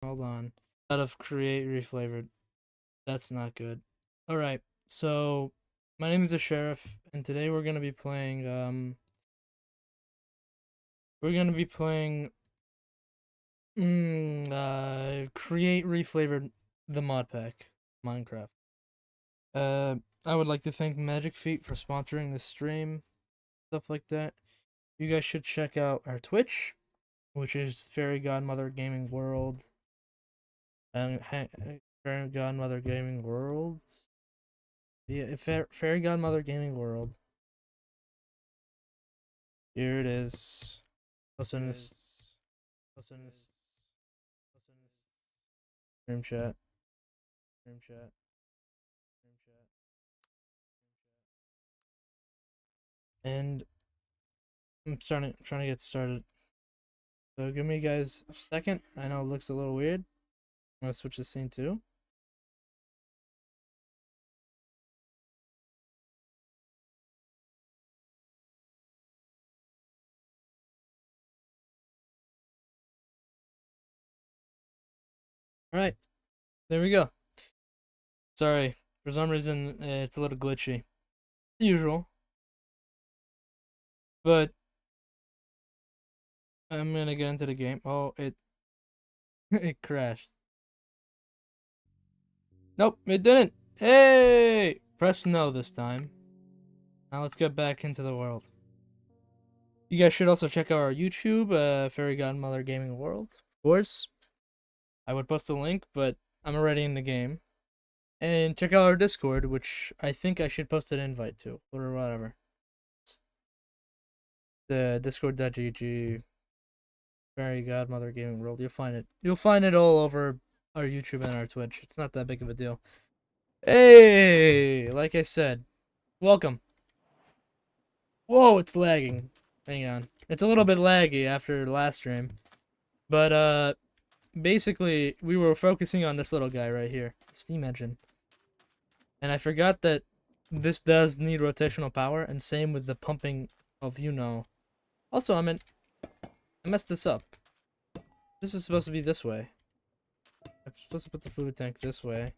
Hold on. Out of create reflavored. That's not good. Alright, so my name is the Sheriff, and today we're gonna be playing create reflavored the mod pack Minecraft. I would like to thank Magic Feet for sponsoring this stream, stuff like that. You guys should check out our Twitch, which is Fairy Godmother Gaming World. Fairy Godmother Gaming Worlds. Yeah, Fairy Godmother Gaming World. Here it is. Listen this. Listen this. Stream chat. Stream chat. Stream chat. And I'm trying to get started. So give me guys a second. I know it looks a little weird. I'm gonna switch the scene too. Alright. There we go. Sorry. For some reason it's a little glitchy. Usual. But I'm gonna get into the game. Oh, it it crashed. Nope, it didn't. Hey! Press no this time. Now let's get back into the world. You guys should also check out our YouTube, Fairy Godmother Gaming World. Of course, I would post a link, but I'm already in the game. And check out our Discord, which I think I should post an invite to, or whatever. It's the discord.gg, Fairy Godmother Gaming World. You'll find it. You'll find it all over our YouTube and our Twitch. It's not that big of a deal. Hey, like I said, welcome. Whoa, it's lagging. Hang on. It's a little bit laggy after last stream. But, basically, we were focusing on this little guy right here. The steam engine. And I forgot that this does need rotational power, and same with the pumping of, you know. Also, I messed this up. This is supposed to be this way. I'm supposed to put the fluid tank this way.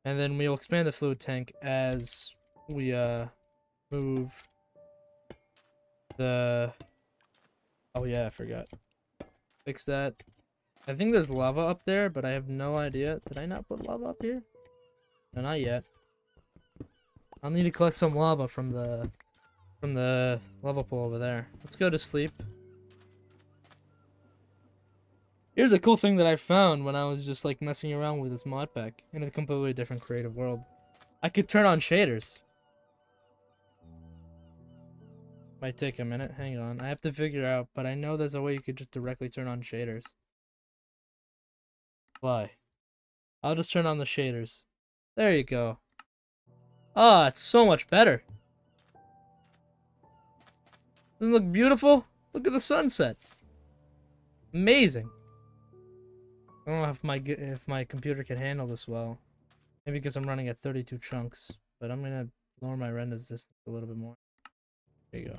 And then we'll expand the fluid tank as we, move the... Oh yeah, I forgot. Fix that. I think there's lava up there, but I have no idea. Did I not put lava up here? No, not yet. I'll need to collect some lava from the lava pool over there. Let's go to sleep. Here's a cool thing that I found when I was just like messing around with this mod pack in a completely different creative world. I could turn on shaders. Might take a minute. Hang on. I have to figure out, but I know there's a way you could just directly turn on shaders. Why? I'll just turn on the shaders. There you go. Ah, it's so much better. Doesn't it look beautiful? Look at the sunset. Amazing. I don't know if my computer can handle this well. Maybe because I'm running at 32 chunks, but I'm gonna lower my renders just a little bit more. There you go.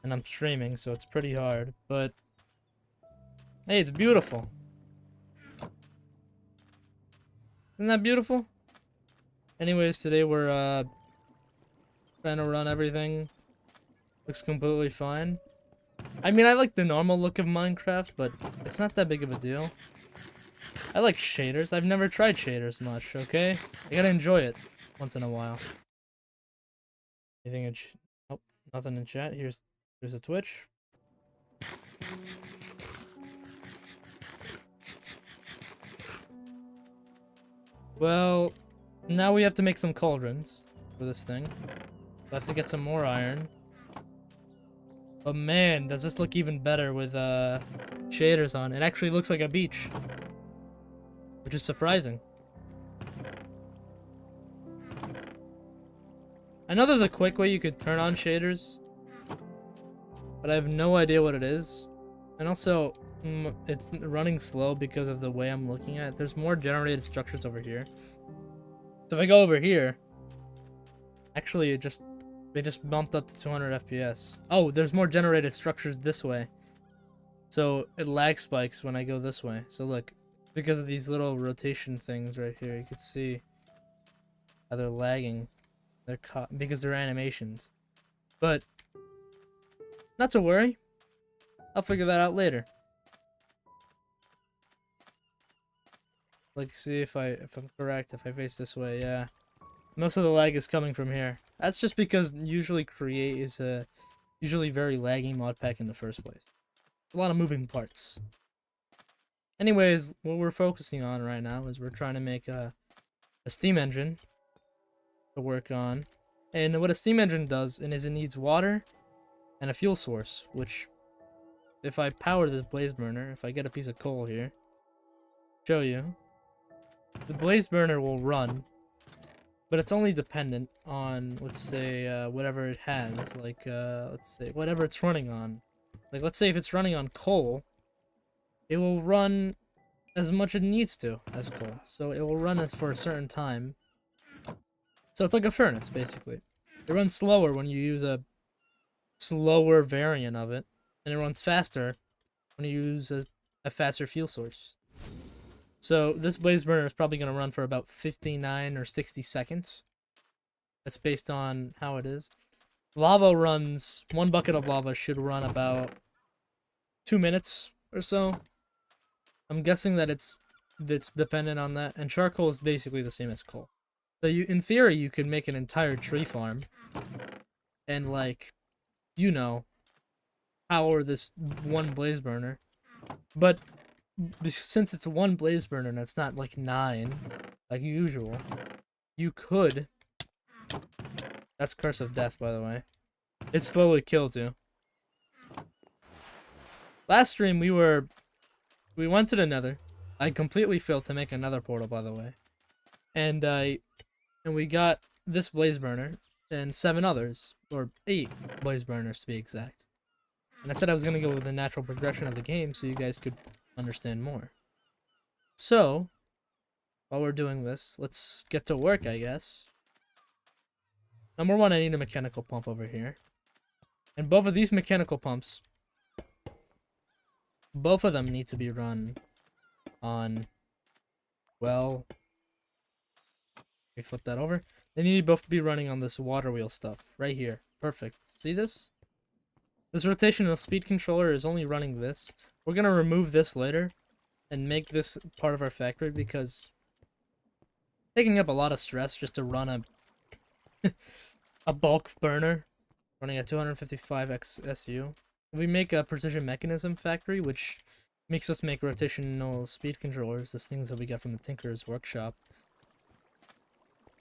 And I'm streaming, so it's pretty hard, but hey, it's beautiful. Isn't that beautiful? Anyways, today we're trying to run everything. Looks completely fine. I mean, I like the normal look of Minecraft, but it's not that big of a deal. I like shaders. I've never tried shaders much, okay? I gotta enjoy it once in a while. Anything in oh, nothing in chat. Here's a Twitch. Well, now we have to make some cauldrons for this thing. I have to get some more iron. But man, does this look even better with shaders on. It actually looks like a beach. Which is surprising. I know there's a quick way you could turn on shaders. But I have no idea what it is. And also, it's running slow because of the way I'm looking at it. There's more generated structures over here. So if I go over here, actually they just bumped up to 200 FPS. Oh, there's more generated structures this way. So it lag spikes when I go this way. So look, because of these little rotation things right here, you can see how they're lagging. They're caught because they're animations. But not to worry. I'll figure that out later. Like, see if I'm correct, if I face this way, yeah. Most of the lag is coming from here. That's just because usually Create is a usually very laggy mod pack in the first place. A lot of moving parts. Anyways, what we're focusing on right now is we're trying to make a steam engine to work on. And what a steam engine does is it needs water and a fuel source, which if I power this blaze burner, if I get a piece of coal here, show you, the blaze burner will run, but it's only dependent on, let's say, whatever it has, like, let's say, whatever it's running on. Like, let's say if it's running on coal, it will run as much it needs to as coal. So it will run as for a certain time. So it's like a furnace, basically. It runs slower when you use a slower variant of it, and it runs faster when you use a faster fuel source. So this blaze burner is probably going to run for about 59 or 60 seconds. That's based on how it is. Lava runs, one bucket of lava should run about 2 minutes or so. I'm guessing that it's dependent on that. And charcoal is basically the same as coal. So in theory, you could make an entire tree farm and, like, you know, power this one blaze burner. But since it's one blaze burner and it's not like 9, like usual, you could. That's Curse of Death, by the way. It slowly kills you. Last stream we went to the Nether. I completely failed to make another portal, by the way, and we got this blaze burner and 7 others, or 8 blaze burners to be exact. And I said I was gonna go with the natural progression of the game so you guys could understand more. So, while we're doing this, let's get to work, I guess. Number 1, I need a mechanical pump over here. And both of these mechanical pumps, both of them need to be run on, well, let me flip that over. They need to both be running on this water wheel stuff, right here. Perfect. See this? This rotational speed controller is only running this. We're gonna remove this later and make this part of our factory because it's taking up a lot of stress just to run a bulk burner running at 255x SU. If we make a precision mechanism factory, which makes us make rotational speed controllers, these things that we got from the Tinker's Workshop.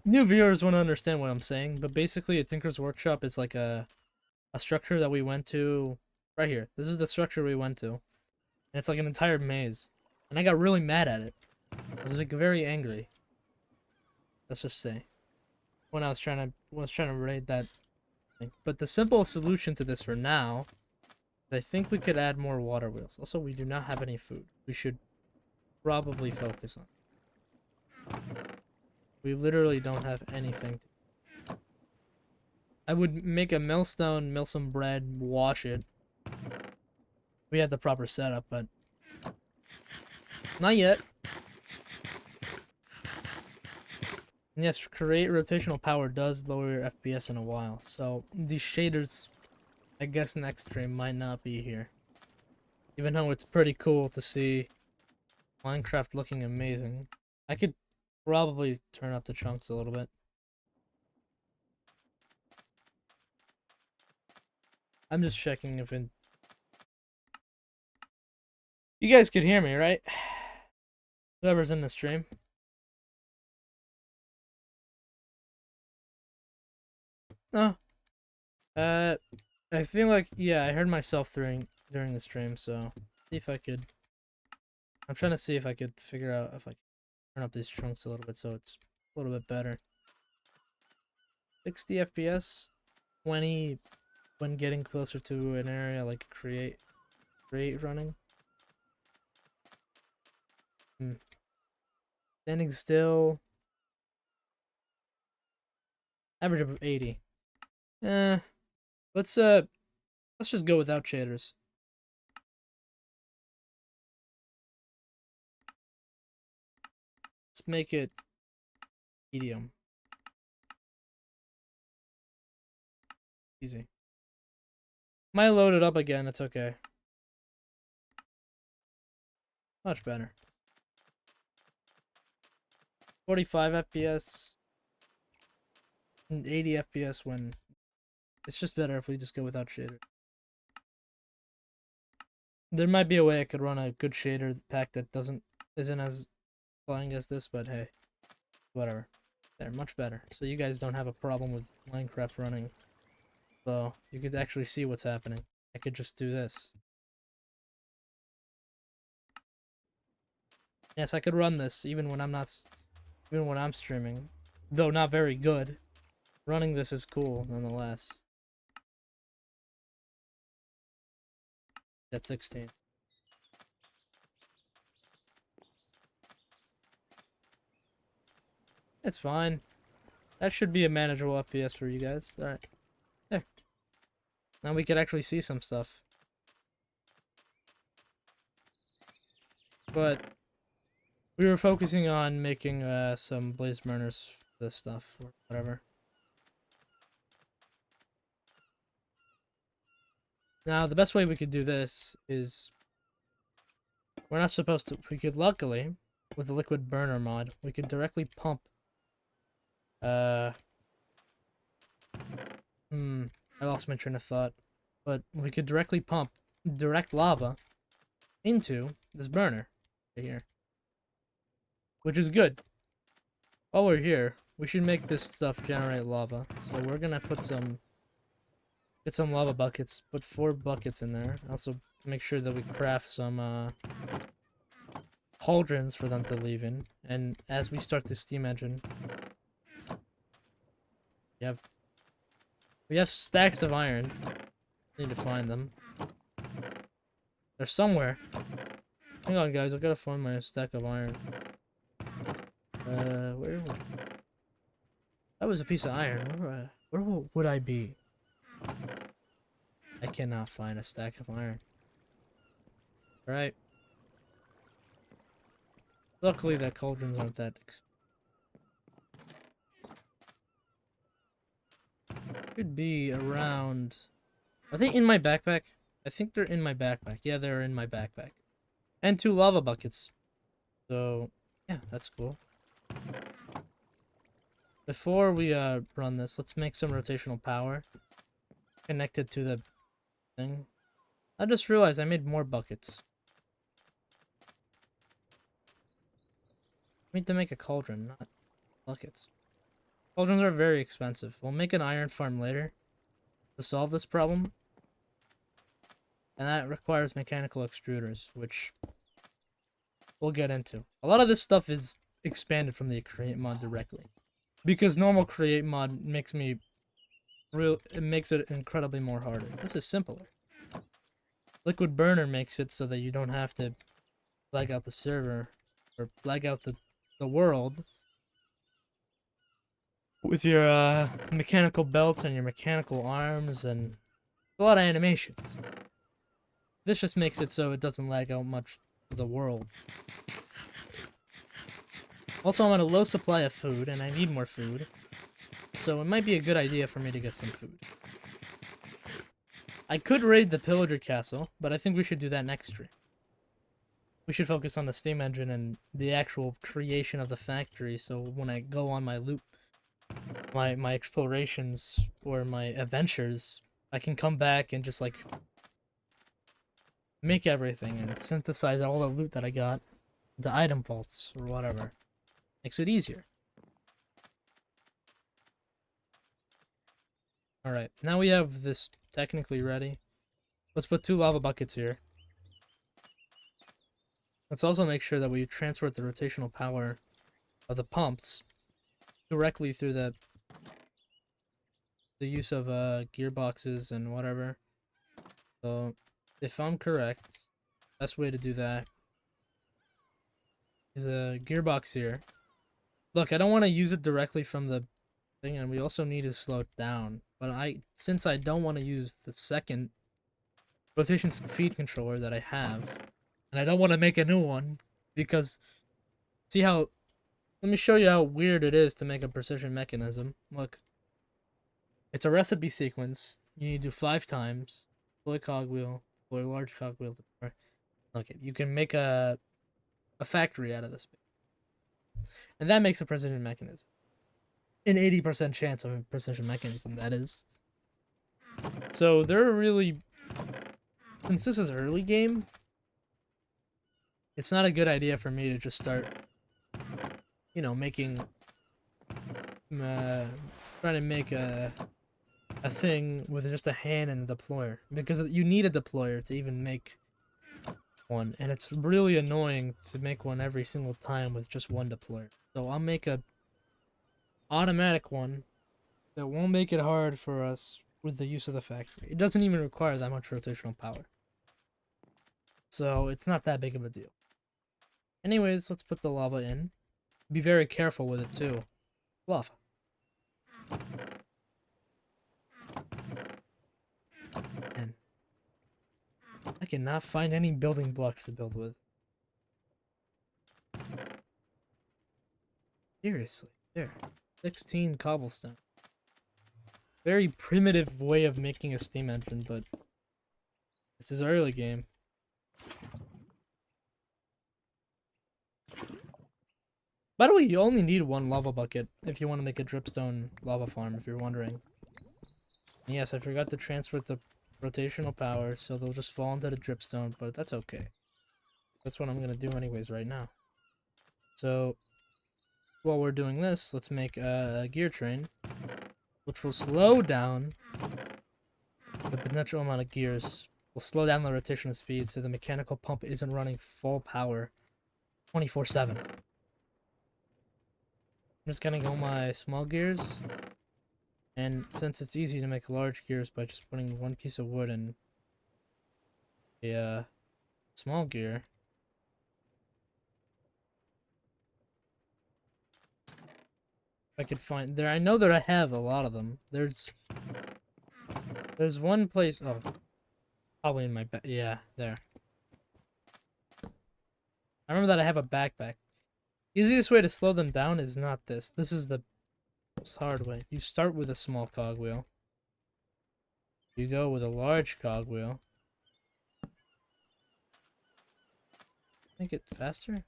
New viewers won't understand what I'm saying, but basically a Tinker's Workshop is like a structure that we went to right here. This is the structure we went to. And it's like an entire maze. And I got really mad at it. I was like very angry. Let's just say. When I was trying to raid that thing. But the simple solution to this for now, I think we could add more water wheels. Also, we do not have any food. We should probably focus on. We literally don't have anything. I would make a millstone, mill some bread, wash it. We had the proper setup, but not yet. And yes, create rotational power does lower your FPS in a while, so these shaders, I guess next stream might not be here. Even though it's pretty cool to see Minecraft looking amazing. I could probably turn up the chunks a little bit. I'm just checking if it... You guys could hear me, right? Whoever's in the stream. Oh. I feel like, yeah, I heard myself during the stream, so see if I could... I'm trying to see if I could figure out if I can turn up these chunks a little bit so it's a little bit better. 60 FPS, 20 when getting closer to an area like create running. Standing still. Average of 80. Let's just go without shaders. Let's make it medium. Easy. Might load it up again, it's okay. Much better. 45 FPS. And 80 FPS when... It's just better if we just go without shader. There might be a way I could run a good shader pack that isn't as flying as this, but hey. Whatever. They're much better. So you guys don't have a problem with Minecraft running. So you could actually see what's happening. I could just do this. Yes, I could run this even when I'm streaming. Though not very good. Running this is cool nonetheless. At 16. It's fine. That should be a manageable FPS for you guys. Alright. There. Now we could actually see some stuff. But we were focusing on making some blaze burners for this stuff or whatever. Now the best way we could do this is we're not supposed to. We could luckily with the liquid burner mod we could directly pump. I lost my train of thought. But we could directly pump direct lava into this burner right here. Which is good. While we're here, we should make this stuff generate lava. So we're gonna get some lava buckets, put 4 buckets in there. Also make sure that we craft some cauldrons for them to leave in. And as we start the steam engine, we have stacks of iron. Need to find them. They're somewhere. Hang on, guys. I gotta find my stack of iron. Where? That was a piece of iron. Where would I be? I cannot find a stack of iron. Right. Luckily, that cauldrons aren't that expensive. Could be around. Are they in my backpack? I think they're in my backpack. Yeah, they're in my backpack. And 2 lava buckets. So, yeah, that's cool. Before we run this, let's make some rotational power connected to the thing. I just realized I made more buckets. I need to make a cauldron, not buckets. Cauldrons are very expensive. We'll make an iron farm later to solve this problem. And that requires mechanical extruders, which we'll get into. A lot of this stuff is expanded from the create mod directly. Because normal create mod makes it incredibly more harder. This is simpler. Liquid burner makes it so that you don't have to lag out the server or lag out the world with your mechanical belts and your mechanical arms and a lot of animations. This just makes it so it doesn't lag out much of the world. Also, I'm on a low supply of food, and I need more food. So it might be a good idea for me to get some food. I could raid the pillager castle, but I think we should do that next stream. We should focus on the steam engine and the actual creation of the factory, so when I go on my loop, my explorations or my adventures, I can come back and just like make everything and synthesize all the loot that I got into item vaults or whatever. Makes it easier. Alright, now we have this technically ready. Let's put 2 lava buckets here. Let's also make sure that we transfer the rotational power of the pumps directly through the use of gearboxes and whatever. So if I'm correct, best way to do that is a gearbox here. Look, I don't want to use it directly from the thing, and we also need to slow it down. But since I don't want to use the second rotation speed controller that I have, and I don't want to make a new one, because see how Let me show you how weird it is to make a precision mechanism. Look. It's a recipe sequence. You need to do 5 times. Deploy cogwheel. Deploy large cogwheel. Okay, you can make a factory out of this. And that makes a precision mechanism. An 80% chance of a precision mechanism, that is. So they're really... Since this is early game, it's not a good idea for me to just start, you know, making... trying to make a thing with just a hand and a deployer. Because you need a deployer to even make one. And it's really annoying to make one every single time with just one deployer. So I'll make a automatic one that won't make it hard for us with the use of the factory. It doesn't even require that much rotational power. So it's not that big of a deal. Anyways, let's put the lava in. Be very careful with it too. Lava. And I cannot find any building blocks to build with. Seriously, there. 16 cobblestone. Very primitive way of making a steam engine, but this is early game. By the way, you only need 1 lava bucket if you want to make a dripstone lava farm, if you're wondering. And yes, I forgot to transfer the rotational power, so they'll just fall into the dripstone, but that's okay. That's what I'm going to do anyways right now. So, while we're doing this, let's make a gear train, which will slow down the potential amount of gears. Will slow down the rotational speed so the mechanical pump isn't running full power 24/7. I'm just gonna go my small gears, and since it's easy to make large gears by just putting 1 piece of wood in a small gear, I could find there. I know that I have a lot of them. There's one place. Oh, probably in my back. Yeah, there. I remember that I have a backpack. Easiest way to slow them down is not this. This is the most hard way. You start with a small cogwheel. You go with a large cogwheel. Make it faster?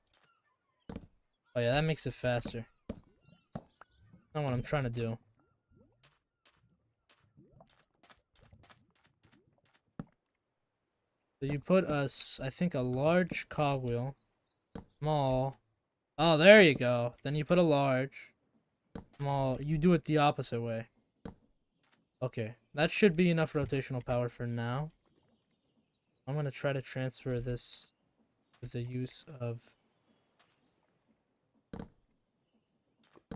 Oh yeah, that makes it faster. Not what I'm trying to do. So you put I think a large cogwheel. Small. Oh, there you go. Then you put a large. Small. You do it the opposite way. Okay. That should be enough rotational power for now. I'm going to try to transfer this with the use of...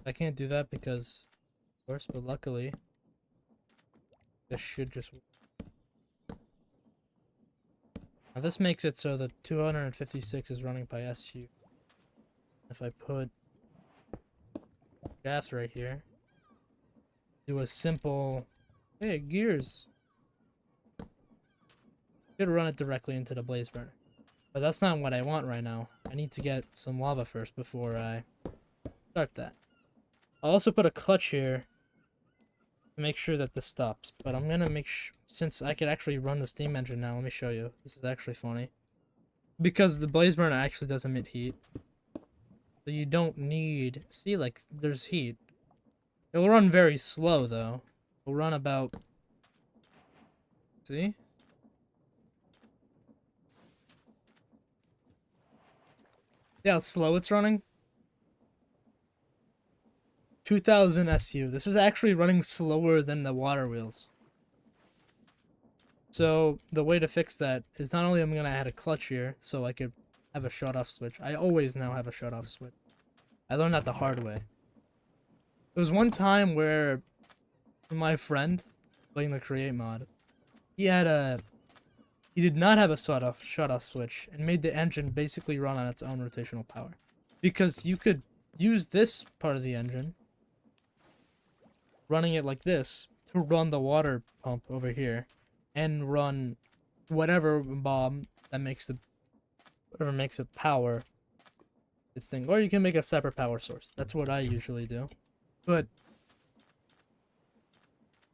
I can't do that because... Of course, but luckily... This should just... Now this makes it so the 256 is running by SU. If I put shafts right here, do a simple, hey, gears. Could run it directly into the blaze burner. But that's not what I want right now. I need to get some lava first before I start that. I'll also put a clutch here to make sure that this stops. But I'm gonna make sure, since I could actually run the steam engine now, let me show you. This is actually funny. Because the blaze burner actually does emit heat. So you don't need... See, like, there's heat. It will run very slow, though. It will run about... See? See how slow it's running? 2000 SU. This is actually running slower than the water wheels. So, the way to fix that is not only am I going to add a clutch here, so I could have a shut-off switch. I always now have a shut-off switch. I learned that the hard way. There was one time where my friend, playing the Create mod, he did not have a shut-off switch and made the engine basically run on its own rotational power. Because you could use this part of the engine, running it like this, to run the water pump over here, and run whatever bomb that makes it power its thing. Or you can make a separate power source. That's what I usually do. But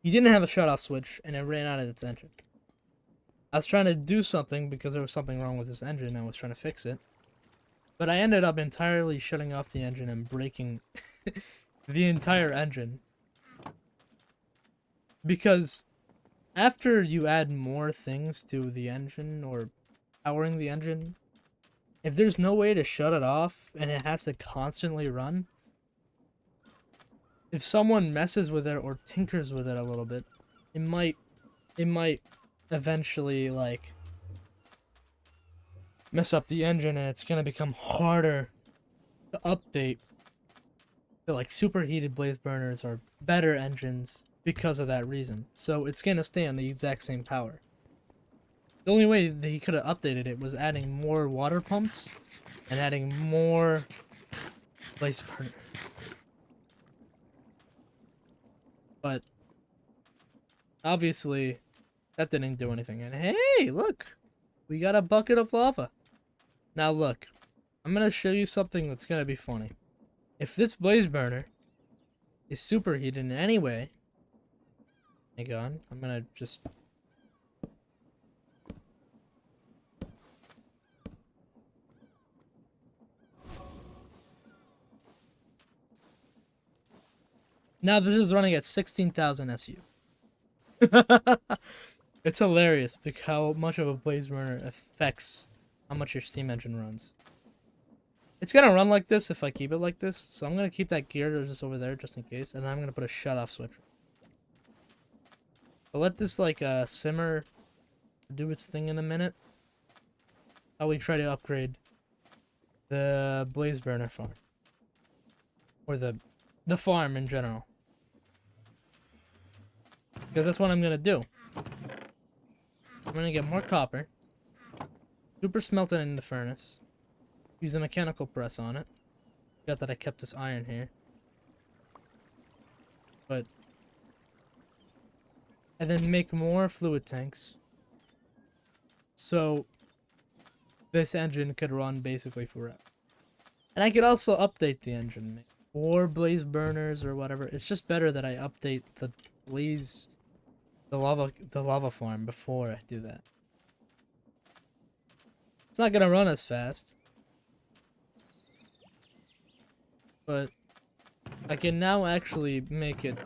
you didn't have a shut-off switch, and it ran out of its engine. I was trying to do something because there was something wrong with this engine, and I was trying to fix it. But I ended up entirely shutting off the engine and breaking the entire engine. Because after you add more things to the engine or powering the engine, if there's no way to shut it off and it has to constantly run, if someone messes with it or tinkers with it a little bit, it might eventually like mess up the engine, and it's gonna become harder to update to like superheated blaze burners or better engines because of that reason. So it's gonna stay on the exact same power. The only way that he could have updated it was adding more water pumps and adding more blaze burner. But obviously that didn't do anything. And hey, look, we got a bucket of lava. Now look, I'm gonna show you something that's gonna be funny. If this blaze burner is superheated in any way, hang on, I'm gonna just... Now this is running at 16,000 SU. It's hilarious because how much of a blaze burner affects how much your steam engine runs. It's gonna run like this if I keep it like this, so I'm gonna keep that gear just over there just in case, and then I'm gonna put a shut-off switch. But let this like simmer, do its thing in a minute. How we try to upgrade the blaze burner farm, or the farm in general, because that's what I'm gonna do. I'm gonna get more copper, super smelt it in the furnace, use the mechanical press on it. Forgot that I kept this iron here. But... and then make more fluid tanks. So this engine could run basically forever. And I could also update the engine. Make more blaze burners or whatever. It's just better that I update the lava farm before I do that. It's not gonna run as fast, but I can now actually make it.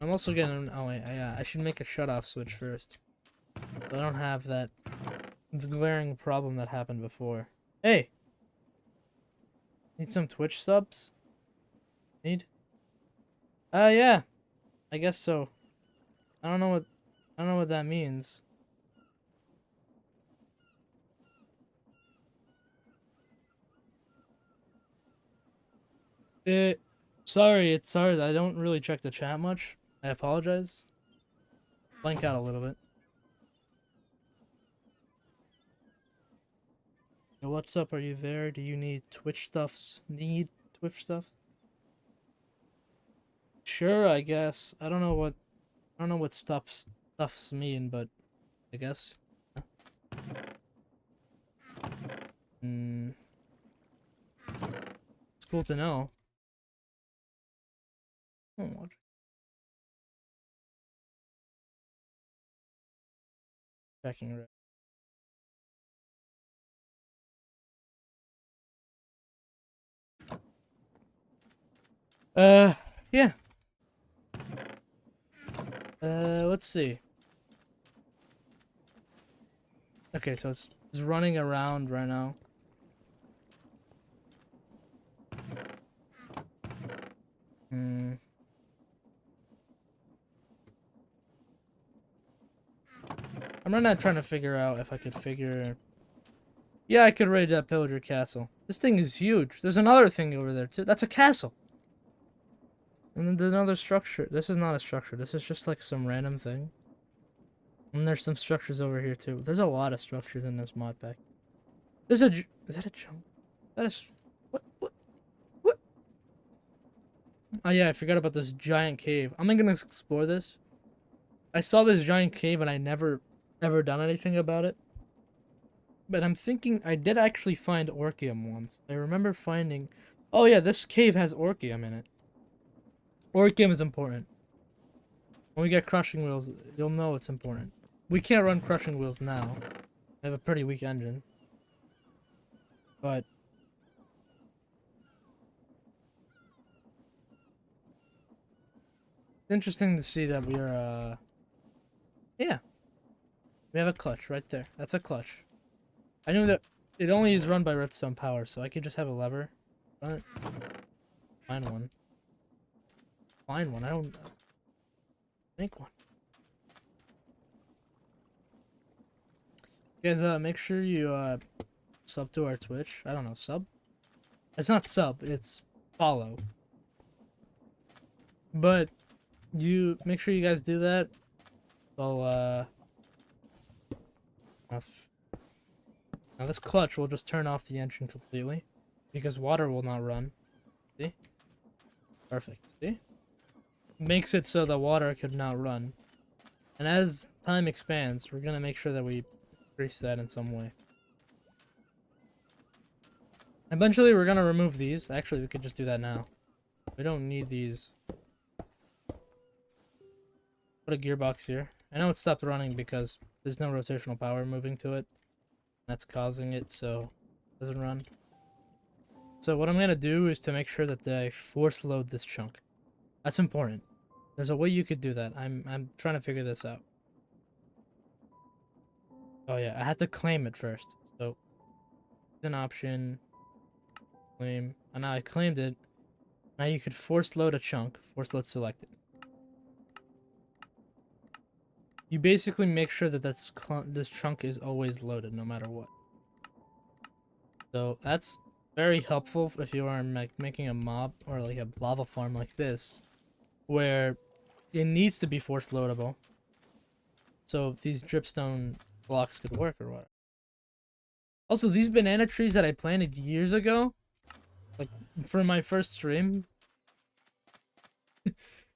I'm also getting... oh wait, yeah, I should make a shut-off switch first, so I don't have that glaring problem that happened before. Hey, need some Twitch subs? Need? Yeah, I guess so. I don't know what that means. Sorry, I don't really check the chat much. I apologize. Blank out a little bit. Yo, what's up? Are you there? Do you need Twitch stuffs? Need Twitch stuff? Sure, I guess. I don't know what stuffs mean, but I guess. It's cool to know. Oh, what? Checking right. Yeah. Let's see. Okay, so it's running around right now. I'm right now trying to figure out if I could figure... yeah, I could raid that pillager castle. This thing is huge. There's another thing over there, too. That's a castle. And then there's another structure. This is not a structure. This is just like some random thing. And there's some structures over here, too. There's a lot of structures in this mod pack. There's a... is that a jump? That is... What? Oh, yeah, I forgot about this giant cave. I'm gonna explore this. I saw this giant cave and I never... ever done anything about it. But I'm thinking I did actually find Orchium once. I remember finding... Oh yeah, this cave has Orchium in it. Orchium is important. When we get crushing wheels, you'll know it's important. We can't run crushing wheels now. I have a pretty weak engine. But... it's interesting to see that we are, yeah. We have a clutch right there. That's a clutch. I knew that it only is run by redstone power, so I could just have a lever. Run it. Find one. Find one. I don't... make one. You guys, make sure you, sub to our Twitch. I don't know, sub? It's not sub, it's follow. But, you, make sure you guys do that. So, now this clutch will just turn off the engine completely. Because water will not run. See? Perfect. See? Makes it so the water could not run. And as time expands, we're gonna make sure that we increase that in some way. Eventually, we're gonna remove these. Actually, we could just do that now. We don't need these. Put a gearbox here. I know it stopped running because there's no rotational power moving to it. That's causing it, so it doesn't run. So what I'm gonna do is to make sure that I force load this chunk. That's important. There's a way you could do that. I'm trying to figure this out. Oh yeah, I had to claim it first. So an option, claim, and now I claimed it. Now you could force load a chunk. Force load selected. You basically make sure that this chunk is always loaded, no matter what. So that's very helpful if you are making a mob or like a lava farm like this, where it needs to be force loadable. So these dripstone blocks could work or what. Also, these banana trees that I planted years ago, like for my first stream,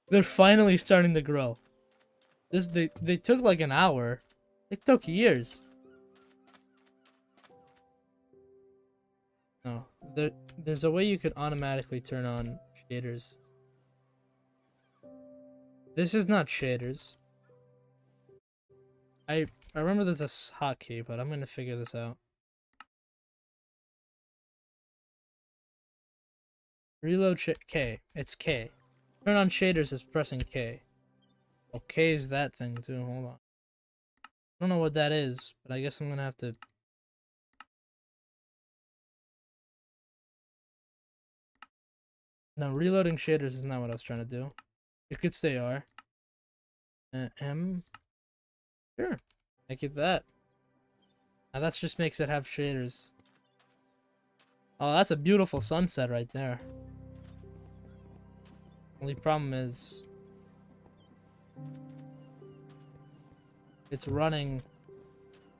they're finally starting to grow. They took like an hour. It took years. No, there's a way you could automatically turn on shaders. This is not shaders. I remember there's a hotkey, but I'm gonna figure this out. Reload K. It's K. Turn on shaders is pressing K. Oh, K is that thing too. Hold on. I don't know what that is, but I guess I'm gonna have to. No, reloading shaders is not what I was trying to do. It could stay R. M. Sure. Make it that. Now that just makes it have shaders. Oh, that's a beautiful sunset right there. Only problem is it's running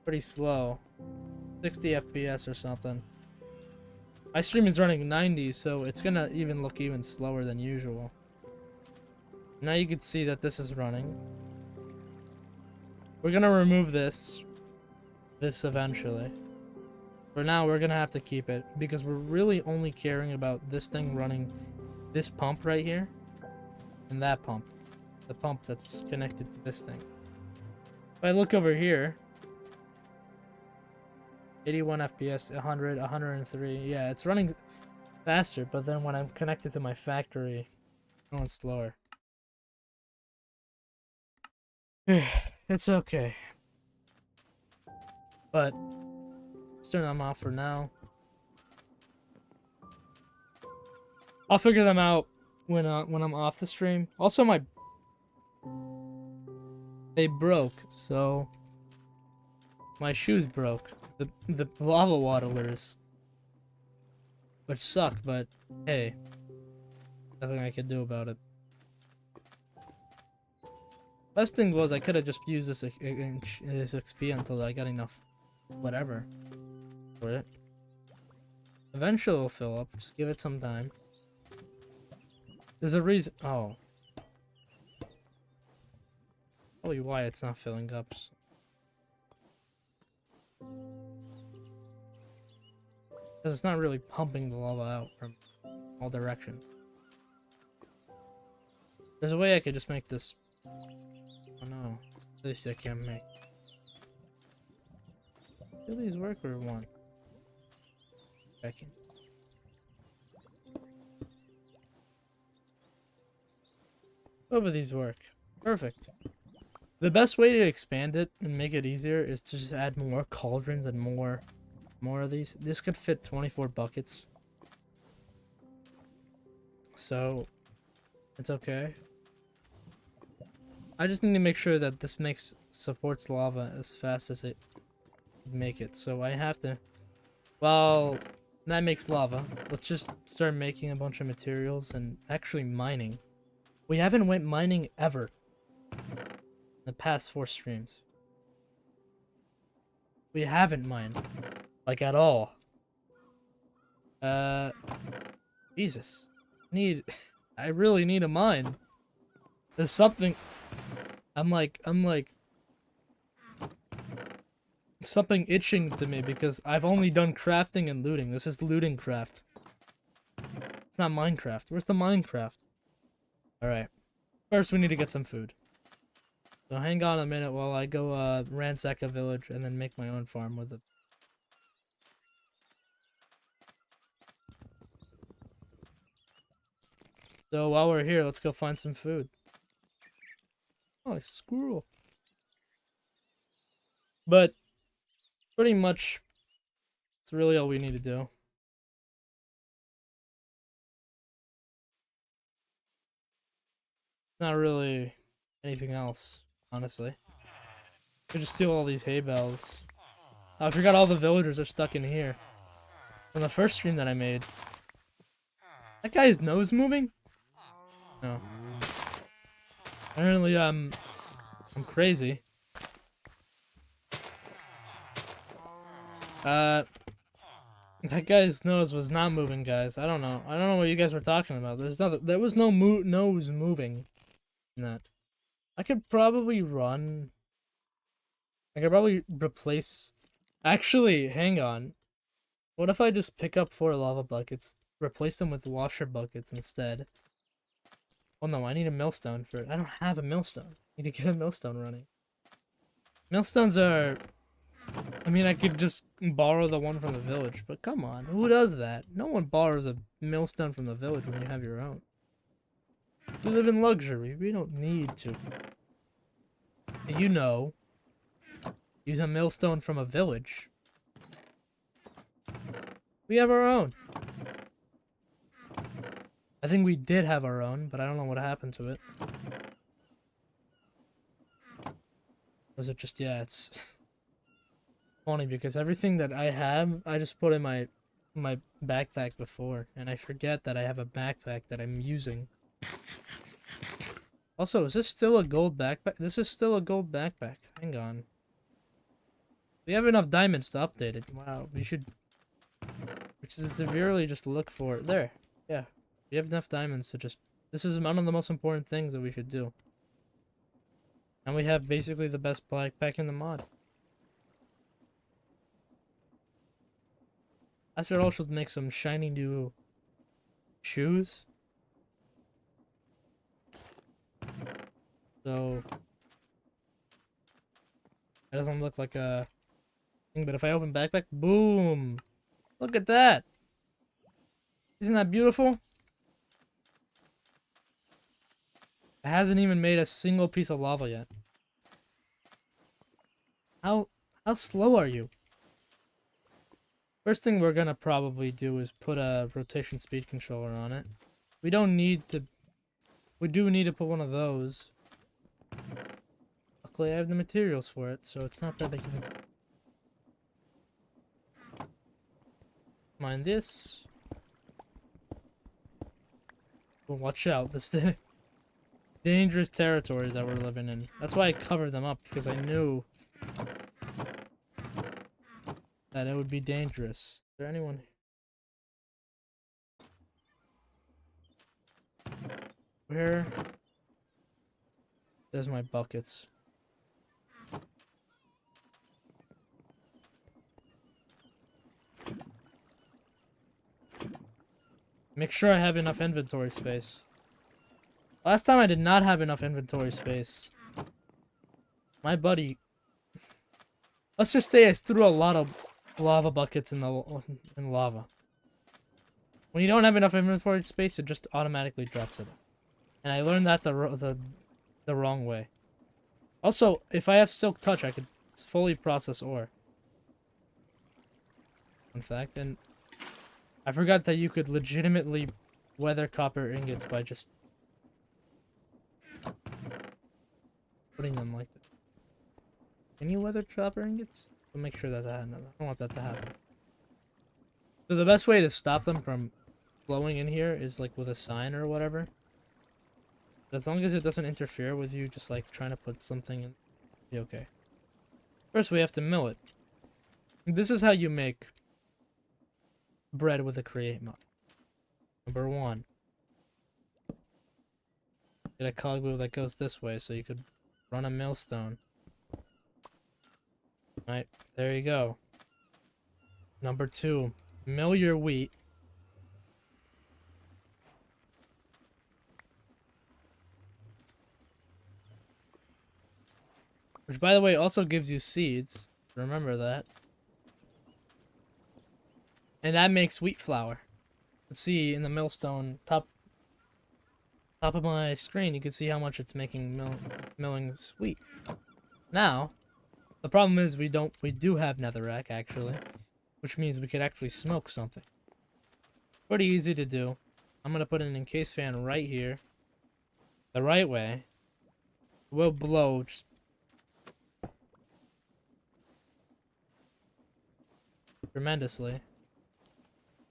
pretty slow. 60 FPS or something. My stream is running 90, so it's gonna look even slower than usual. Now you can see that this is running. We're gonna remove this eventually. For now, we're gonna have to keep it because we're really only caring about this thing running this pump right here and that pump. The pump that's connected to this thing. If I look over here, 81 FPS, 100, 103. Yeah, it's running faster, but then when I'm connected to my factory, it's going slower. It's okay. But let's turn them off for now. I'll figure them out when I'm off the stream. Also, they broke, so my shoes broke. The lava waddlers, which suck, but hey, nothing I could do about it. Best thing was I could have just used this XP until I got enough, whatever, for it. Eventually it'll fill up. Just give it some time. There's a reason. Oh, probably why it's not filling up. Because it's not really pumping the lava out from all directions. There's a way I could just make this... Oh no. This I can't make. Do these work or one? Checking. Both of these work. Perfect. The best way to expand it and make it easier is to just add more cauldrons and more of these. This could fit 24 buckets. So, it's okay. I just need to make sure that this supports lava as fast as it would make it. So I have to... Well, that makes lava. Let's just start making a bunch of materials and actually mining. We haven't went mining ever in the past 4 streams. We haven't mined. Like, at all. Jesus. I really need a mine. There's something... I'm like... Something itching to me because I've only done crafting and looting. This is looting craft. It's not Minecraft. Where's the Minecraft? Alright. First, we need to get some food. So hang on a minute while I go ransack a village and then make my own farm with it. So while we're here, let's go find some food. Oh, a squirrel. But pretty much, it's really all we need to do. Not really anything else, honestly. We just steal all these hay bales. Oh, I forgot all the villagers are stuck in here. From the first stream that I made. That guy's nose moving? No. Apparently, I'm crazy. That guy's nose was not moving, guys. I don't know. I don't know what you guys were talking about. There was no nose moving in that. I could probably run. I could probably replace... Actually, hang on. What if I just pick up 4 lava buckets, replace them with washer buckets instead? Oh no, I need a millstone for it. I don't have a millstone. I need to get a millstone running. Millstones are... I mean, I could just borrow the one from the village, but come on, who does that? No one borrows a millstone from the village when you have your own. We live in luxury. We don't need to. You know, use a millstone from a village. We have our own. I think we did have our own, but I don't know what happened to it. Was it just... Yeah, it's... funny because everything that I have, I just put in my backpack before, and I forget that I have a backpack that I'm using. Also, is this still a gold backpack? This is still a gold backpack. Hang on. We have enough diamonds to update it. Wow, we should... Which is severely just look for it. There. Yeah. We have enough diamonds to just... This is one of the most important things that we should do. And we have basically the best backpack in the mod. I should also make some shiny new shoes. So it doesn't look like a thing, but if I open backpack, boom! Look at that! Isn't that beautiful? It hasn't even made a single piece of lava yet. How slow are you? First thing we're gonna probably do is put a rotation speed controller on it. We don't need to... We do need to put one of those. Luckily I have the materials for it, so it's not that big of a... Mind this. Well, watch out, this is dangerous territory that we're living in. That's why I covered them up, because I knew that it would be dangerous. Is there anyone? Where? There's my buckets. Make sure I have enough inventory space. Last time I did not have enough inventory space. My buddy... Let's just say I threw a lot of lava buckets in lava. When you don't have enough inventory space, it just automatically drops it. And I learned that the wrong way. Also, if I have Silk Touch, I could fully process ore. In fact, and I forgot that you could legitimately weather copper ingots by just putting them like that. Can you weather copper ingots? I'll make sure that I don't want that to happen. So the best way to stop them from flowing in here is like with a sign or whatever. As long as it doesn't interfere with you just like trying to put something in, be okay. First we have to mill it. This is how you make bread with a create mod. Number 1. Get a cog wheel that goes this way so you could run a millstone. Right, there you go. Number 2, mill your wheat. Which, by the way, also gives you seeds. Remember that. And that makes wheat flour. Let's see in the millstone top of my screen, you can see how much it's making milling wheat. Now, the problem is we do have netherrack actually, which means we could actually smoke something. Pretty easy to do. I'm gonna put an encased fan right here, the right way. It will blow just tremendously.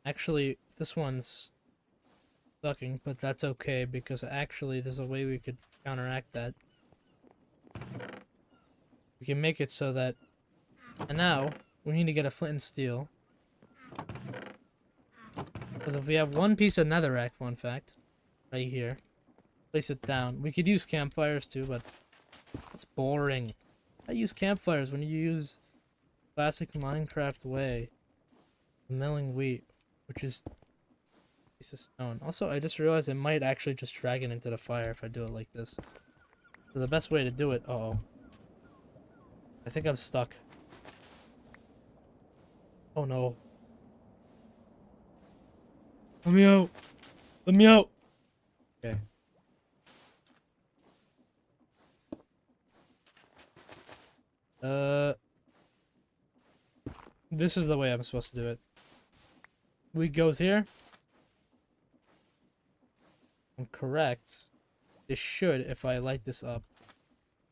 Actually, this one's sucking, but that's okay because actually there's a way we could counteract that. We can make it so that... And now, we need to get a flint and steel. Because if we have one piece of netherrack, fun fact, right here, place it down. We could use campfires too, but it's boring. I use campfires when you use classic Minecraft way of milling wheat, which is a piece of stone. Also, I just realized it might actually just drag it into the fire if I do it like this. So the best way to do it... Uh-oh. I think I'm stuck. Oh no. Let me out. Let me out. Okay. This is the way I'm supposed to do it. Wheat goes here. I'm correct. This should, if I light this up.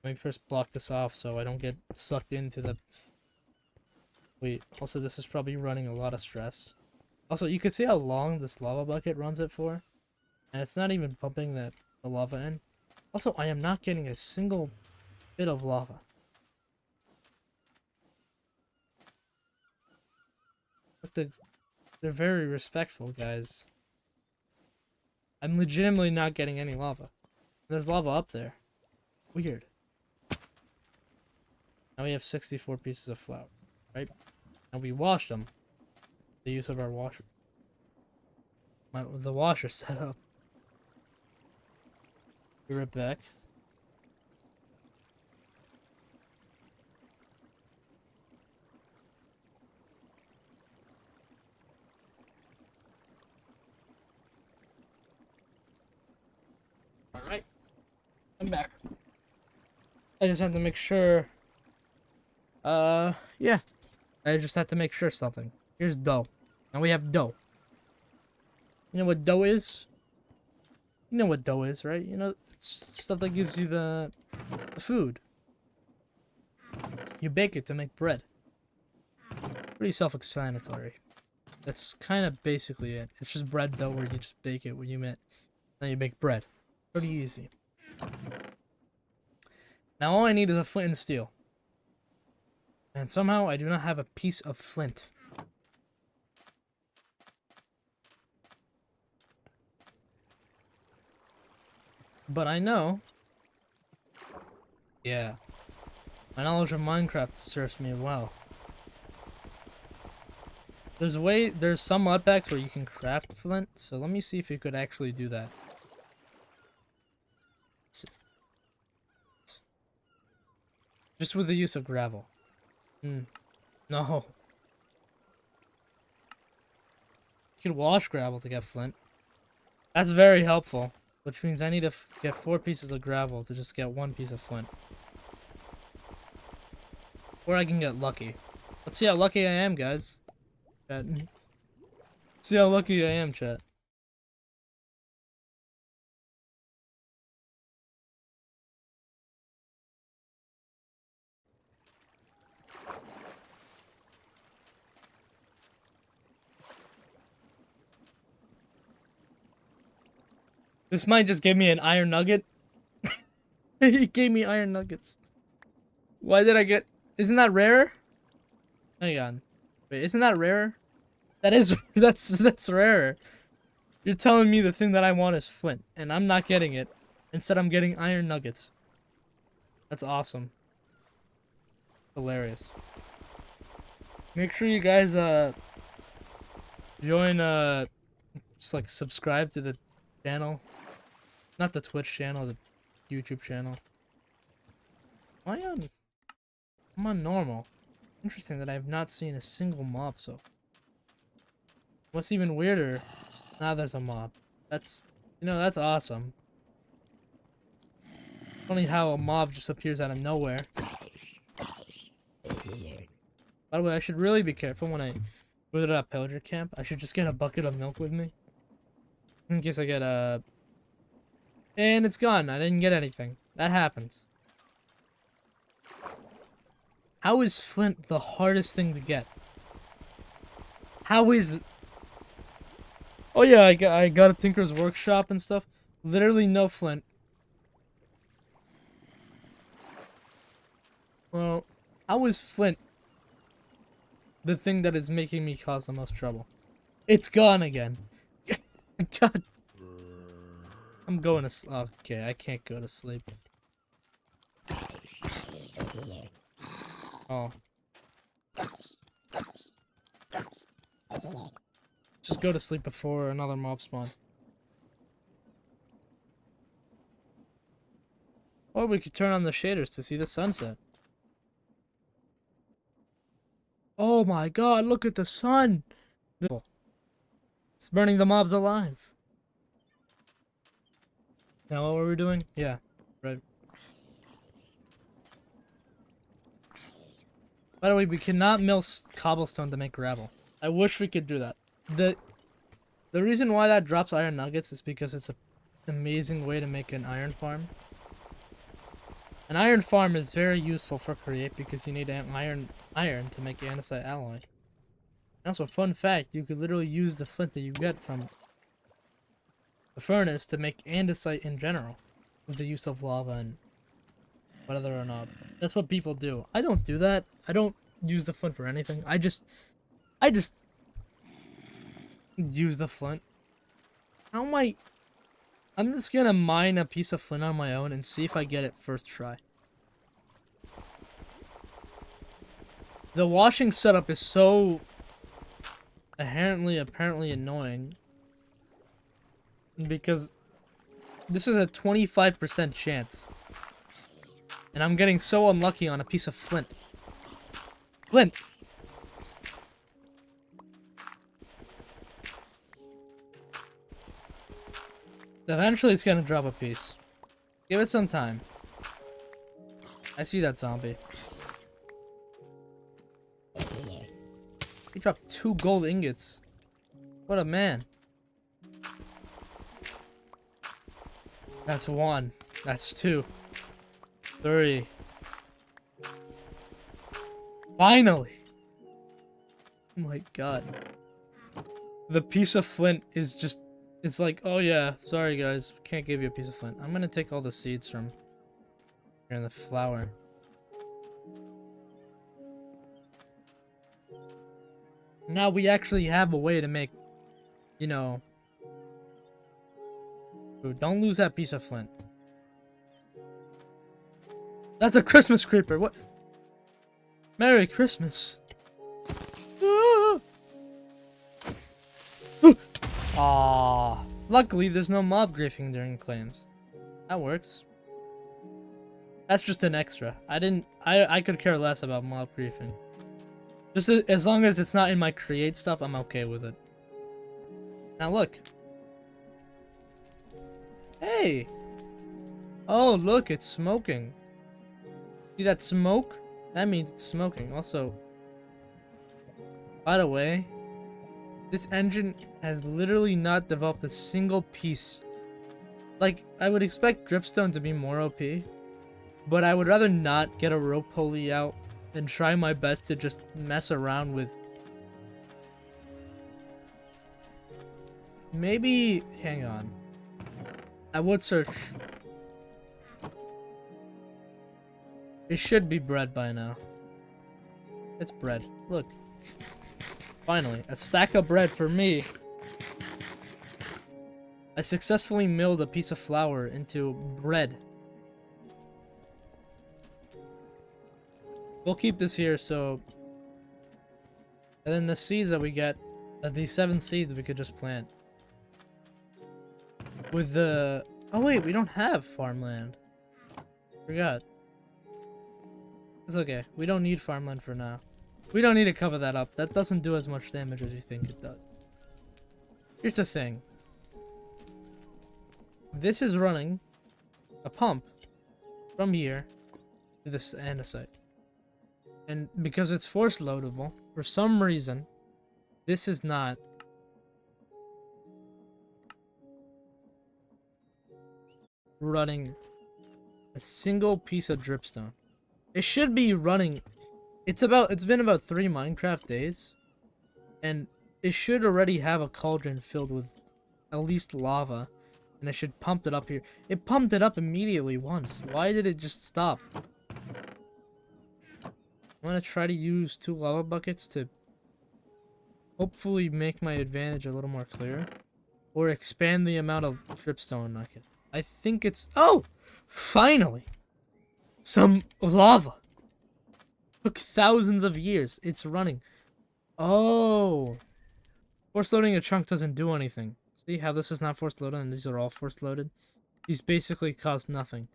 Let me first block this off so I don't get sucked into the... Wait, also this is probably running a lot of stress. Also, you can see how long this lava bucket runs it for. And it's not even pumping the lava in. Also, I am not getting a single bit of lava. But they're very respectful, guys. I'm legitimately not getting any lava. There's lava up there. Weird. Now we have 64 pieces of flour, right? And we washed them. The use of our washer. The washer set up. Be right back. Alright. I'm back. I just have to make sure... yeah. I just have to make sure something. Here's dough. Now we have dough. You know what dough is? You know what dough is, right? You know, it's stuff that gives you the food. You bake it to make bread. Pretty self-explanatory. That's kind of basically it. It's just bread dough where you just bake it when you then you make bread. Pretty easy. Now all I need is a flint and steel. And somehow I do not have a piece of flint. But I know... Yeah. My knowledge of Minecraft serves me well. There's some mod packs where you can craft flint, so let me see if you could actually do that. Just with the use of gravel. No. You could wash gravel to get flint. That's very helpful, which means I need to get 4 pieces of gravel to just get 1 piece of flint. Or I can get lucky. Let's see how lucky I am, guys. Chat. See how lucky I am, chat. This might just give me an iron nugget. He gave me iron nuggets. Why did I get... Isn't that rare? Hang on. Wait, isn't that rare? That is... That's rarer. You're telling me the thing that I want is flint, and I'm not getting it. Instead, I'm getting iron nuggets. That's awesome. Hilarious. Make sure you guys, join, just, like, subscribe to the channel. Not the Twitch channel, the YouTube channel. Why on... I'm on normal. Interesting that I have not seen a single mob so. What's even weirder, now there's a mob. That's, you know, that's awesome. Funny how a mob just appears out of nowhere. By the way, I should really be careful when I go to that pillager camp. I should just get a bucket of milk with me. In case I get a... And it's gone. I didn't get anything. That happens. How is flint the hardest thing to get? How is... Oh yeah, I got a Tinker's Workshop and stuff. Literally no flint. Well, how is flint the thing that is making me cause the most trouble? It's gone again. God. I'm going to sleep. Okay, I can't go to sleep. Oh. Just go to sleep before another mob spawn. Or we could turn on the shaders to see the sunset. Oh my god, look at the sun! It's burning the mobs alive. Now what were we doing? Yeah, right. By the way, we cannot mill cobblestone to make gravel. I wish we could do that. The reason why that drops iron nuggets is because it's an amazing way to make an iron farm. An iron farm is very useful for create because you need iron to make andesite alloy. And also, fun fact, you could literally use the flint that you get from the furnace to make andesite in general with the use of lava and whether or not. That's what people do. I don't do that. I don't use the flint for anything. I just use the flint. How am I... I'm just gonna mine a piece of flint on my own and see if I get it first try. The washing setup is so apparently annoying. Because this is a 25% chance. And I'm getting so unlucky on a piece of flint. Flint! Eventually it's gonna drop a piece. Give it some time. I see that zombie. He dropped 2 gold ingots. What a man. That's 1. That's 2. 3. Finally! Oh my god. The piece of flint is just... It's like, oh yeah, sorry guys, can't give you a piece of flint. I'm gonna take all the seeds from here in the flour. Now we actually have a way to make, you know... Dude, don't lose that piece of flint. That's a Christmas creeper, what? Merry Christmas. Ah! Ah, luckily there's no mob griefing during claims. That works. That's just an extra. I could care less about mob griefing. Just as long as it's not in my create stuff, I'm okay with it. Now look. Hey! Oh, look, it's smoking. See that smoke? That means it's smoking. Also, by the way, this engine has literally not developed a single piece. Like, I would expect dripstone to be more OP, but I would rather not get a rope pulley out and try my best to just mess around with. Maybe, hang on. I would search. It should be bread by now. It's bread. Look. Finally, a stack of bread for me. I successfully milled a piece of flour into bread. We'll keep this here, so... And then the seeds that we get, these 7 seeds we could just plant. With the... Oh wait, we don't have farmland. Forgot. It's okay. We don't need farmland for now. We don't need to cover that up. That doesn't do as much damage as you think it does. Here's the thing. This is running a pump from here to this andesite. And because it's force loadable, for some reason, this is not running a single piece of dripstone. It should be running. It's been about 3 Minecraft days, and it should already have a cauldron filled with at least lava, and I should pump it up here. It pumped it up immediately once. Why did it just stop? I'm gonna try to use 2 lava buckets to hopefully make my advantage a little more clear, or expand the amount of dripstone I can. I think it's... Oh! Finally! Some lava! Took thousands of years. It's running. Oh! Force loading a chunk doesn't do anything. See how this is not force loaded and these are all force loaded? These basically cost nothing.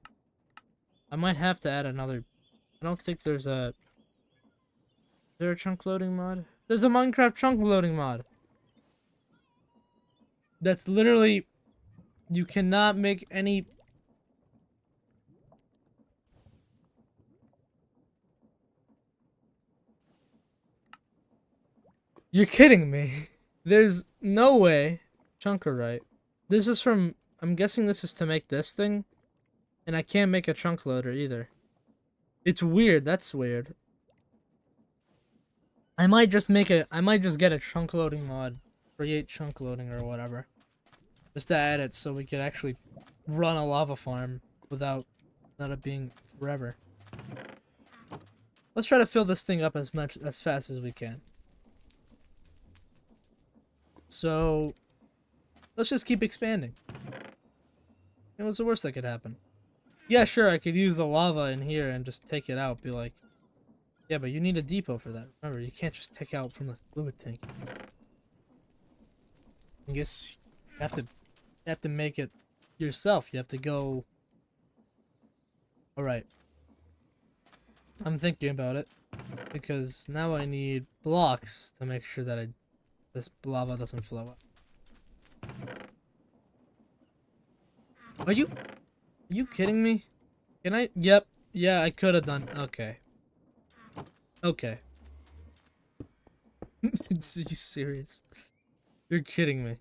I might have to add another... I don't think there's a... Is there a chunk loading mod? There's a Minecraft chunk loading mod! That's literally... You cannot make any... You're kidding me. There's no way. Chunkerite. This is from... I'm guessing this is to make this thing. And I can't make a chunk loader either. It's weird. That's weird. I might just get a chunk loading mod. Create chunk loading or whatever. Just to add it so we could actually run a lava farm without it being forever. Let's try to fill this thing up as fast as we can. So, let's just keep expanding. And what's the worst that could happen? Yeah, sure, I could use the lava in here and just take it out. Be like, yeah, but you need a depot for that. Remember, you can't just take out from the fluid tank. I guess you have to make it yourself. You have to go... Alright. I'm thinking about it. Because now I need blocks to make sure that this lava doesn't flow up. Are you kidding me? Can I? Yep. Yeah, I could have done. Okay. Okay. Are you serious? You're kidding me.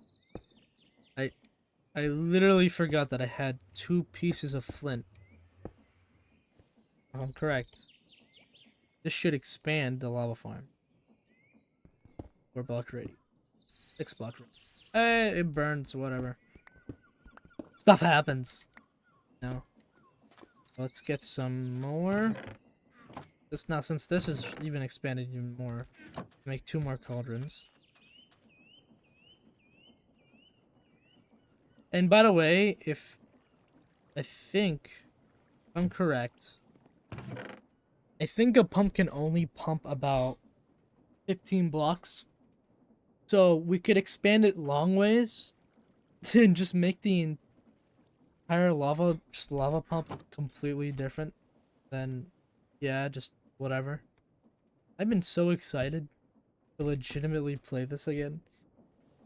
I literally forgot that I had 2 pieces of flint. If I'm correct. This should expand the lava farm. 4 block ready. 6 block ready. Hey, it burns, whatever. Stuff happens. No. Let's get some more. Since this is even expanded even more, make 2 more cauldrons. And by the way, if I'm correct, I think a pump can only pump about 15 blocks. So we could expand it long ways and just make the entire lava pump completely different. Then, yeah, just whatever. I've been so excited to legitimately play this again.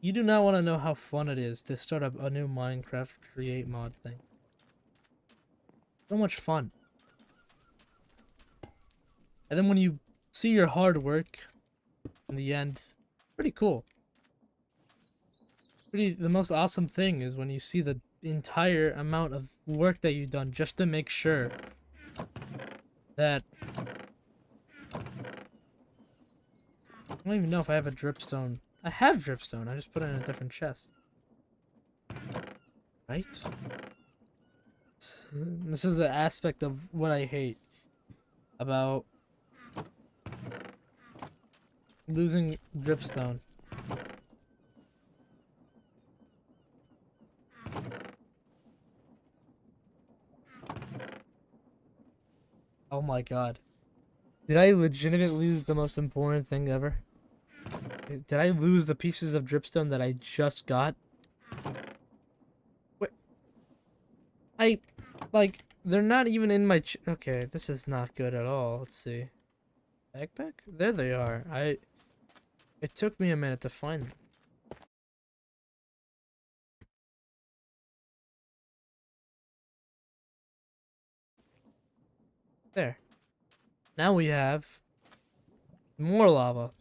You do not want to know how fun it is to start up a new Minecraft create mod thing. So much fun. And then when you see your hard work in the end, pretty cool. The most awesome thing is when you see the entire amount of work that you've done just to make sure that I don't even know if I have a dripstone. I have dripstone, I just put it in a different chest. Right? This is the aspect of what I hate about losing dripstone. Oh my god. Did I legitimately lose the most important thing ever? Did I lose the pieces of dripstone that I just got? Wait. They're not even in my okay, this is not good at all. Let's see. Backpack? There they are. It took me a minute to find them. There. Now we have more lava.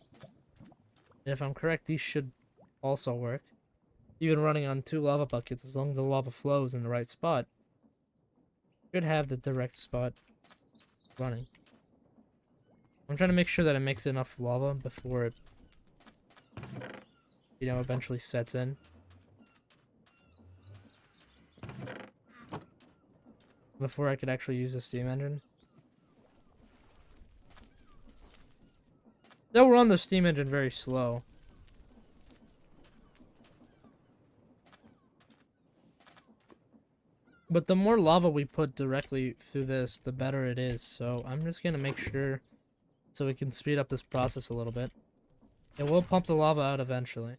And if I'm correct, these should also work. Even running on 2 lava buckets, as long as the lava flows in the right spot, should have the direct spot running. I'm trying to make sure that it makes enough lava before it, eventually sets in. Before I could actually use the steam engine. They'll run the steam engine very slow. But the more lava we put directly through this, the better it is. So I'm just going to make sure so we can speed up this process a little bit. It will pump the lava out eventually.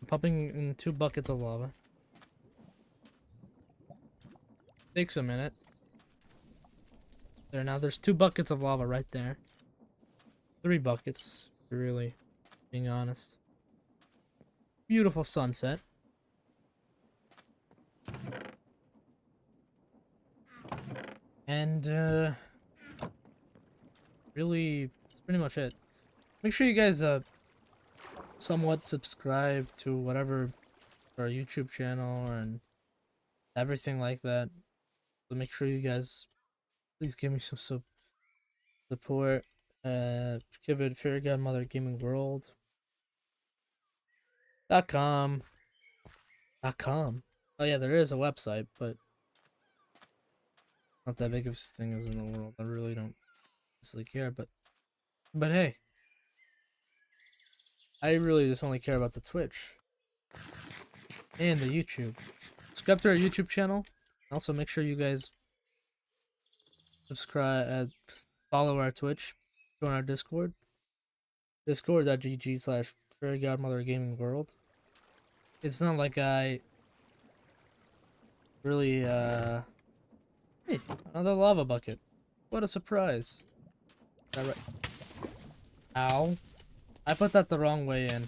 I'm pumping in 2 buckets of lava. Takes a minute. There, now there's 2 buckets of lava right there. 3 buckets, really, being honest. Beautiful sunset. And, really, that's pretty much it. Make sure you guys, somewhat subscribe to whatever, our YouTube channel and everything like that. So make sure you guys, please give me some support. Give it Fairy Godmother Gaming World. .com. .com. Oh yeah, there is a website, but not that big of a thing as in the world. I really don't necessarily care, but hey, I really just only care about the Twitch and the YouTube. Subscribe to our YouTube channel. Also, make sure you guys subscribe, follow our Twitch, join our Discord. Discord.gg/Fairy Godmother Gaming World. It's not like I really, hey, another lava bucket. What a surprise. Is that right? Ow. I put that the wrong way in.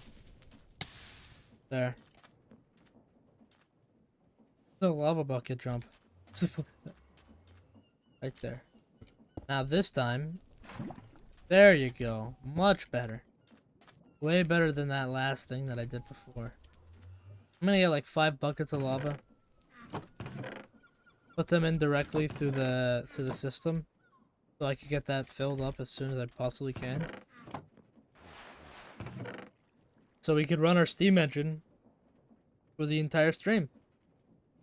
There. The lava bucket jump. Right there. Now this time, there you go. Much better. Way better than that last thing that I did before. I'm gonna get like 5 buckets of lava. Put them in directly through the system, so I can get that filled up as soon as I possibly can. So we could run our steam engine for the entire stream.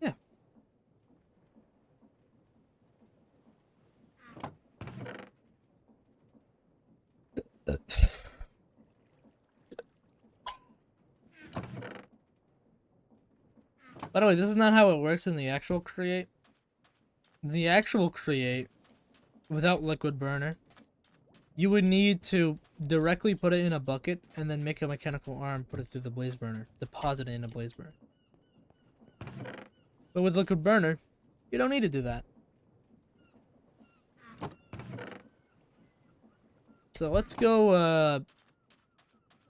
Yeah. By the way, this is not how it works in the actual create. The actual create, without liquid burner, you would need to directly put it in a bucket and then make a mechanical arm, put it through the blaze burner, deposit it in a blaze burner. But with liquid burner, you don't need to do that. So let's go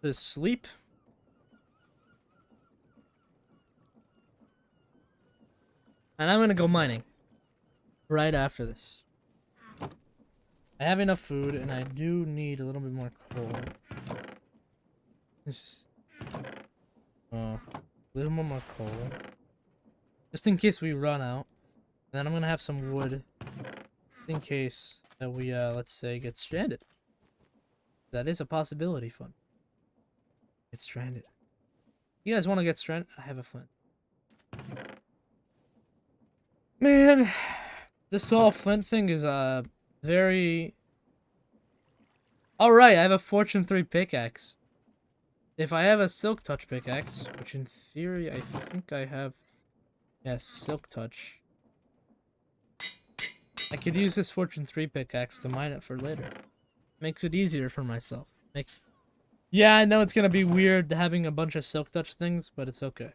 to sleep. And I'm gonna go mining right after this. I have enough food, and I do need a little bit more coal. This is a little more coal, just in case we run out. And then I'm gonna have some wood, in case that we let's say get stranded. That is a possibility. Fun. Get stranded. You guys want to get stranded? I have a flint. Man, this whole flint thing is very. Alright, I have a Fortune 3 pickaxe. If I have a Silk Touch pickaxe, which in theory I think I have, yeah, Silk Touch, I could use this Fortune 3 pickaxe to mine it for later. Makes it easier for myself. Yeah, I know it's gonna be weird having a bunch of Silk Touch things, but it's okay.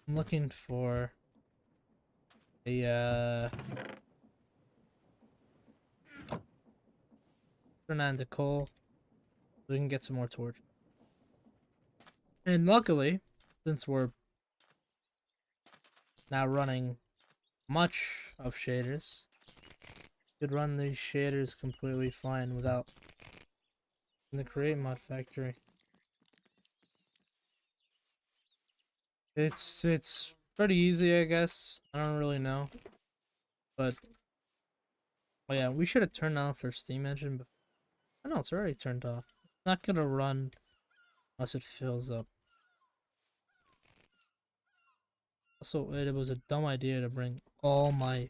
I'm looking for a turn on to coal so we can get some more torches. And luckily, since we're now running much of shaders, we could run these shaders completely fine without in the create mod factory. It's pretty easy, I guess. I don't really know, but oh yeah, we should have turned off our Steam engine. But oh no, it's already turned off. It's not gonna run unless it fills up. Also, it was a dumb idea to bring all my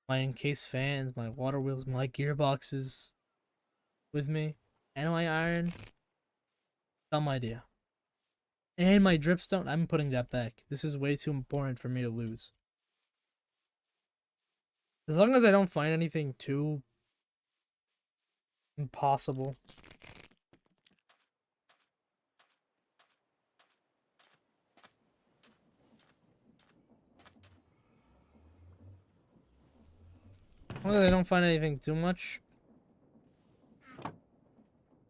encased fans, my water wheels, my gearboxes with me, and my iron. Dumb idea. And my dripstone, I'm putting that back. This is way too important for me to lose. As long as I don't find anything too impossible. As long as I don't find anything too much.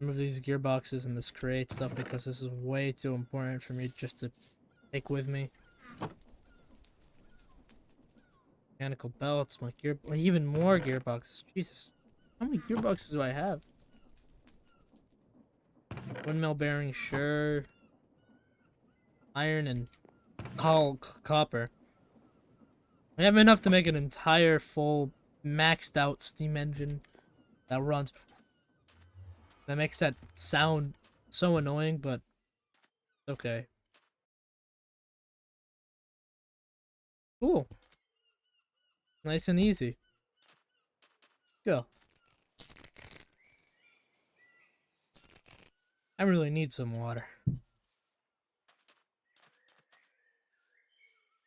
Remove these gearboxes and this crate stuff because this is way too important for me just to take with me. Mechanical belts, my gear, even more gearboxes. Jesus, how many gearboxes do I have? Windmill bearing, sure. Iron and copper. I have enough to make an entire full maxed out steam engine that runs. That makes that sound so annoying, but okay. Cool. Nice and easy. Go. I really need some water.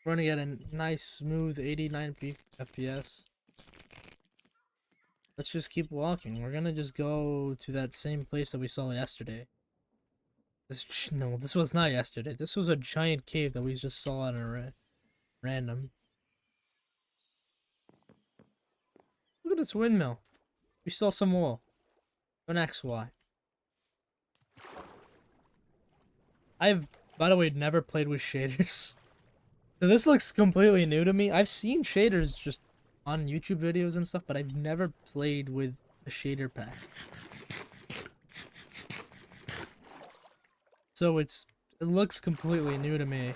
Running at a nice smooth 89 FPS. Let's just keep walking. We're gonna just go to that same place that we saw yesterday. No, this was not yesterday. This was a giant cave that we just saw on a random. Look at this windmill. We saw some wool. An XY. I've, by the way, never played with shaders. So this looks completely new to me. I've seen shaders just on YouTube videos and stuff, but I've never played with a shader pack. So it looks completely new to me.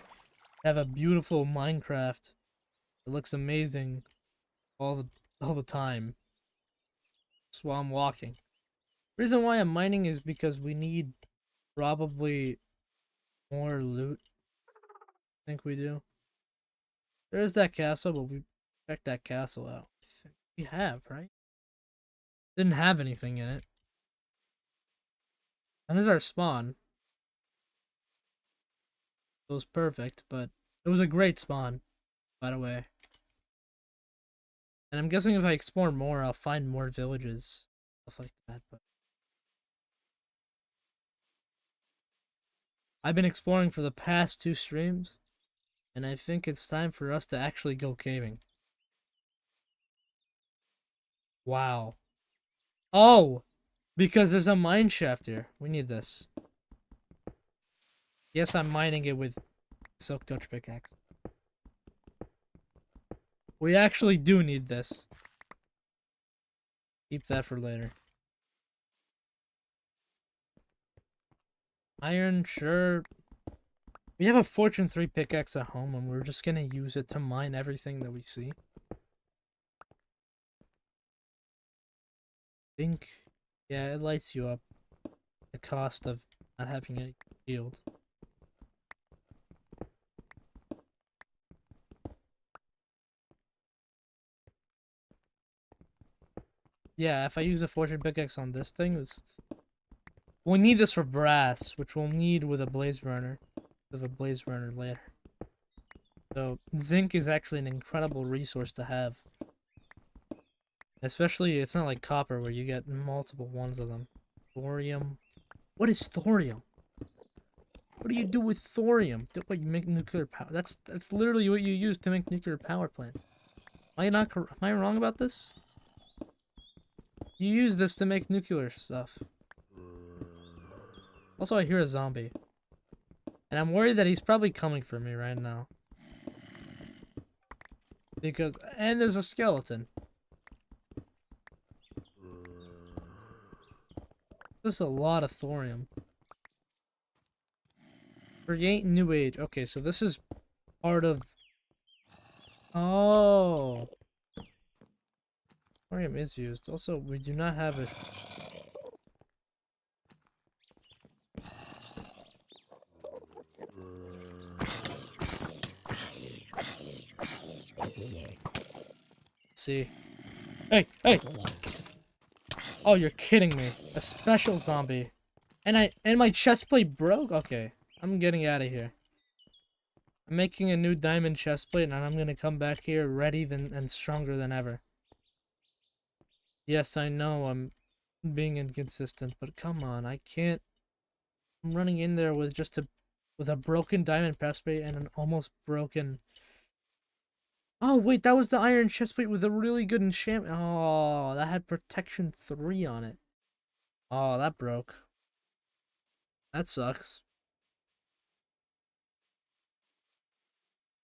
I have a beautiful Minecraft. It looks amazing all the time. Just while I'm walking. The reason why I'm mining is because we need probably more loot. I think we do. There's that castle, but we checked that castle out. We have, right? Didn't have anything in it. And this is our spawn. It was perfect, but it was a great spawn, by the way. And I'm guessing if I explore more, I'll find more villages. Stuff like that, but... I've been exploring for the past 2 streams, and I think it's time for us to actually go caving. Wow. Oh! Because there's a mine shaft here. We need this. Yes, I'm mining it with Silk Touch pickaxe. We actually do need this. Keep that for later. Iron, sure. We have a Fortune 3 pickaxe at home, and we're just gonna use it to mine everything that we see. Think, yeah, it lights you up. The cost of not having any shield. Yeah, if I use a Fortune pickaxe on this thing, we'll need this for brass, which we'll need with a blaze burner. With a blaze burner later. So, zinc is actually an incredible resource to have. Especially, it's not like copper where you get multiple ones of them. Thorium. What is thorium? What do you do with thorium? What, you make nuclear power? That's literally what you use to make nuclear power plants. Am I wrong about this? You use this to make nuclear stuff. Also, I hear a zombie. And I'm worried that he's probably coming for me right now. And there's a skeleton. There's a lot of thorium. Create new age. Okay, so this is part of... Oh. Thorium is used. Also, we do not have a... Let's see. Hey! Oh, you're kidding me. A special zombie. And my chest plate broke? Okay. I'm getting out of here. I'm making a new diamond chest plate, and I'm gonna come back here ready and stronger than ever. Yes, I know I'm being inconsistent, but come on, I can't... I'm running in there with with a broken diamond chest plate and an almost broken... Oh, wait, that was the iron chestplate with a really good enchantment. Oh, that had protection 3 on it. Oh, that broke. That sucks.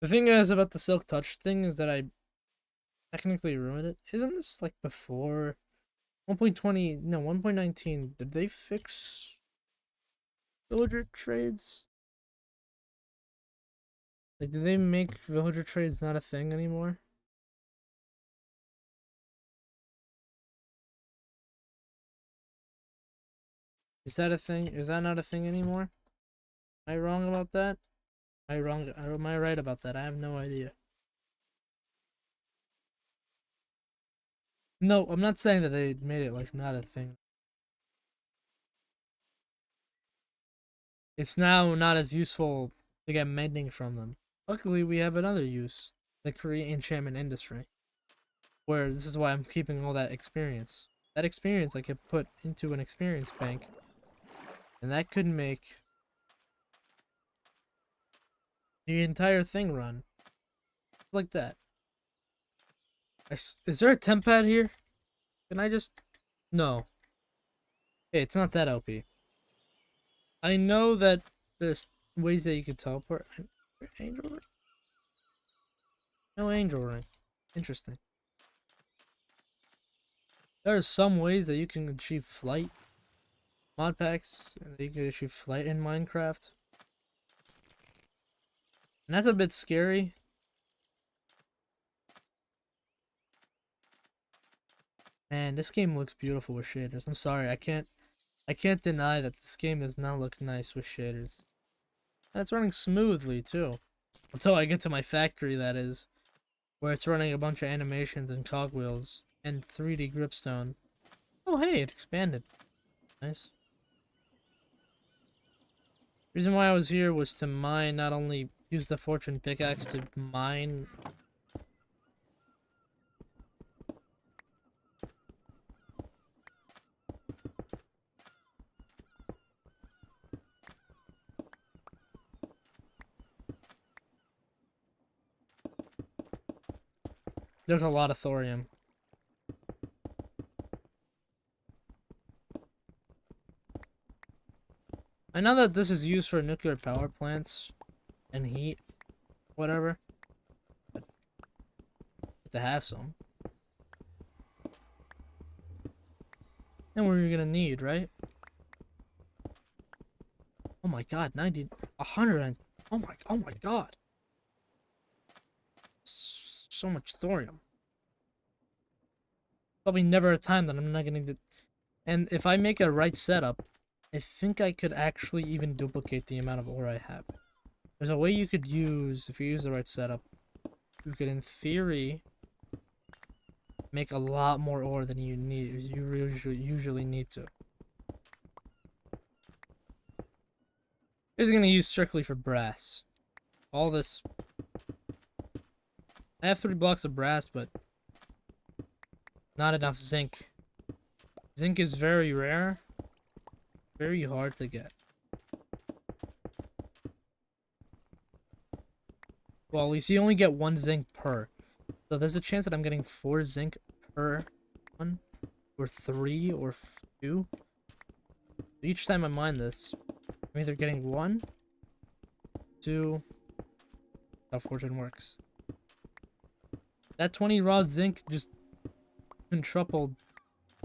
The thing is about the Silk Touch thing is that I technically ruined it. Isn't this like before 1.20? No, 1.19. Did they fix villager trades? Like, did they make villager trades not a thing anymore? Is that a thing? Is that not a thing anymore? Am I wrong about that? Am I wrong? Am I right about that? I have no idea. No, I'm not saying that they made it like not a thing. It's now not as useful to get mending from them. Luckily, we have another use, the Korean enchantment industry, where this is why I'm keeping all that experience. That experience I could put into an experience bank, and that could make the entire thing run. Like that. Is there a temp pad here? Can I just... No. Hey, it's not that OP. I know that there's ways that you could teleport. Angel ring? No angel ring. Interesting. There are some ways that you can achieve flight. Mod packs that you can achieve flight in Minecraft. And that's a bit scary. Man, this game looks beautiful with shaders. I'm sorry, I can't deny that this game does not look nice with shaders. And it's running smoothly too. Until I get to my factory, that is. Where it's running a bunch of animations and cogwheels and 3D gripstone. Oh hey, it expanded. Nice. Reason why I was here was to mine, not only use the fortune pickaxe to mine there's a lot of thorium. I know that this is used for nuclear power plants and heat, whatever. But to have some. And we're gonna need, right? Oh my god, 90, 100 and, oh my god. So much thorium. Probably never a time that I'm not gonna do. And if I make a right setup, I think I could actually even duplicate the amount of ore I have. There's a way you could use, if you use the right setup, you could, in theory, make a lot more ore than you usually need to. This is gonna use strictly for brass. All this. I have 3 blocks of brass, but not enough zinc. Zinc is very rare, very hard to get. Well, at least you only get 1 zinc per. So there's a chance that I'm getting 4 zinc per one, or 3, or 2. Each time I mine this, I'm either getting 1, 2. How fortune works. That 20 raw zinc just quintupled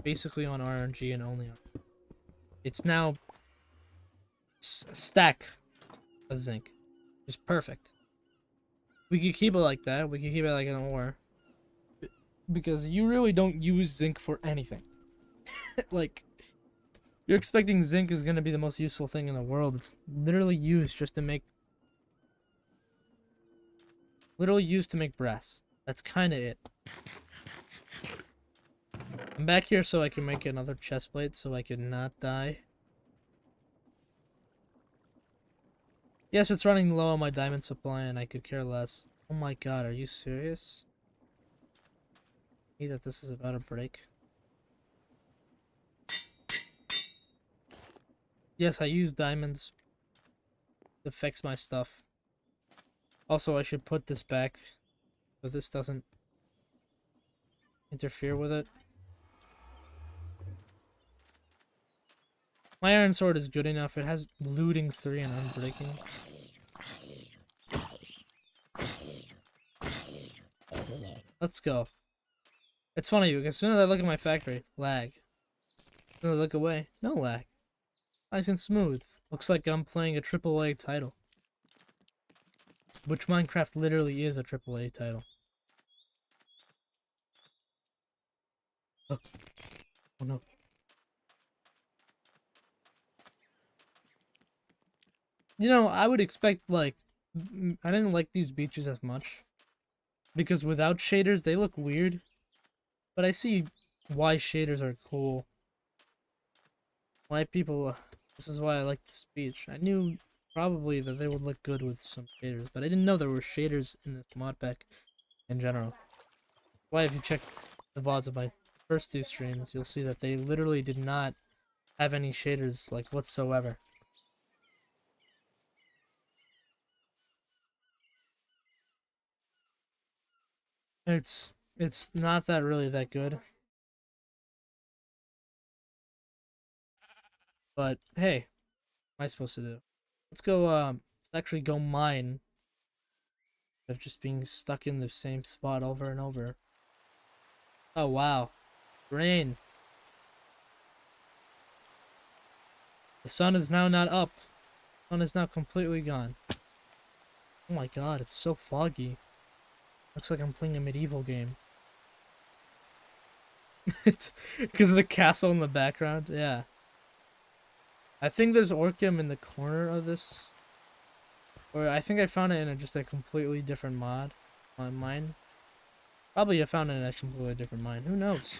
basically on RNG and only on. It's now a stack of zinc. Just perfect. We could keep it like that. We could keep it like an ore. Because you really don't use zinc for anything. Like, you're expecting zinc is going to be the most useful thing in the world. It's literally used just to make... Literally used to make brass. That's kind of it. I'm back here so I can make another chest plate so I can not die. Yes, it's running low on my diamond supply and I could care less. Oh my god, are you serious? See that this is about to break? Yes, I use diamonds to fix my stuff. Also, I should put this back so this doesn't interfere with it. My iron sword is good enough. It has looting 3 and unbreaking. Let's go. It's funny because as soon as I look at my factory, lag. As soon as I look away, no lag. Nice and smooth. Looks like I'm playing a AAA title. Which Minecraft literally is a AAA title. Oh, oh no. You know, I would expect, like, I didn't like these beaches as much. Because without shaders, they look weird. But I see why shaders are cool. Why people... This is why I like this beach. I knew probably that they would look good with some shaders. But I didn't know there were shaders in this mod pack in general. Why, if you check the VODs of my first 2 streams, you'll see that they literally did not have any shaders, like, whatsoever. It's not that really that good. But hey, what am I supposed to do? Let's go let's actually go mine of just being stuck in the same spot over and over. Oh wow. Rain. The sun is now not up. The sun is now completely gone. Oh my god, it's so foggy. Looks like I'm playing a medieval game. Because of the castle in the background, yeah. I think there's Orcam in the corner of this. Or I think I found it in just a completely different mod on mine. Probably I found it in a completely different mine. Who knows?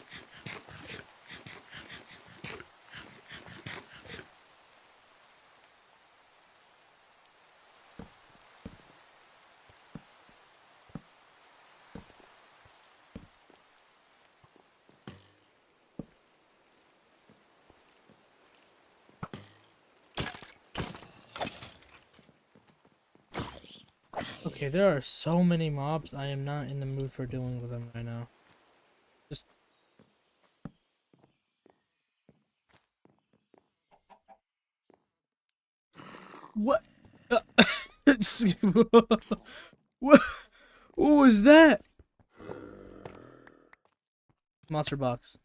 Okay, there are so many mobs. I am not in the mood for dealing with them right now. Just what? What? What was that? Monster box.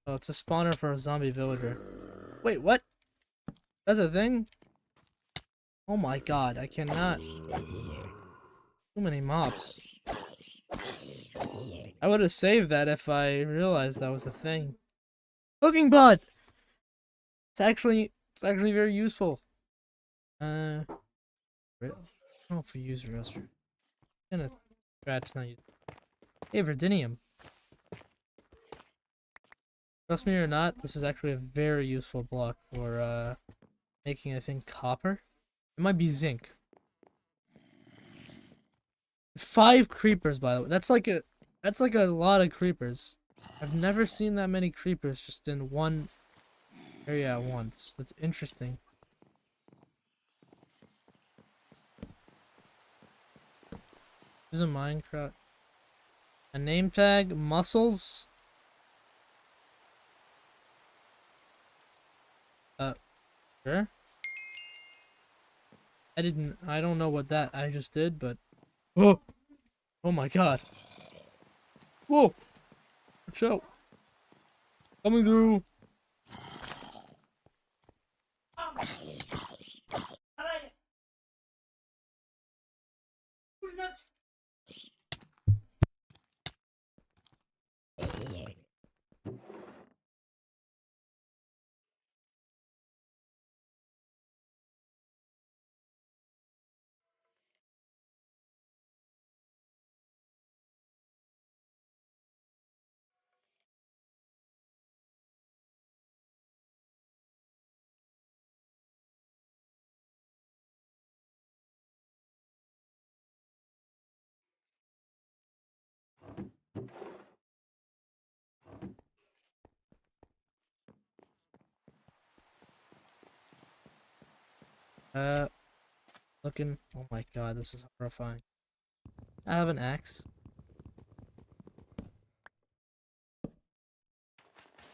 Oh, it's a spawner for a zombie villager. Wait, what? That's a thing? Oh my god, I cannot. Too many mobs. I would have saved that if I realized that was a thing. Cooking pod! It's actually very useful. I don't know if we use roaster. I'm gonna scratch not use. Hey, Verdinium. Trust me or not, this is actually a very useful block for making, I think, copper. It might be zinc. 5 creepers, by the way. That's like a lot of creepers. I've never seen that many creepers just in one area at once. That's interesting. Use a Minecraft. A name tag, muscles. Sure. I don't know what that I just did, but. Oh! Oh my god. Whoa! Watch out. Coming through. Uh, looking. Oh my god, this is horrifying. I have an axe.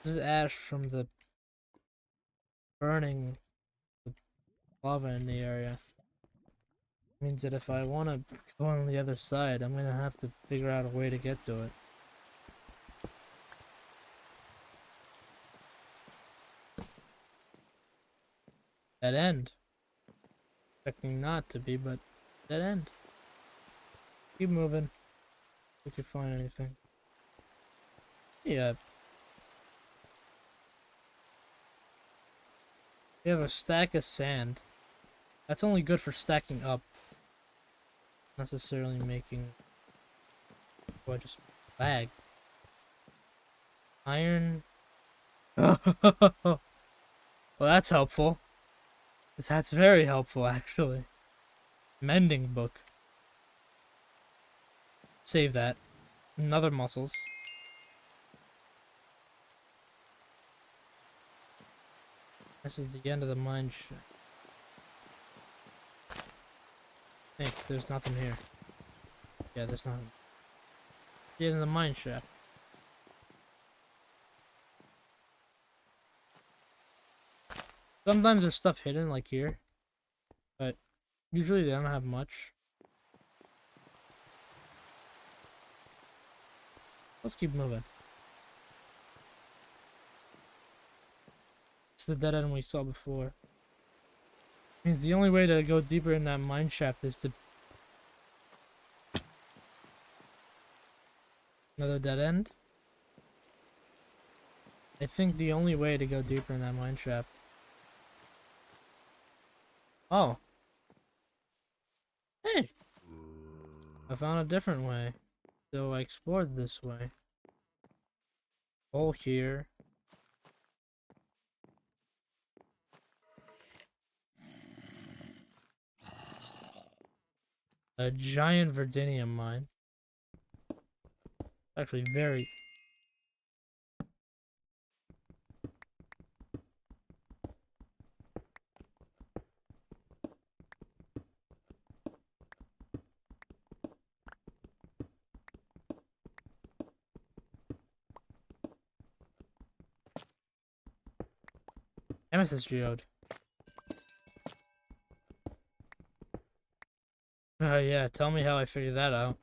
This is ash from the burning the lava in the area. Means that if I want to go on the other side, I'm gonna have to figure out a way to get to it. Dead end. Expecting not to be, but dead end. Keep moving. We could find anything. Yeah. We have a stack of sand. That's only good for stacking up. Not necessarily making. Oh, I just lagged. Iron. Well, that's helpful. That's very helpful, actually. Mending book. Save that. Another muscles. This is the end of the mine shaft. I think there's nothing here. Yeah, there's nothing. The end of the mine shaft. Sometimes there's stuff hidden, like here. But usually they don't have much. Let's keep moving. It's the dead end we saw before. Means the only way to go deeper in that mine shaft is to... Another dead end? I think the only way to go deeper in that mine shaft... Oh. Hey! I found a different way. So I explored this way. Hole here. A giant Verdinium mine. Actually very... Amethyst geode. Yeah, tell me how I figured that out.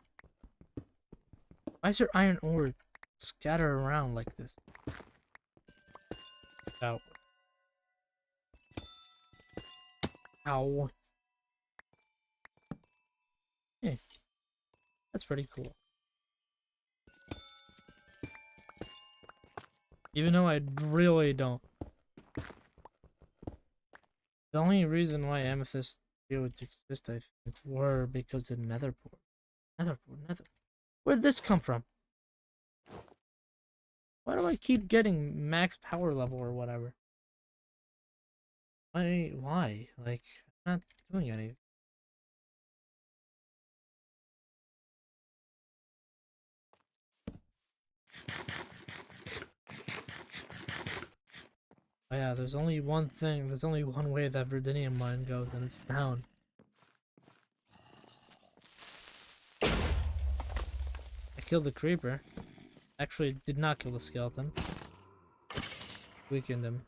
Why is your iron ore scattered around like this? Ow. Ow. Hey, that's pretty cool. Even though I really don't. The only reason why amethyst geodes exist, I think, were because of netherport. Nether. Where'd this come from? Why do I keep getting max power level or whatever? Why? Like, I'm not doing anything. Oh yeah, there's only one thing, there's only one way that Verdinium mine goes, and it's down. I killed the creeper. Actually, did not kill the skeleton. Weakened him.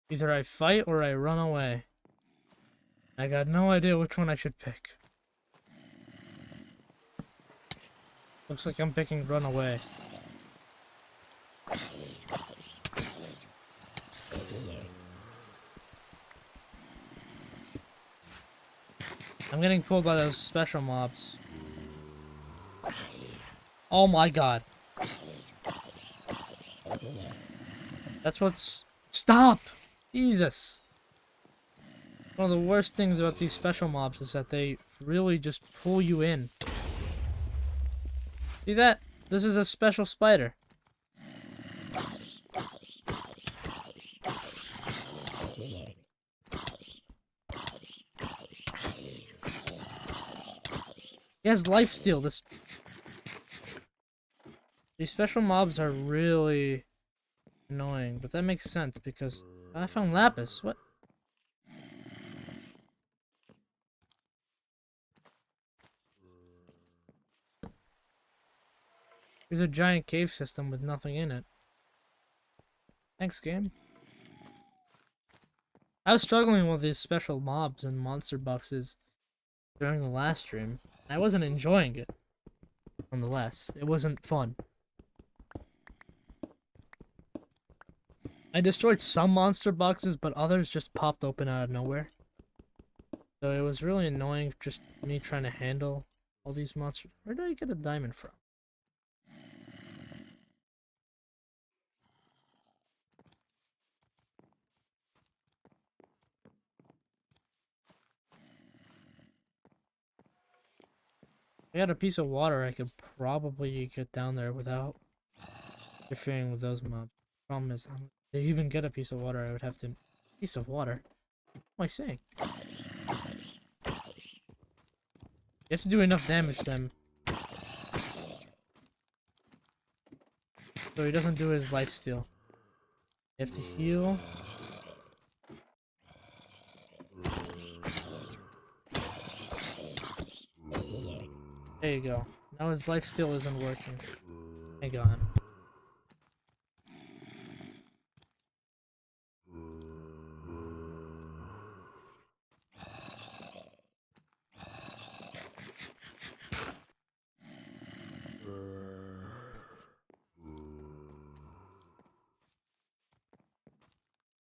Either I fight or I run away. I got no idea which one I should pick. Looks like I'm picking run away. I'm getting pulled by those special mobs. Oh my god. That's what's... Stop! Jesus! One of the worst things about these special mobs is that they really just pull you in. See that? This is a special spider. He has lifesteal. These special mobs are really annoying, but that makes sense because I found lapis. What? Here's a giant cave system with nothing in it. Thanks, game. I was struggling with these special mobs and monster boxes during the last stream. I wasn't enjoying it. Nonetheless, it wasn't fun. I destroyed some monster boxes, but others just popped open out of nowhere. So it was really annoying just me trying to handle all these monsters. Where did I get a diamond from? I got a piece of water, I could probably get down there without interfering with those mobs. Problem is, to even get a piece of water, I would have to... Piece of water? What am I saying? You have to do enough damage to him so he doesn't do his lifesteal. You have to heal. There you go. Now his lifesteal isn't working. Hang on.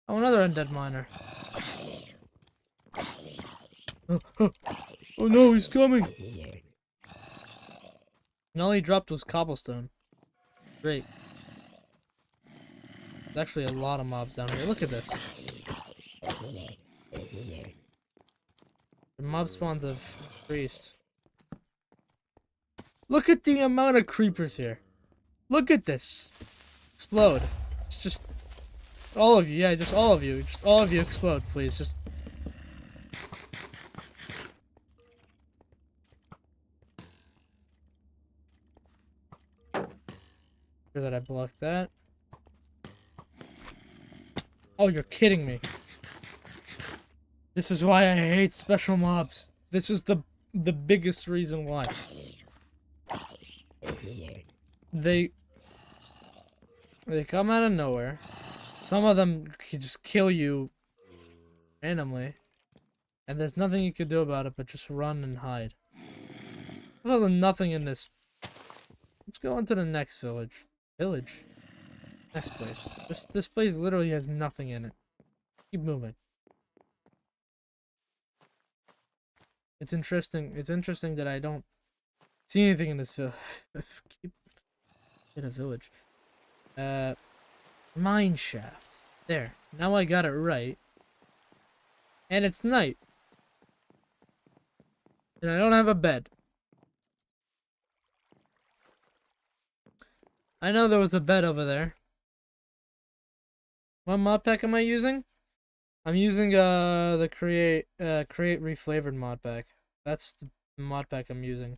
Oh, another undead miner. Oh no, he's coming! And all he dropped was cobblestone. Great. There's actually a lot of mobs down here. Look at this. The mob spawns have increased. Look at the amount of creepers here. Look at this. Explode. It's just... All of you, yeah, just all of you. Just all of you explode, please. Just Sure that I blocked that. Oh, you're kidding me. This is why I hate special mobs. This is the biggest reason why. They come out of nowhere. Some of them can just kill you randomly. And there's nothing you can do about it but just run and hide. There's nothing in this. Let's go on to the next village. Next place. This place literally has nothing in it. Keep moving. It's interesting that I don't see anything in this village. Keep in a village. Mine shaft. There. Now I got it right. And it's night. And I don't have a bed. I know there was a bed over there. What mod pack am I using? I'm using the create reflavored mod pack. That's the mod pack I'm using.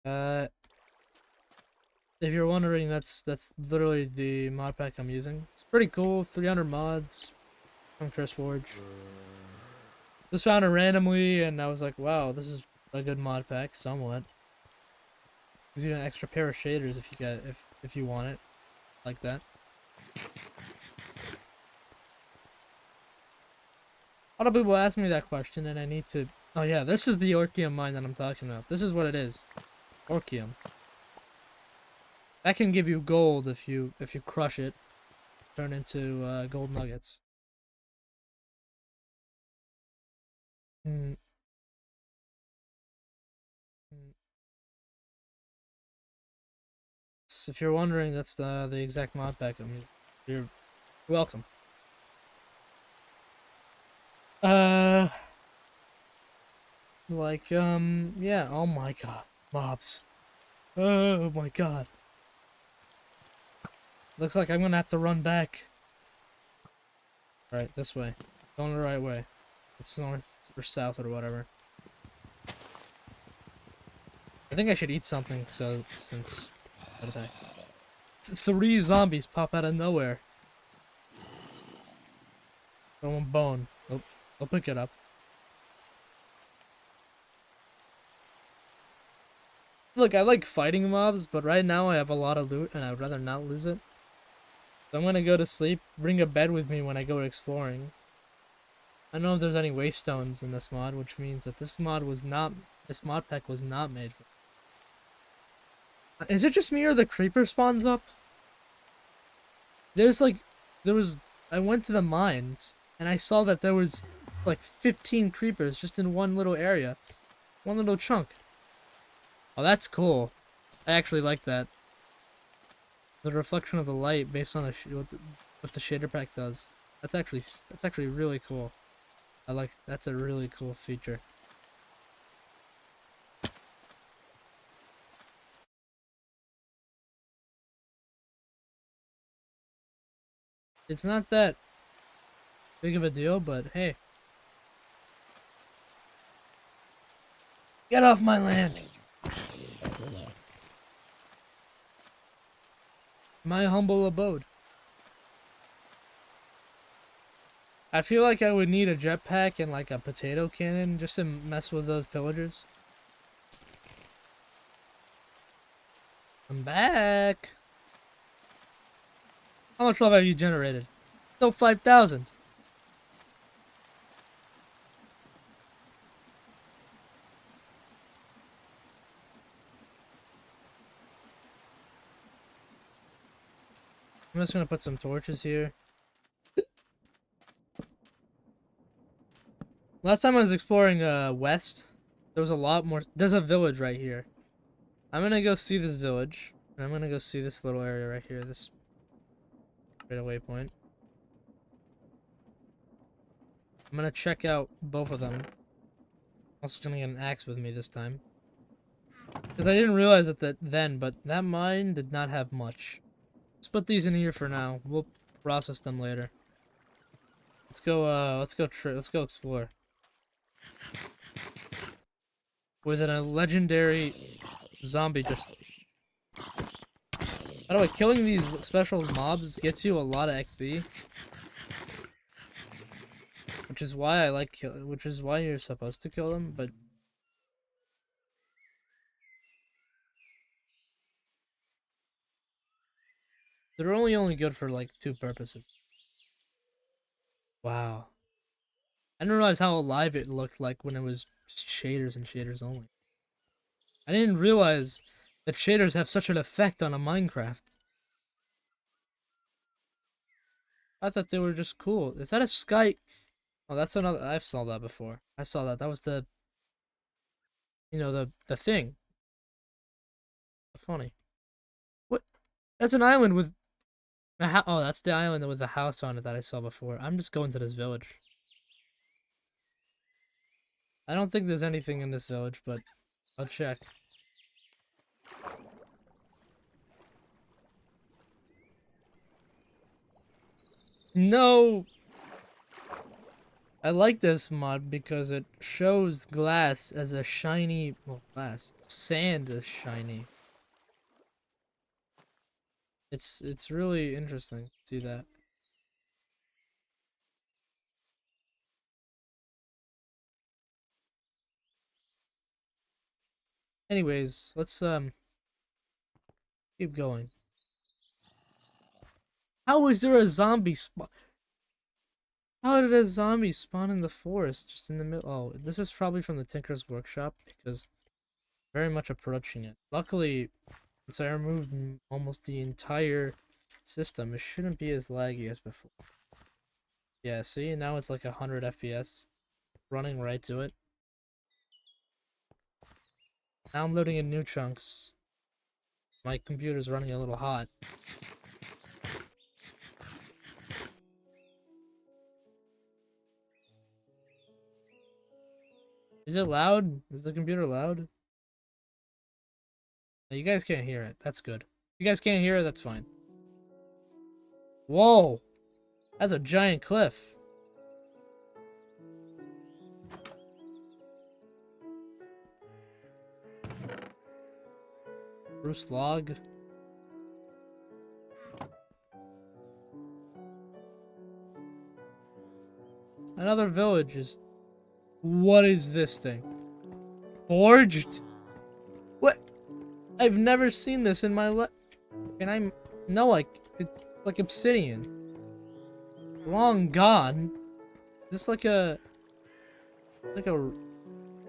If you're wondering, that's literally the mod pack I'm using. It's pretty cool. 300 mods from CurseForge. Just found it randomly, and I was like, wow, this is a good mod pack, somewhat. Gives you an extra pair of shaders if you get if you want it, like that. A lot of people ask me that question, and I need to. Oh yeah, this is the Orchium mine that I'm talking about. This is what it is, Orchium. That can give you gold if you crush it, turn into gold nuggets. So if you're wondering, that's the exact mod pack. I mean, you're welcome. Yeah. Oh my god, mobs. Oh my god. Looks like I'm gonna have to run back. Right, this way. Going the right way. It's north or south or whatever. I think I should eat something, so since what did I? 3 zombies pop out of nowhere. Throw one bone. Oh, I'll pick it up. Look, I like fighting mobs, but right now I have a lot of loot and I'd rather not lose it. So I'm gonna go to sleep, bring a bed with me when I go exploring. I don't know if there's any waste stones in this mod, which means that this mod pack was not made for. Is it just me or the creeper spawns up? I went to the mines and I saw that there was like 15 creepers just in one little area. One little chunk. Oh, that's cool. I actually like that. The reflection of the light based on what the shader pack does. That's actually really cool. That's a really cool feature. It's not that big of a deal, but hey. Get off my land! My humble abode. I feel like I would need a jetpack and like a potato cannon just to mess with those pillagers. I'm back! How much love have you generated? Still 5,000. I'm just gonna put some torches here. Last time I was exploring west, there was a lot more. There's a village right here. I'm gonna go see this village, and I'm gonna go see this little area right here. This right away point. I'm gonna check out both of them. I'm also gonna get an axe with me this time. Because I didn't realize it then, but that mine did not have much. Let's put these in here for now. We'll process them later. Let's go explore. With a legendary zombie just By the way, killing these special mobs gets you a lot of XP. Which is why I like which is why you're supposed to kill them, but they're only good for like 2 purposes. Wow. I didn't realize how alive it looked like when it was shaders and shaders only. I didn't realize that shaders have such an effect on a Minecraft. I thought they were just cool. Is that a sky? Oh, that's another. I've saw that before. I saw that. That was the, the thing. Funny. What? That's an island with a oh, that's the island with a house on it that I saw before. I'm just going to this village. I don't think there's anything in this village, but I'll check. No! I like this mod because it shows glass as a shiny, well, glass, sand as shiny. It's really interesting to see that. Anyways, let's keep going. How is there a zombie spawn? How did a zombie spawn in the forest just in the middle? Oh, this is probably from the Tinker's Workshop because very much approaching it. Luckily, since I removed almost the entire system, it shouldn't be as laggy as before. Yeah, see, now it's like 100 FPS, running right to it. Now I'm loading in new chunks. My computer's running a little hot. Is it loud? Is the computer loud? No, you guys can't hear it. That's good. If you guys can't hear it, that's fine. Whoa! That's a giant cliff. Bruce Log. Another village is... What is this thing? Forged? What? I've never seen this in my life. And I'm... No, it's like obsidian. Long gone. Is this like a...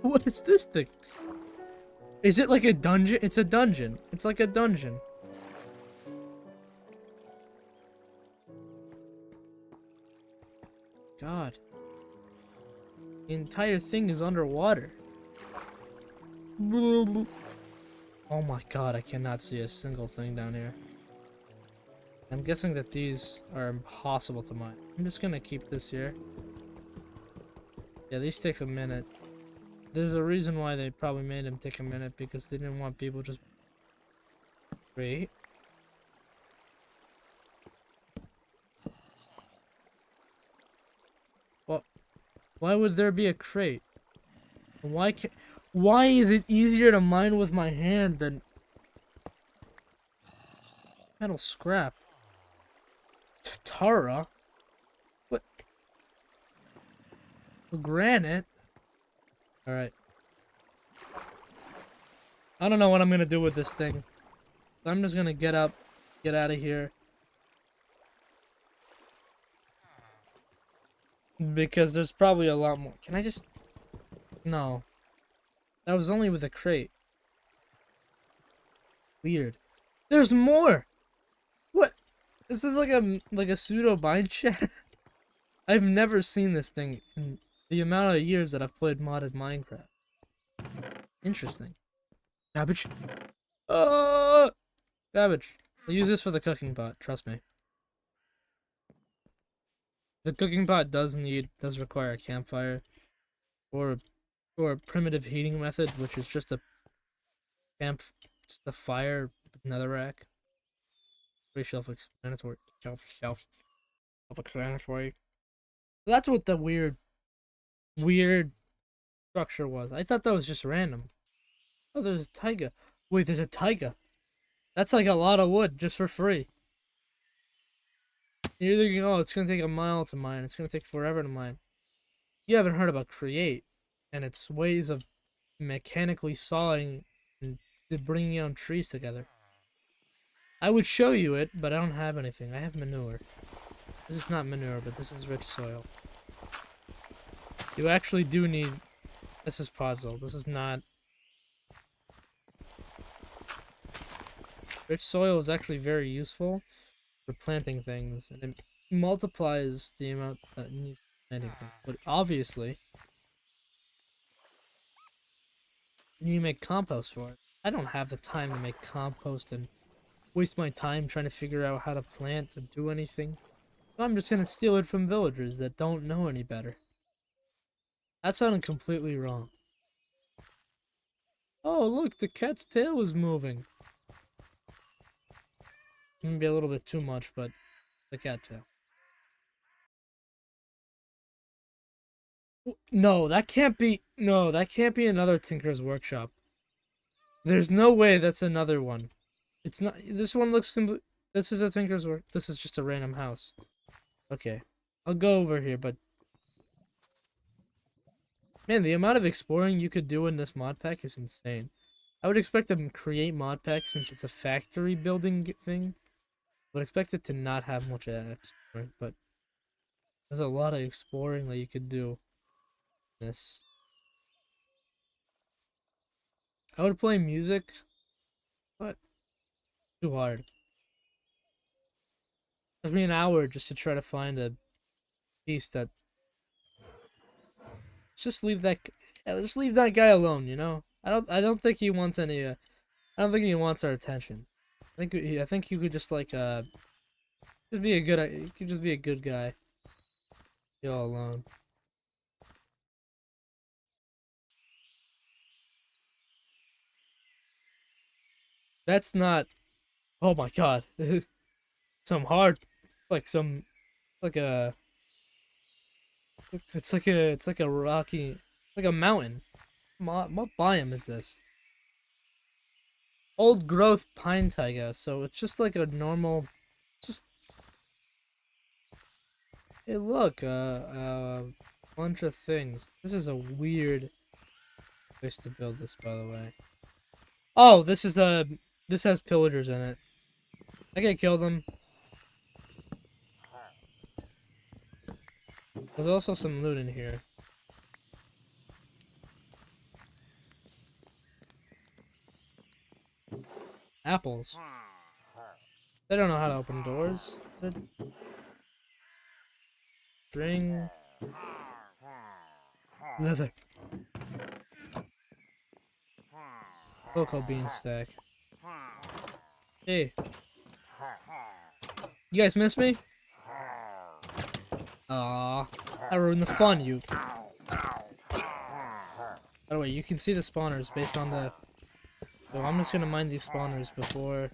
What is this thing? Is it like a dungeon? It's a dungeon. It's like a dungeon. God. The entire thing is underwater. Oh my god, I cannot see a single thing down here. I'm guessing that these are impossible to mine. I'm just gonna keep this here. Yeah, these take a minute. There's a reason why they probably made them take a minute, because they didn't want people just... Wait. What? Why would there be a crate? Why is it easier to mine with my hand than... Metal scrap? Tara? What? Granite? Alright. I don't know what I'm gonna do with this thing. I'm just gonna get up, get out of here. Because there's probably a lot more. Can I just... No. That was only with a crate. Weird. There's more! What? Is this like a pseudo mine shaft? I've never seen this thing in the amount of years that I've played modded Minecraft. Interesting. Cabbage. Cabbage. I'll use this for the cooking pot, trust me. The cooking pot does require a campfire or a primitive heating method, which is just a fire with netherrack. Pretty self-explanatory. Self-explanatory. So that's what the weird structure was. I thought that was just random. Oh, there's a taiga. Wait, there's a taiga. That's like a lot of wood just for free. You're thinking, oh, it's gonna take a mile to mine. It's gonna take forever to mine. You haven't heard about Create and its ways of mechanically sawing and bringing down trees together. I would show you it, but I don't have anything. I have manure. This is not manure, but this is rich soil. You actually do need... This is puzzle. This is not... Rich soil is actually very useful for planting things, and it multiplies the amount that needs planting things. But obviously, you need to make compost for it. I don't have the time to make compost and waste my time trying to figure out how to plant and do anything. So I'm just gonna steal it from villagers that don't know any better. That sounded completely wrong. Oh, look, the cat's tail is moving. Maybe a little bit too much, but the cat tail. No, that can't be. No, that can't be another Tinker's Workshop. There's no way that's another one. It's not. This one looks complete. This is a Tinker's Work. This is just a random house. Okay, I'll go over here, but man, the amount of exploring you could do in this mod pack is insane. I would expect to create mod pack since it's a factory building thing. I would expect it to not have much exploring, but there's a lot of exploring that you could do in this. I would play music, but too hard. It took me an hour just to try to find a piece that. Just leave that. Just leave that guy alone. You know. I don't think he wants any. I don't think he wants our attention. I think he could just like just be a good. He could just be a good guy. Be all alone. That's not. Oh my god. Some hard. It's like some. Like a. It's like a rocky. Like a mountain. What biome is this? Old growth pine taiga. So it's just like a normal. Just. Hey, look. Bunch of things. This is a weird place to build this, by the way. Oh, this is the. This has pillagers in it. I can kill them. There's also some loot in here. Apples. They don't know how to open doors. String. Leather. Cocoa bean stack. Hey. You guys miss me? Aw. I ruined the fun, you. By the way, you can see the spawners based on the... So I'm just gonna mine these spawners before...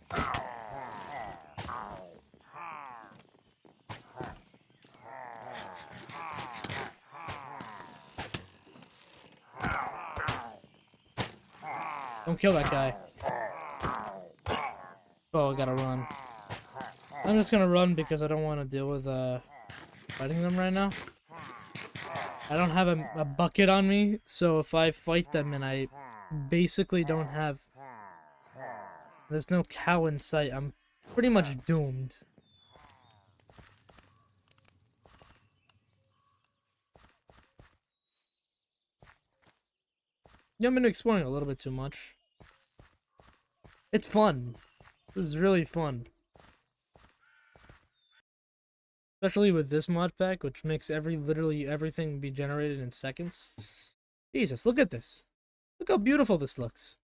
Don't kill that guy. Oh, I gotta run. I'm just gonna run because I don't want to deal with fighting them right now. I don't have a bucket on me, so if I fight them and I basically don't have... There's no cow in sight, I'm pretty much doomed. Yeah, I've been exploring a little bit too much. It's fun. This is really fun. Especially with this mod pack, which makes literally everything be generated in seconds. Jesus, look at this. Look how beautiful this looks.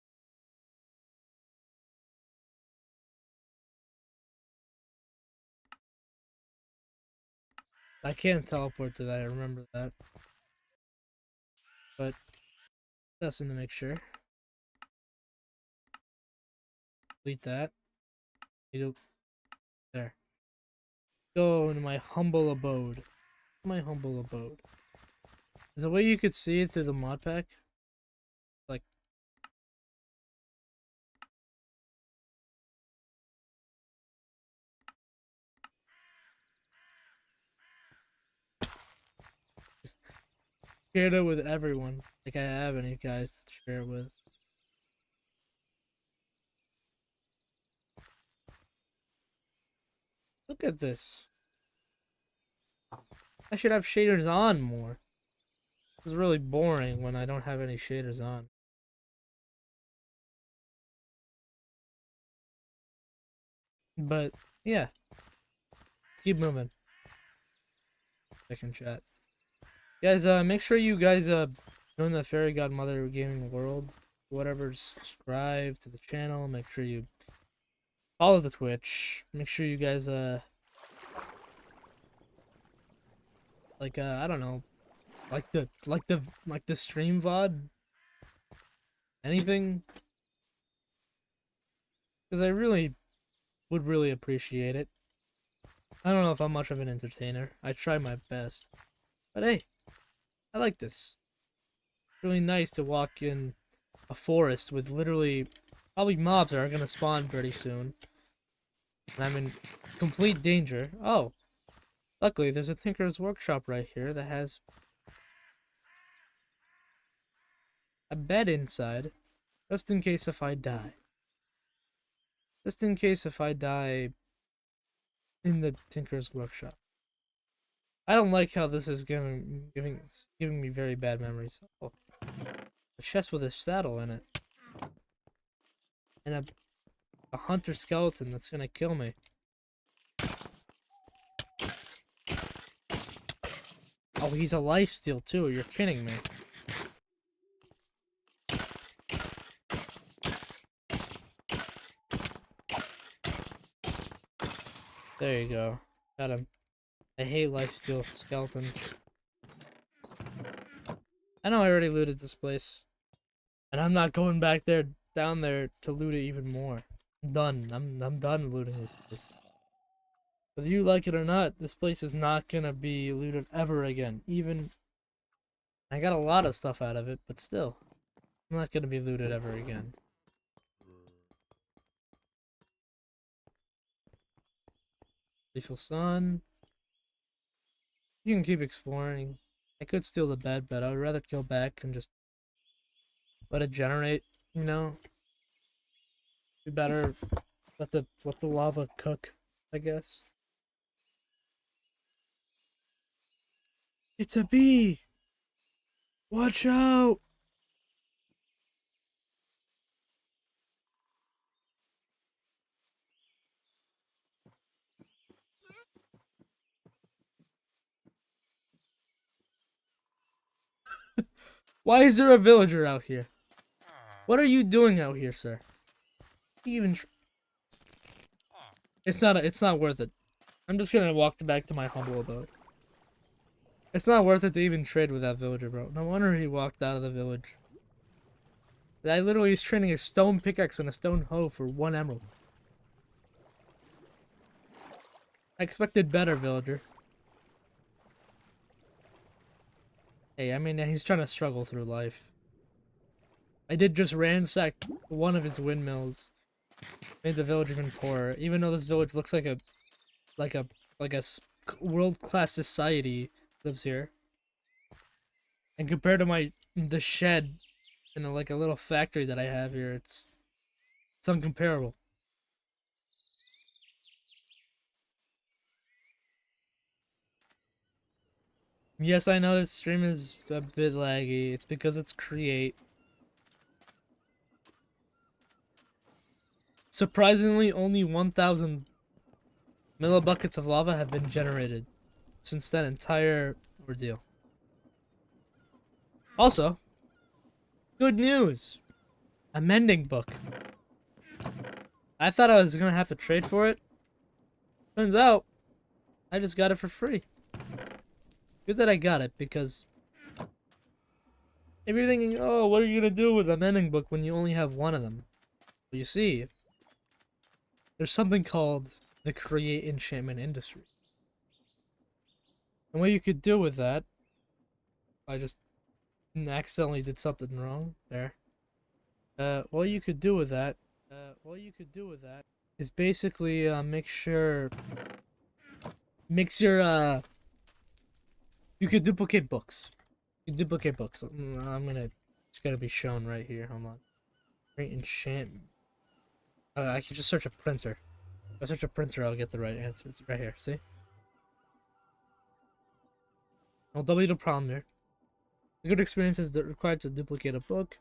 I can't teleport to that, I remember that. But that's to make sure. Delete that. There. Go into my humble abode. My humble abode. There's a way you could see it through the mod pack. Like shared it with everyone. Like I have any guys to share it with. Look at this. I should have shaders on more. This is really boring when I don't have any shaders on. But yeah, let's keep moving. Second chat. Guys, make sure you guys join the Fairy Godmother Gaming World. Whatever, subscribe to the channel. Make sure you follow the Twitch. Make sure you guys I don't know, like the stream VOD, anything, because I really would really appreciate it. I don't know if I'm much of an entertainer. I try my best, but hey, I like this. It's really nice to walk in a forest with literally probably mobs that are gonna spawn pretty soon, and I'm in complete danger. Oh, luckily there's a Tinker's Workshop right here that has a bed inside, just in case if I die. Just in case if I die in the Tinker's Workshop. I don't like how this is giving me very bad memories. Oh, a chest with a saddle in it, and a hunter skeleton that's gonna kill me. Oh, he's a lifesteal too. You're kidding me. There you go. Got him. I hate lifesteal skeletons. I know I already looted this place, and I'm not going back down there to loot it even more. I'm done. I'm done looting this place. Whether you like it or not, this place is not gonna be looted ever again. Even I got a lot of stuff out of it, but still, I'm not gonna be looted ever again. Lethal Sun. You can keep exploring. I could steal the bed, but I would rather go back and just let it generate, you know? Be better let the lava cook, I guess. It's a bee! Watch out! Why is there a villager out here? What are you doing out here, sir? Even it's not worth it. I'm just gonna walk back to my humble abode. It's not worth it to even trade with that villager, bro. No wonder he walked out of the village. I literally is trading a stone pickaxe and a stone hoe for 1 emerald. I expected better, villager. Hey, I mean, he's trying to struggle through life. I did just ransack one of his windmills. Made the village even poorer. Even though this village looks like a like a world-class society lives here. And compared to the shed and like a little factory that I have here, it's uncomparable. Yes, I know this stream is a bit laggy. It's because it's Create. Surprisingly, only 1,000 millibuckets of lava have been generated since that entire ordeal. Also, good news! A mending book. I thought I was gonna have to trade for it. Turns out, I just got it for free. Good that I got it, because if you're thinking, oh, what are you gonna do with a mending book when you only have one of them? Well, you see, there's something called the Create enchantment industry. And what you could do with that, I just accidentally did something wrong there. What you could do with that, is basically you could duplicate books. You duplicate books. It's gotta be shown right here. Hold on. Great enchantment. I can just search a printer. If I search a printer, I'll get the right answers. Right here, see? I'll W the problem here. A good experience is required to duplicate a book.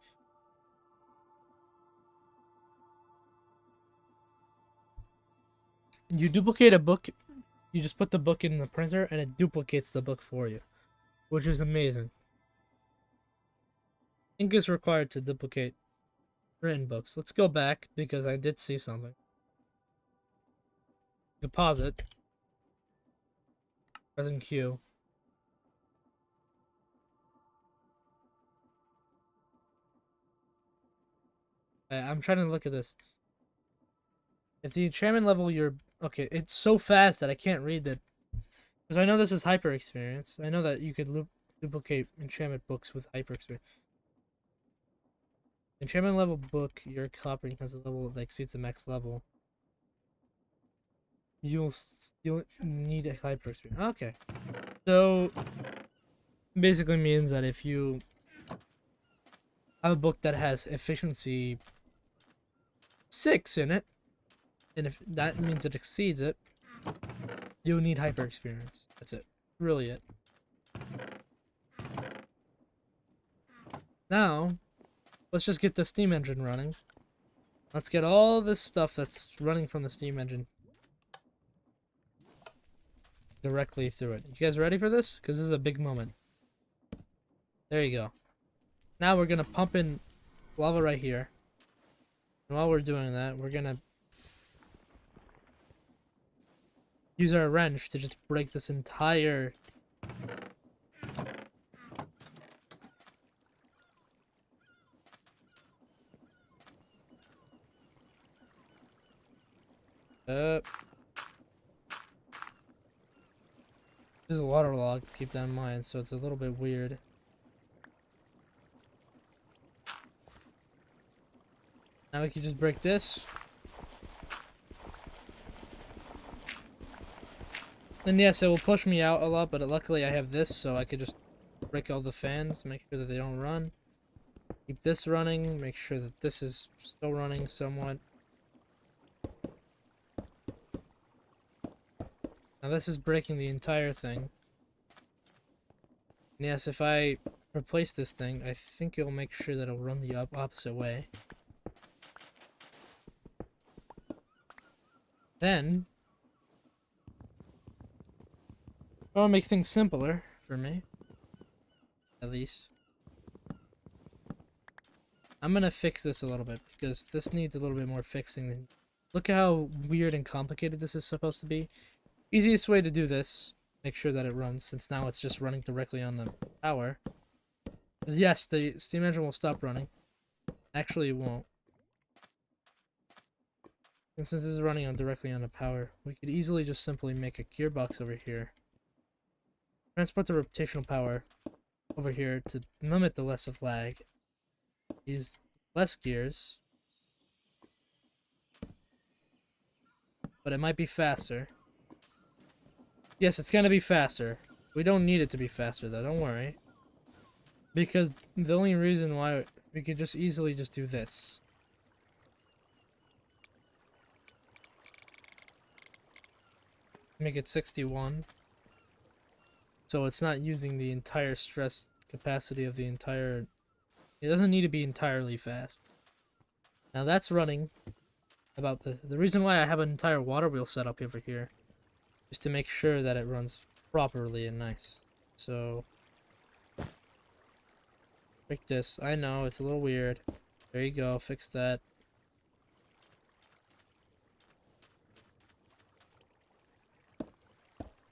You duplicate a book, you just put the book in the printer and it duplicates the book for you, which is amazing. Ink is required to duplicate written books. Let's go back because I did see something. Deposit. Pressing Q. I'm trying to look at this. If the enchantment level you're... Okay, it's so fast that I can't read that. Because I know this is hyper experience. I know that you could duplicate enchantment books with hyper experience. Enchantment level book you're copying has a level that exceeds the max level. You'll need a hyper experience. Okay. So, basically means that if you have a book that has efficiency 6 in it, and if that means it exceeds it, you'll need hyper experience. That's it. Really it. Now, let's just get the Steam engine running. Let's get all this stuff that's running from the Steam engine directly through it. You guys ready for this? Because this is a big moment. There you go. Now we're going to pump in lava right here. And while we're doing that, we're going to use our wrench to just break this entire... This is a waterlogged, keep that in mind, so it's a little bit weird. Now we can just break this. And yes, it will push me out a lot, but luckily I have this, so I could just break all the fans, make sure that they don't run. Keep this running, make sure that this is still running somewhat. Now this is breaking the entire thing. And yes, if I replace this thing, I think it'll make sure that it'll run the opposite way. Then, it'll make things simpler for me. At least. I'm gonna fix this a little bit, because this needs a little bit more fixing. Look at how weird and complicated this is supposed to be. Easiest way to do this, make sure that it runs, since now it's just running directly on the power. Yes, the steam engine will stop running. Actually, it won't. And since this is running directly on the power, we could easily just simply make a gearbox over here. Transport the rotational power over here to limit the less of lag. Use less gears. But it might be faster. Yes, it's gonna be faster. We don't need it to be faster though, don't worry. Because the only reason why we could just easily just do this. Make it 61. So it's not using the entire stress capacity of the entire... It doesn't need to be entirely fast. Now that's running about the reason why I have an entire water wheel set up over here is to make sure that it runs properly and nice. So break this. I know it's a little weird. There you go, fix that.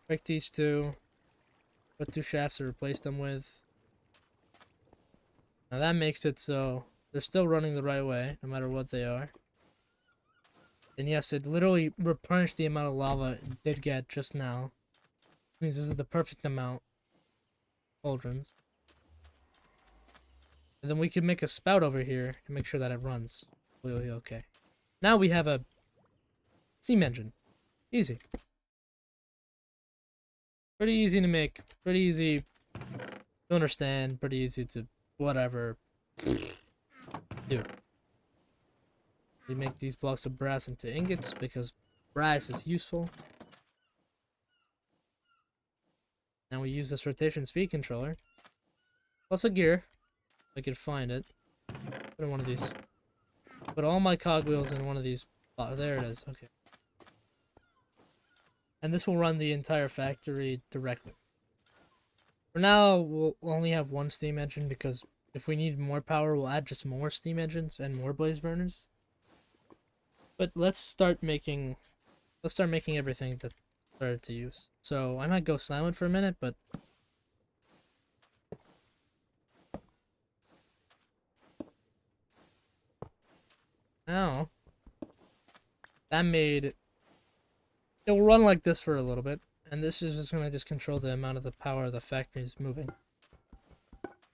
Break these two. Put 2 shafts to replace them with. Now that makes it so they're still running the right way, no matter what they are. And yes, it literally replenished the amount of lava it did get just now. It means this is the perfect amount. Cauldrons. And then we can make a spout over here and make sure that it runs. Okay. Now we have a steam engine. Easy. Pretty easy to make. Pretty easy You understand, pretty easy to whatever. Dude. We make these blocks of brass into ingots because brass is useful. Now we use this rotation speed controller. Plus a gear. If I could find it. Put in one of these. Put all my cogwheels in one of these. Oh, there it is. Okay. And this will run the entire factory directly. For now, we'll only have one steam engine because if we need more power, we'll add just more steam engines and more blaze burners. But let's start making everything that started to use. So I might go silent for a minute, but now that made it will run like this for a little bit, and this is just gonna control the amount of the power the factory is moving.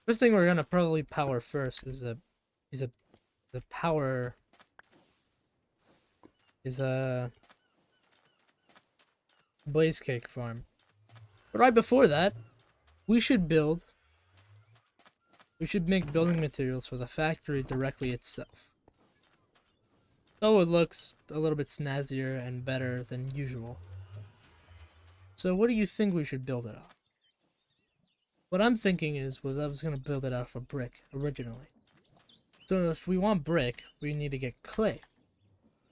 First thing we're gonna probably power first is a blaze cake farm. But right before that, we should make building materials for the factory directly itself. So it looks a little bit snazzier and better than usual. So what do you think we should build it off? What I'm thinking is, I was going to build it off of brick originally. So if we want brick, we need to get clay.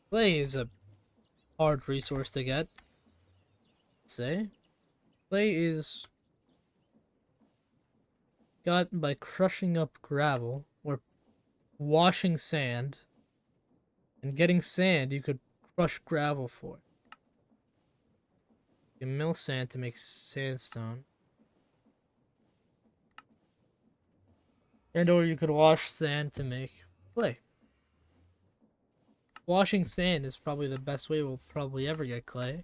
Clay is a hard resource to get. Say, clay is gotten by crushing up gravel or washing sand. And getting sand, you could crush gravel for it. You can mill sand to make sandstone. And or you could wash sand to make clay. Washing sand is probably the best way we'll probably ever get clay.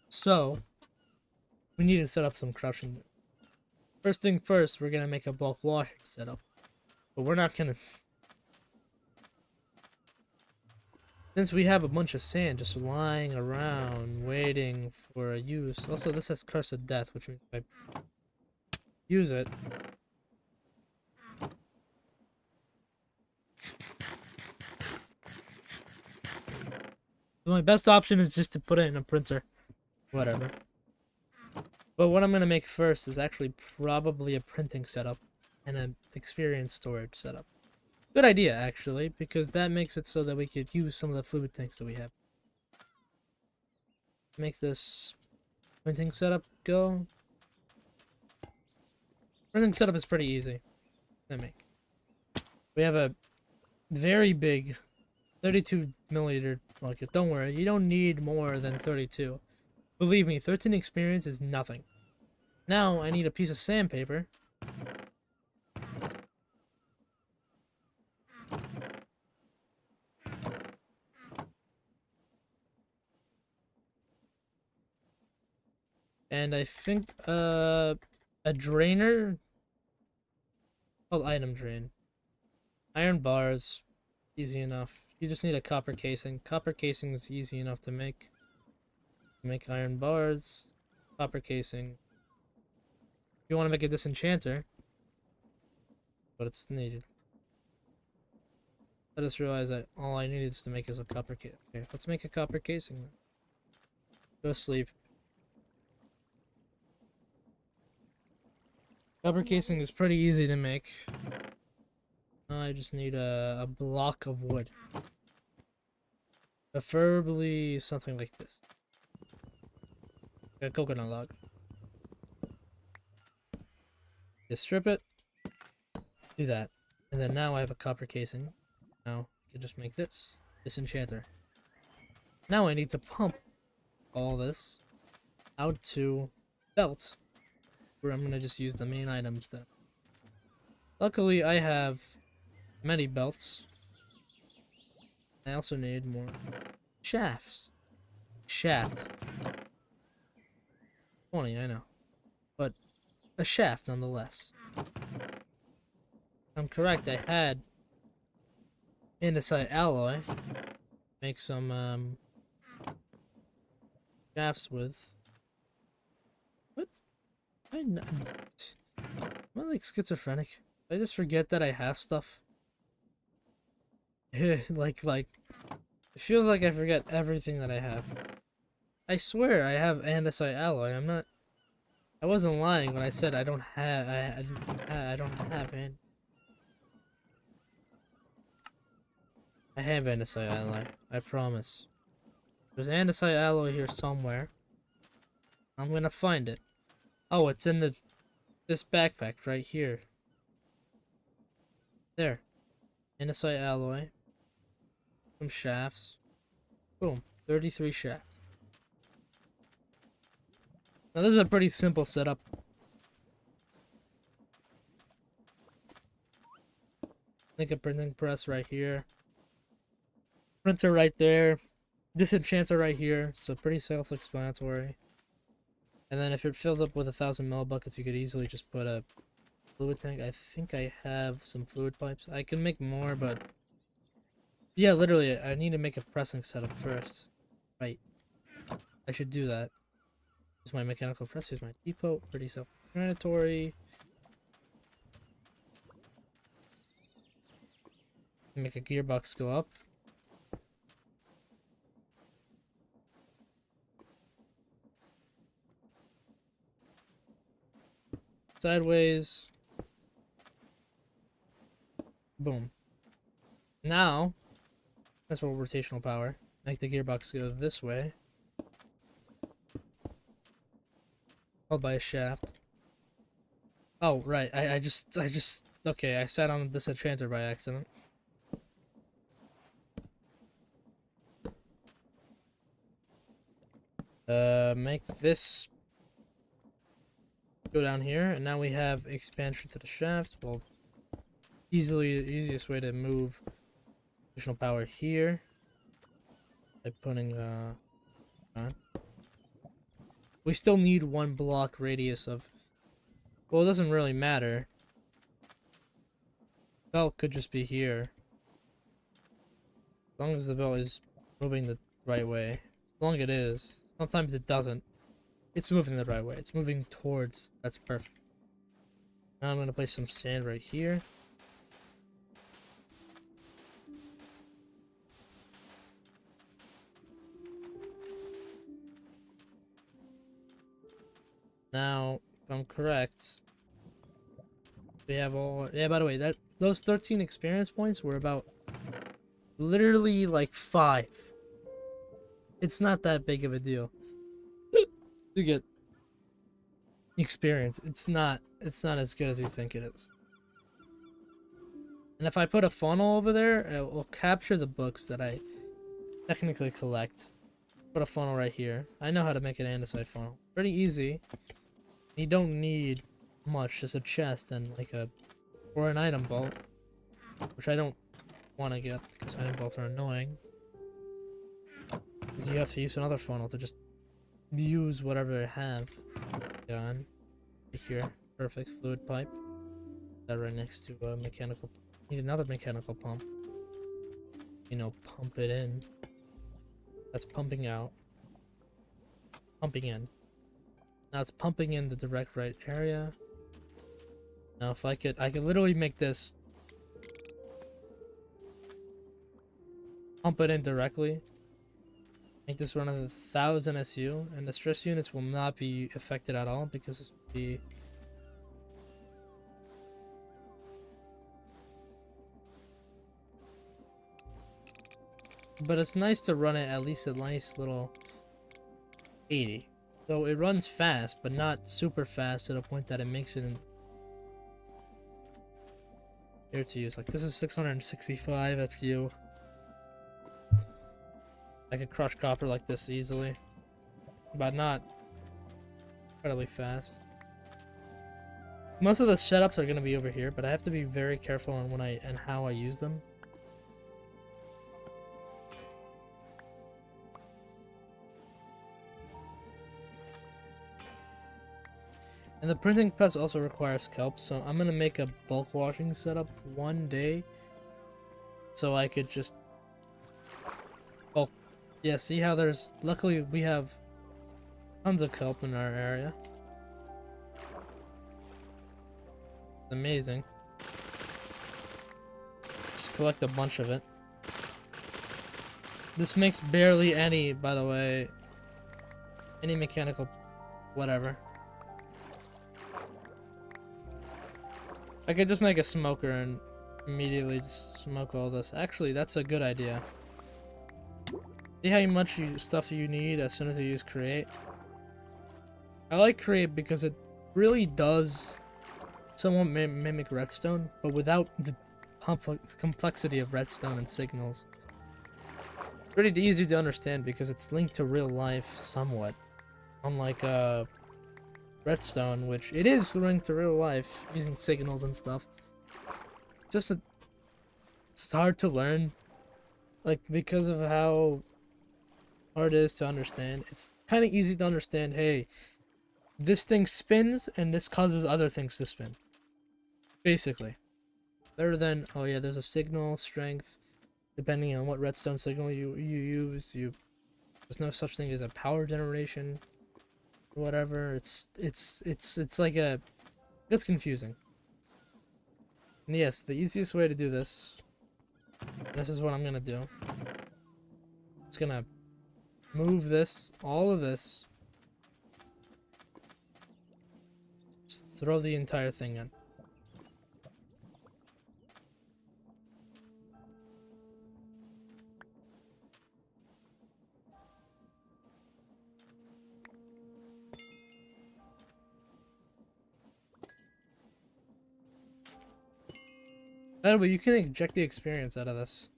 So, we need to set up some crushing. First thing first, we're gonna make a bulk washing setup. But we're not gonna... Since we have a bunch of sand just lying around, waiting for a use. Also, this has Curse of Death, which means if I use it... My best option is just to put it in a printer. Whatever. But what I'm going to make first is actually probably a printing setup and an experience storage setup. Good idea, actually, because that makes it so that we could use some of the fluid tanks that we have. Make this printing setup go. Printing setup is pretty easy to make. We have a very big 32 milliliter bucket. Don't worry, you don't need more than 32. Believe me, 13 experience is nothing. Now I need a piece of sandpaper. And I think a drainer called item drain. Iron bars, easy enough. You just need a copper casing. Copper casing is easy enough to make. Make iron bars, copper casing. If you want to make a disenchanter, but it's needed. I just realized that all I needed to make is a copper casing. Okay, let's make a copper casing. Go sleep. Copper casing is pretty easy to make. I just need a block of wood. Preferably something like this. A coconut log. Just strip it. Do that. And then now I have a copper casing. Now I can just make this disenchanter. Now I need to pump all this out to belt, where I'm gonna just use the main items then. Luckily I have many belts. I also need more shafts. Shaft. 20, I know. But a shaft nonetheless. I'm correct, I had andesite alloy. Make some shafts with. What? Am I like schizophrenic? I just forget that I have stuff. like it feels like I forget everything that I have. I swear I have andesite alloy. I wasn't lying when I said I don't have. I don't have it. I have andesite alloy. I promise. There's andesite alloy here somewhere. I'm gonna find it. Oh, it's in this backpack right here. There. Andesite alloy. Some shafts. Boom. 33 shafts. Now this is a pretty simple setup. Like a printing press right here. Printer right there. Disenchanter right here. So pretty self-explanatory. And then if it fills up with 1,000 ml buckets, you could easily just put a fluid tank. I think I have some fluid pipes. I can make more, but yeah, literally, I need to make a pressing setup first. Right. I should do that. Here's my mechanical press. Here's my depot. Pretty self-explanatory. Make a gearbox go up. Sideways. Boom. Now, that's for rotational power. Make the gearbox go this way. Held by a shaft. Oh, right. I just, okay, I sat on this disenchanter by accident. Make this go down here, and now we have expansion to the shaft. Well, easiest way to move additional power here by putting on. We still need 1 block radius of. Well, it doesn't really matter. Belt could just be here, as long as the belt is moving the right way. As long as it is. Sometimes it doesn't. It's moving the right way. It's moving towards. That's perfect. Now I'm gonna place some sand right here. Now, if I'm correct, we have all. Yeah, by the way, those 13 experience points were about literally like 5. It's not that big of a deal. You get experience. It's not as good as you think it is. And if I put a funnel over there, it will capture the books that I technically collect. Put a funnel right here. I know how to make an andesite funnel. Pretty easy. You don't need much, just a chest and like or an item vault, which I don't want to get because item vaults are annoying. Because you have to use another funnel to just use whatever I have. Done. Here, perfect fluid pipe. That right next to a mechanical. Need another mechanical pump. You know, pump it in. That's pumping out. Pumping in. Now it's pumping in the direct right area. Now if I could literally make this pump it in directly. Make this run at 1,000 SU, and the stress units will not be affected at all because this will be. But it's nice to run it at least a nice little 80. So it runs fast, but not super fast to the point that it makes it in here to use. Like this is 665 FU. I could crush copper like this easily, but not incredibly fast. Most of the setups are gonna be over here, but I have to be very careful on when and how I use them. And the printing press also requires kelp, so I'm gonna make a bulk washing setup one day. So I could just... Oh, yeah, see how there's... Luckily, we have tons of kelp in our area. It's amazing. Just collect a bunch of it. This makes barely any, by the way, any mechanical whatever. I could just make a smoker and immediately just smoke all this. Actually, that's a good idea. See how much stuff you need as soon as you use create? I like create because it really does somewhat mimic redstone, but without the complexity of redstone and signals. Pretty easy to understand because it's linked to real life somewhat. Unlike redstone, which it is linked to real life using signals and stuff. It's hard to learn, like, because of how hard it is to understand. It's kind of easy to understand, hey, this thing spins and this causes other things to spin, basically. Better than, oh yeah, there's a signal strength depending on what redstone signal you use. There's no such thing as a power generation, whatever. It's like a... It's confusing. And yes, the easiest way to do this is what I'm gonna do. It's gonna move this, all of this. Just throw the entire thing in. By the way, you can inject the experience out of this.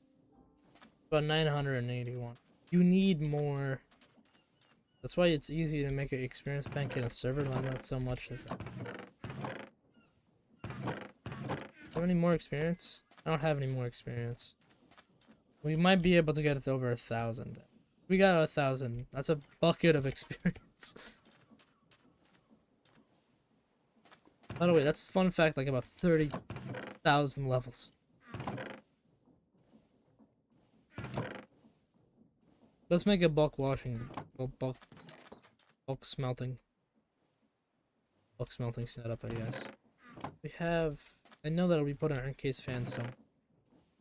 About 981. You need more. That's why it's easy to make an experience bank in a server, not so much as... Do you have any more experience? I don't have any more experience. We might be able to get it to over 1,000. We got 1,000. That's a bucket of experience. By the way, that's fun fact, like about 30,000 levels. Let's make a bulk washing, bulk smelting setup, I guess. We have... I know that we put our encased fans, so...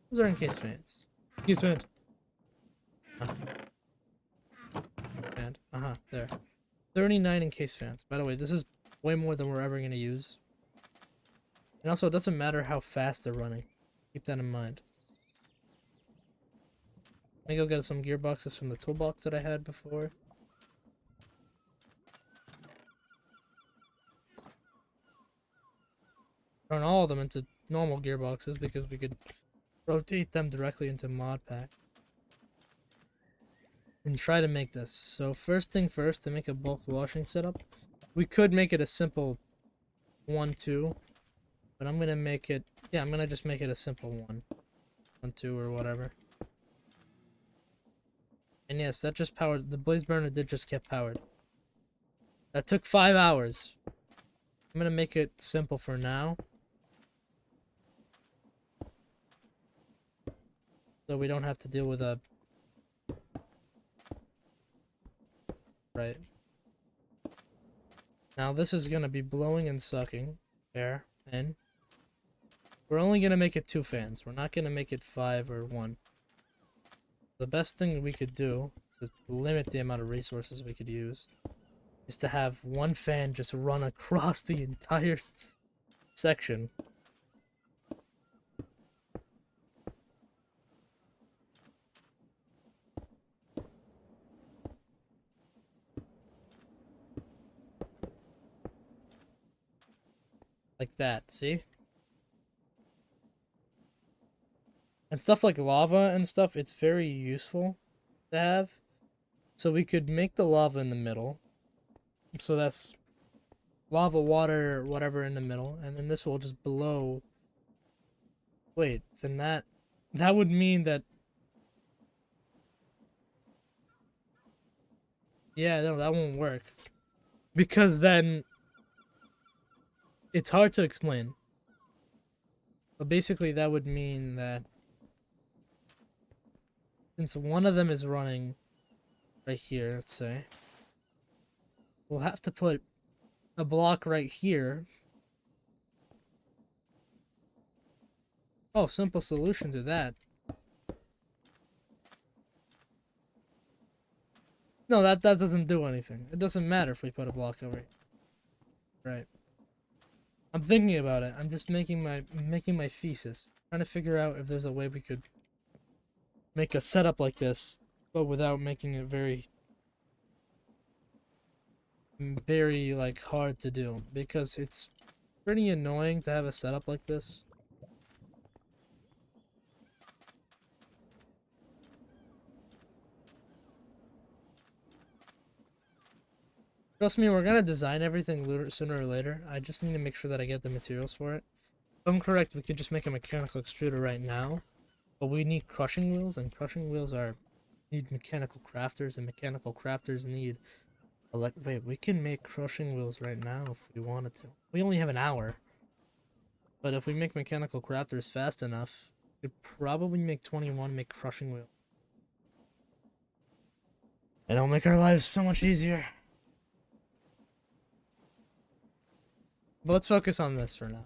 Those are encased fans. Encased fan! And, there. 39 encased fans. By the way, this is way more than we're ever gonna use. And also, it doesn't matter how fast they're running. Keep that in mind. Let me go get some gearboxes from the toolbox that I had before. Turn all of them into normal gearboxes because we could rotate them directly into mod pack. And try to make this. So first thing first, to make a bulk washing setup, we could make it a simple 1-2, but I'm gonna make it, yeah, I'm gonna just make it a simple 1-2 or whatever. And yes, that just powered, the blaze burner did just get powered. That took 5 hours. I'm gonna make it simple for now, so we don't have to deal with a... Right. Now this is gonna be blowing and sucking air in. We're only gonna make it 2 fans. We're not gonna make it 5 or 1. The best thing we could do to limit the amount of resources we could use is to have 1 fan just run across the entire section. Like that, see? And stuff like lava and stuff, it's very useful to have. So we could make the lava in the middle. So that's lava, water, whatever in the middle. And then this will just blow. Wait, then that would mean that... Yeah, no, that won't work. Because then It's hard to explain. But basically that would mean that since one of them is running right here, let's say, we'll have to put a block right here. Oh, simple solution to that. No, that doesn't do anything. It doesn't matter if we put a block over here. Right. I'm thinking about it. I'm just making my thesis. Trying to figure out if there's a way we could make a setup like this, but without making it very like hard to do, because it's pretty annoying to have a setup like this. Trust me, we're gonna design everything sooner or later. I just need to make sure that I get the materials for it. If I'm correct, we could just make a mechanical extruder right now, but we need crushing wheels, and crushing wheels need mechanical crafters, and mechanical crafters need wait, we can make crushing wheels right now if we wanted to. We only have an hour. But if we make mechanical crafters fast enough, we could probably make 21 make crushing wheels. And it'll make our lives so much easier. But let's focus on this for now.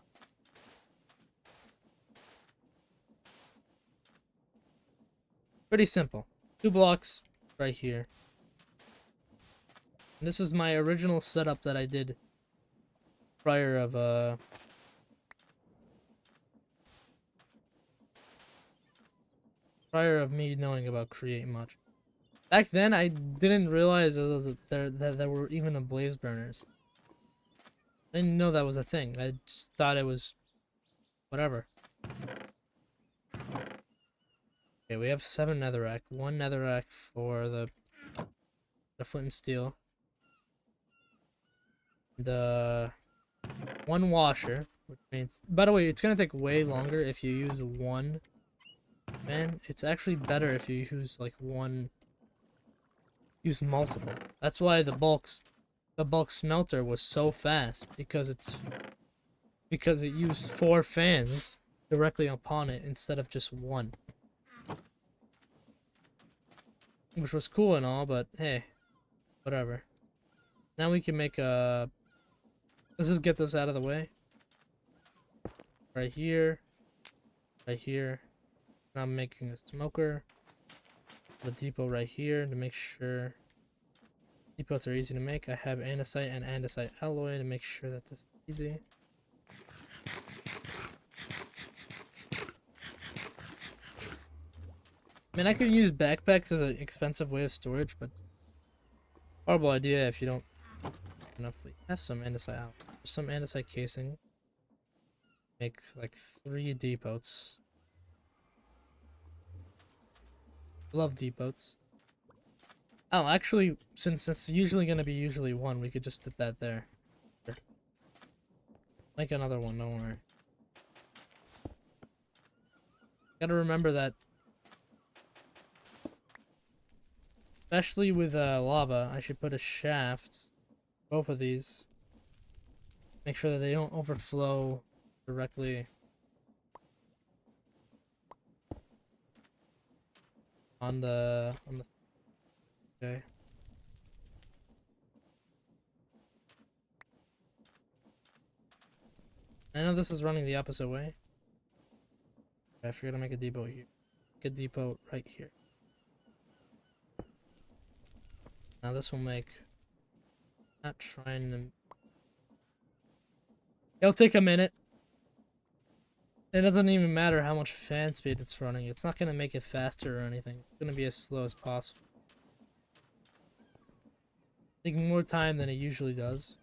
Pretty simple. 2 blocks right here. And this is my original setup that I did prior of me knowing about Create Much. Back then, I didn't realize that there were even a blaze burners. I didn't know that was a thing. I just thought it was whatever. Okay, we have 7 netherrack. 1 netherrack for the flint and steel. The 1 washer, which means, by the way, it's gonna take way longer if you use 1. Man, it's actually better if you use like use multiple. That's why the bulk smelter was so fast, because it used 4 fans directly upon it instead of just 1. Which was cool and all, but hey, whatever. Now we can make a... Let's just get this out of the way. Right here. Right here. Now I'm making a smoker. The depot right here to make sure depots are easy to make. I have andesite and andesite alloy to make sure that this is easy. I mean, I could use backpacks as an expensive way of storage, but horrible idea if you don't have enough. We have some andesite out. Some andesite casing. Make like 3 depots. Love depots. Oh, actually, since it's usually gonna be 1, we could just put that there. Sure. Make another one, don't worry. Gotta remember that, especially with lava, I should put a shaft, both of these. Make sure that they don't overflow directly on the okay. I know this is running the opposite way. I forgot to make a depot here. Make a depot right here. Now this will make... Not trying to... It'll take a minute. It doesn't even matter how much fan speed it's running. It's not going to make it faster or anything. It's going to be as slow as possible. Taking more time than it usually does.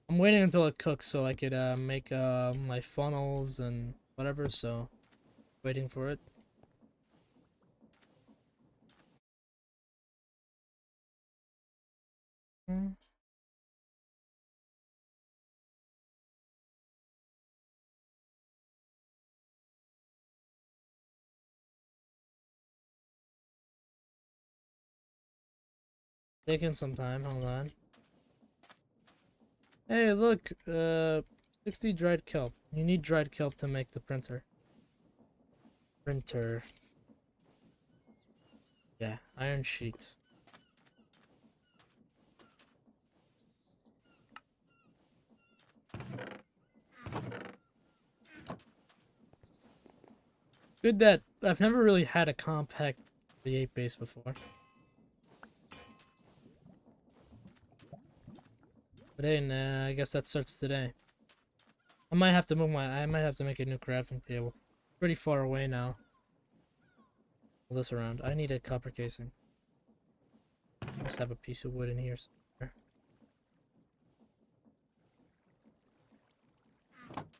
I'm waiting until it cooks so I could make my funnels and whatever, so waiting for it. Taking some time, hold on. Hey, look, 60 dried kelp. You need dried kelp to make the printer. Yeah, iron sheet. Good that I've never really had a compact V8 base before. But hey, nah, I guess that starts today. I might have to make a new crafting table. Pretty far away now. Pull this around. I need a copper casing. Just have a piece of wood in here somewhere.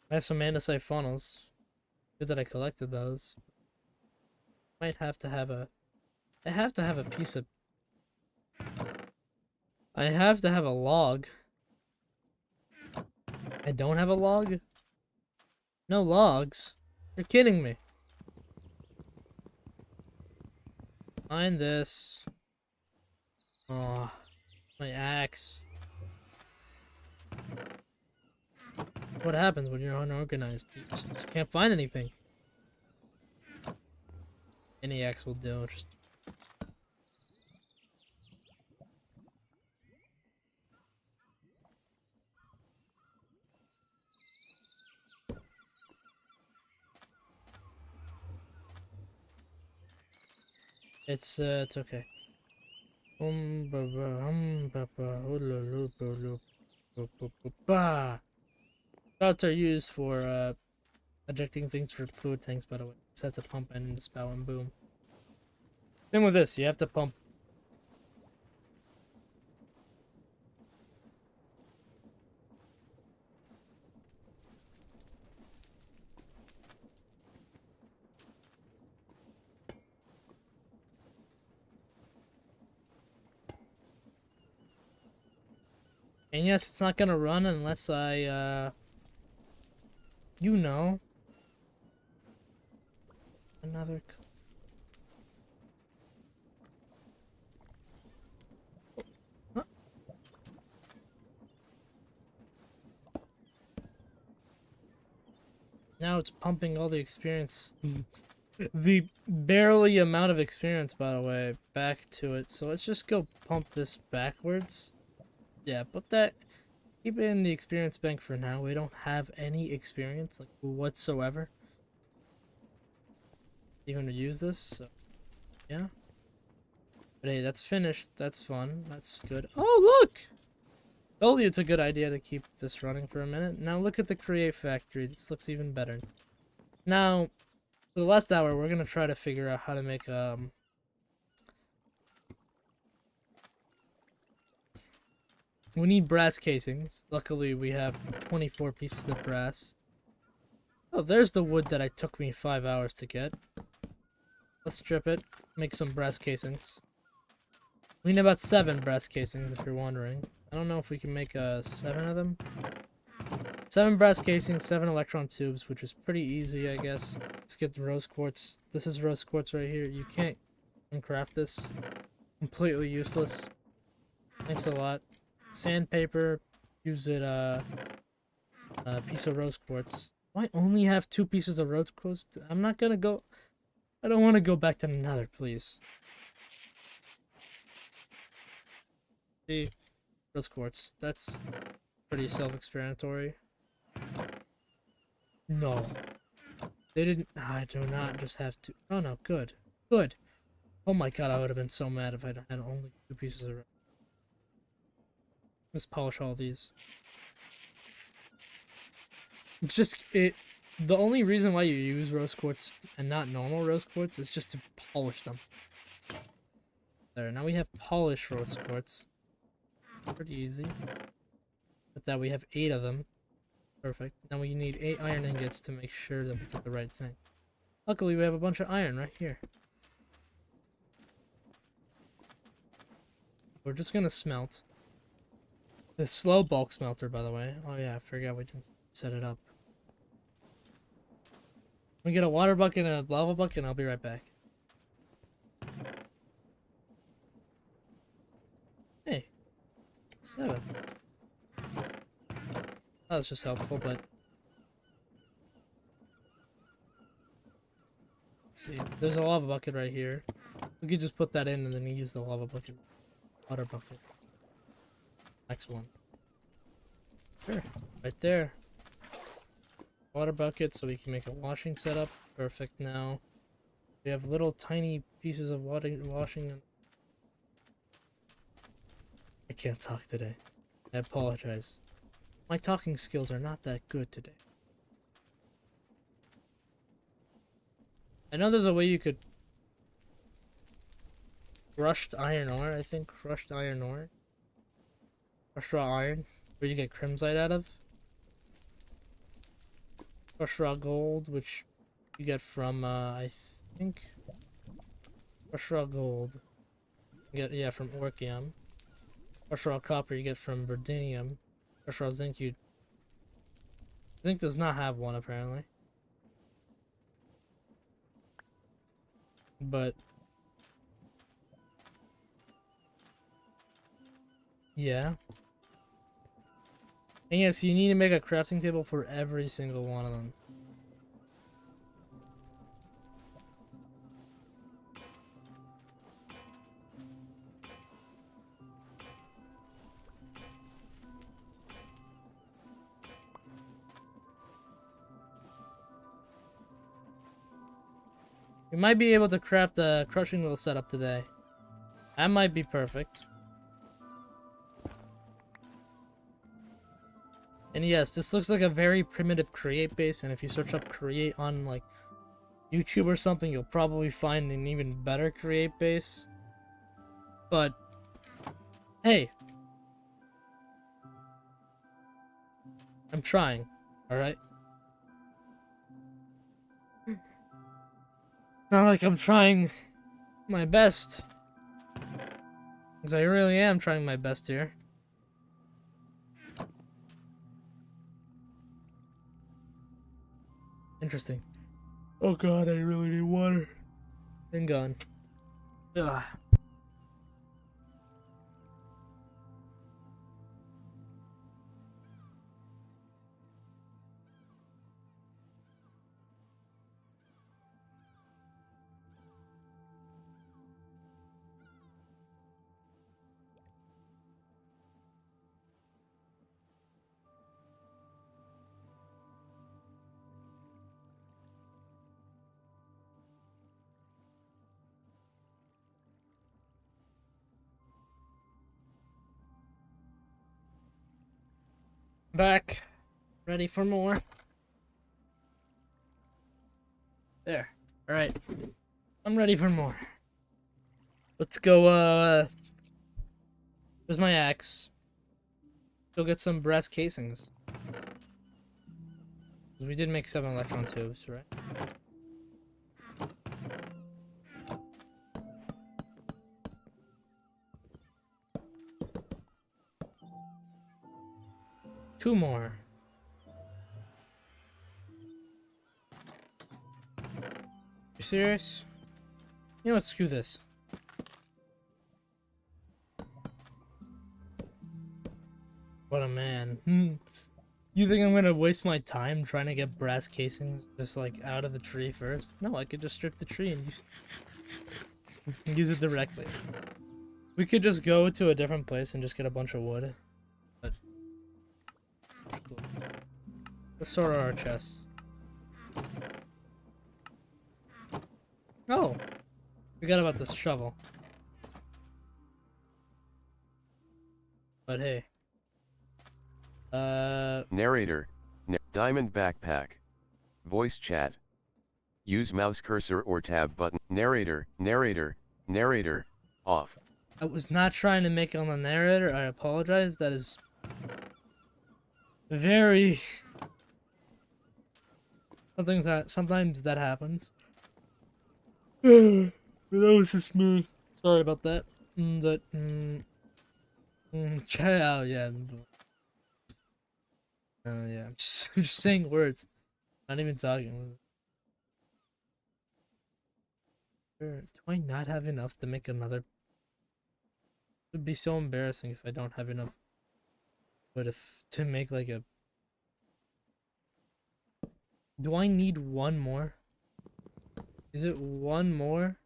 I have some andesite funnels. Good that I collected those. Might have to have a... I have to have a piece of... I have to have a log. I don't have a log? No logs? You're kidding me. Find this. Oh, my axe. What happens when you're unorganized? You just can't find anything. Any axe will do. Just it's okay. Spouts are used for ejecting things for fluid tanks, by the way. Just have to pump in the spout and boom. Same with this, you have to pump. And yes, it's not gonna run unless I, you know. Another... Huh? Now it's pumping all the experience, the barely amount of experience, by the way, back to it. So let's just go pump this backwards. Yeah, put that, keep it in the experience bank for now. We don't have any experience, like, whatsoever. Even to use this, so, yeah. But hey, that's finished. That's fun. That's good. Oh, look! Told you it's a good idea to keep this running for a minute. Now look at the Create Factory. This looks even better. Now, for the last hour, we're gonna try to figure out how to make, we need brass casings. Luckily, we have 24 pieces of brass. Oh, there's the wood that it took me 5 hours to get. Let's strip it. Make some brass casings. We need about 7 brass casings, if you're wondering. I don't know if we can make 7 of them. 7 brass casings, 7 electron tubes, which is pretty easy, I guess. Let's get the rose quartz. This is rose quartz right here. You can't uncraft this. Completely useless. Thanks a lot. Sandpaper. Use it, a piece of rose quartz. Do I only have 2 pieces of rose quartz? I'm not gonna go... I don't want to go back to another, please. See? Rose quartz. That's pretty self-explanatory. No. They didn't... I do not just have to... Oh no, good. Good. Oh my god, I would have been so mad if I had only 2 pieces of... Let's polish all these. It's just... The only reason why you use rose quartz and not normal rose quartz is just to polish them. There, now we have polished rose quartz. Pretty easy. But that we have 8 of them. Perfect. Now we need 8 iron ingots to make sure that we get the right thing. Luckily, we have a bunch of iron right here. We're just gonna smelt. The slow bulk smelter, by the way. Oh yeah, I forgot we didn't set it up. We get a water bucket and a lava bucket, and I'll be right back. That's just helpful, but let's see. There's a lava bucket right here. We could just put that in and then use the lava bucket. Water bucket. Next one. Sure. Right there. Water bucket so we can make a washing setup. Perfect now. We have little tiny pieces of washing. I can't talk today. I apologize. My talking skills are not that good today. I know there's a way you could crushed iron ore, I think. Crushed iron ore. Crushed raw iron. Where you get crimsite out of. Crushed raw gold, which you get from, I think. Crushed raw gold. You get, yeah, from Orkium. Crushed raw copper you get from Verdinium. Crushed raw zinc Zinc does not have one, apparently. But yeah. And yes, you need to make a crafting table for every single one of them. We might be able to craft a crushing wheel setup today. That might be perfect. And yes, this looks like a very primitive create base, and if you search up create on like YouTube or something, you'll probably find an even better create base. But hey, I'm trying, alright? Not like I'm trying my best. Because I really am trying my best here. Interesting. Oh god, I really need water. And gone. Ugh. Back. Ready for more. There. Alright. I'm ready for more. Let's go, where's my axe? Go get some brass casings. We did make 7 electron tubes, right? Two more. You serious? You know what? Screw this. What a man. You think I'm gonna waste my time trying to get brass casings just like out of the tree first? No, I could just strip the tree and use it directly. We could just go to a different place and just get a bunch of wood. But cool. Let's sort out our chests. Oh, forgot about this shovel. But hey. Narrator. Diamond backpack. Voice chat. Use mouse cursor or tab button. Narrator. Off. I was not trying to make it on the narrator. I apologize. That is very sometimes that happens. That was just me. Sorry about that. Oh yeah. Yeah. I'm just saying words. Not even talking. Do I not have enough to make another? It would be so embarrassing if I don't have enough. But if to make like a Do I need one more? Is it one more?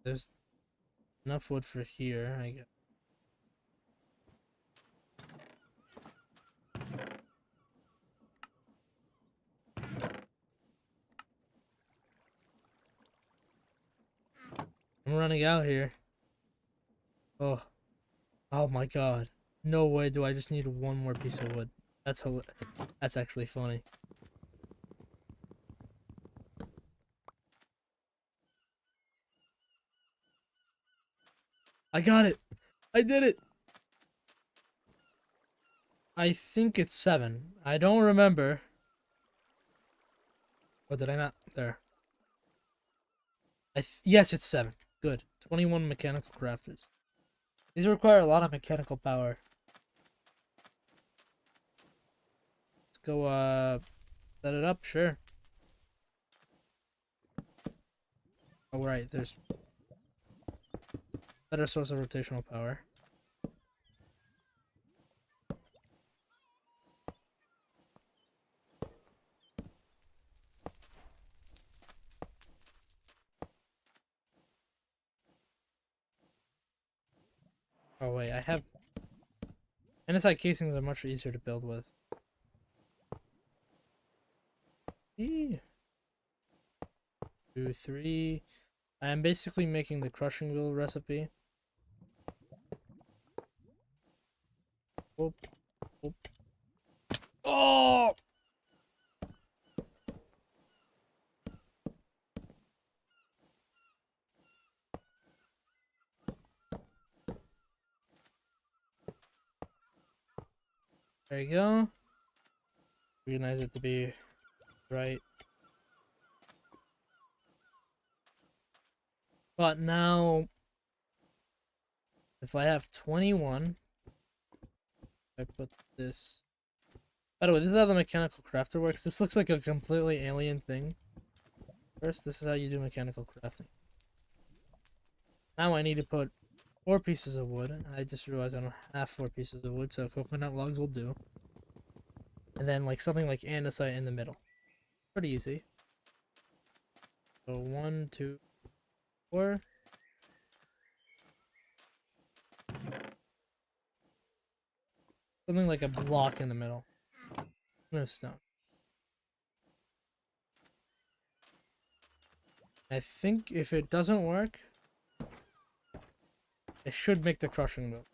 There's enough wood for here, I guess. I'm running out here. Oh. Oh my god. No way do I just need one more piece of wood. That's actually funny. I got it! I did it! I think it's 7. I don't remember. Or did I not? There. Yes, it's 7. Good. 21 mechanical crafters. These require a lot of mechanical power. Let's go, set it up, sure. Oh, right, there's better source of rotational power. Oh, wait, I have... Andesite casings are much easier to build with. Eee. 2, 3... I am basically making the crushing wheel recipe. Whoop, whoop. Oh! There you go. Organize it to be right. But now, if I have 21, I put this. By the way, this is how the mechanical crafter works. This looks like a completely alien thing. First, this is how you do mechanical crafting. Now I need to put 4 pieces of wood. I just realized I don't have 4 pieces of wood, so coconut logs will do. And then like something like andesite in the middle. Pretty easy. So 1, 2, 4. Something like a block in the middle. No stone. I think if it doesn't work, it should make the crushing wheel.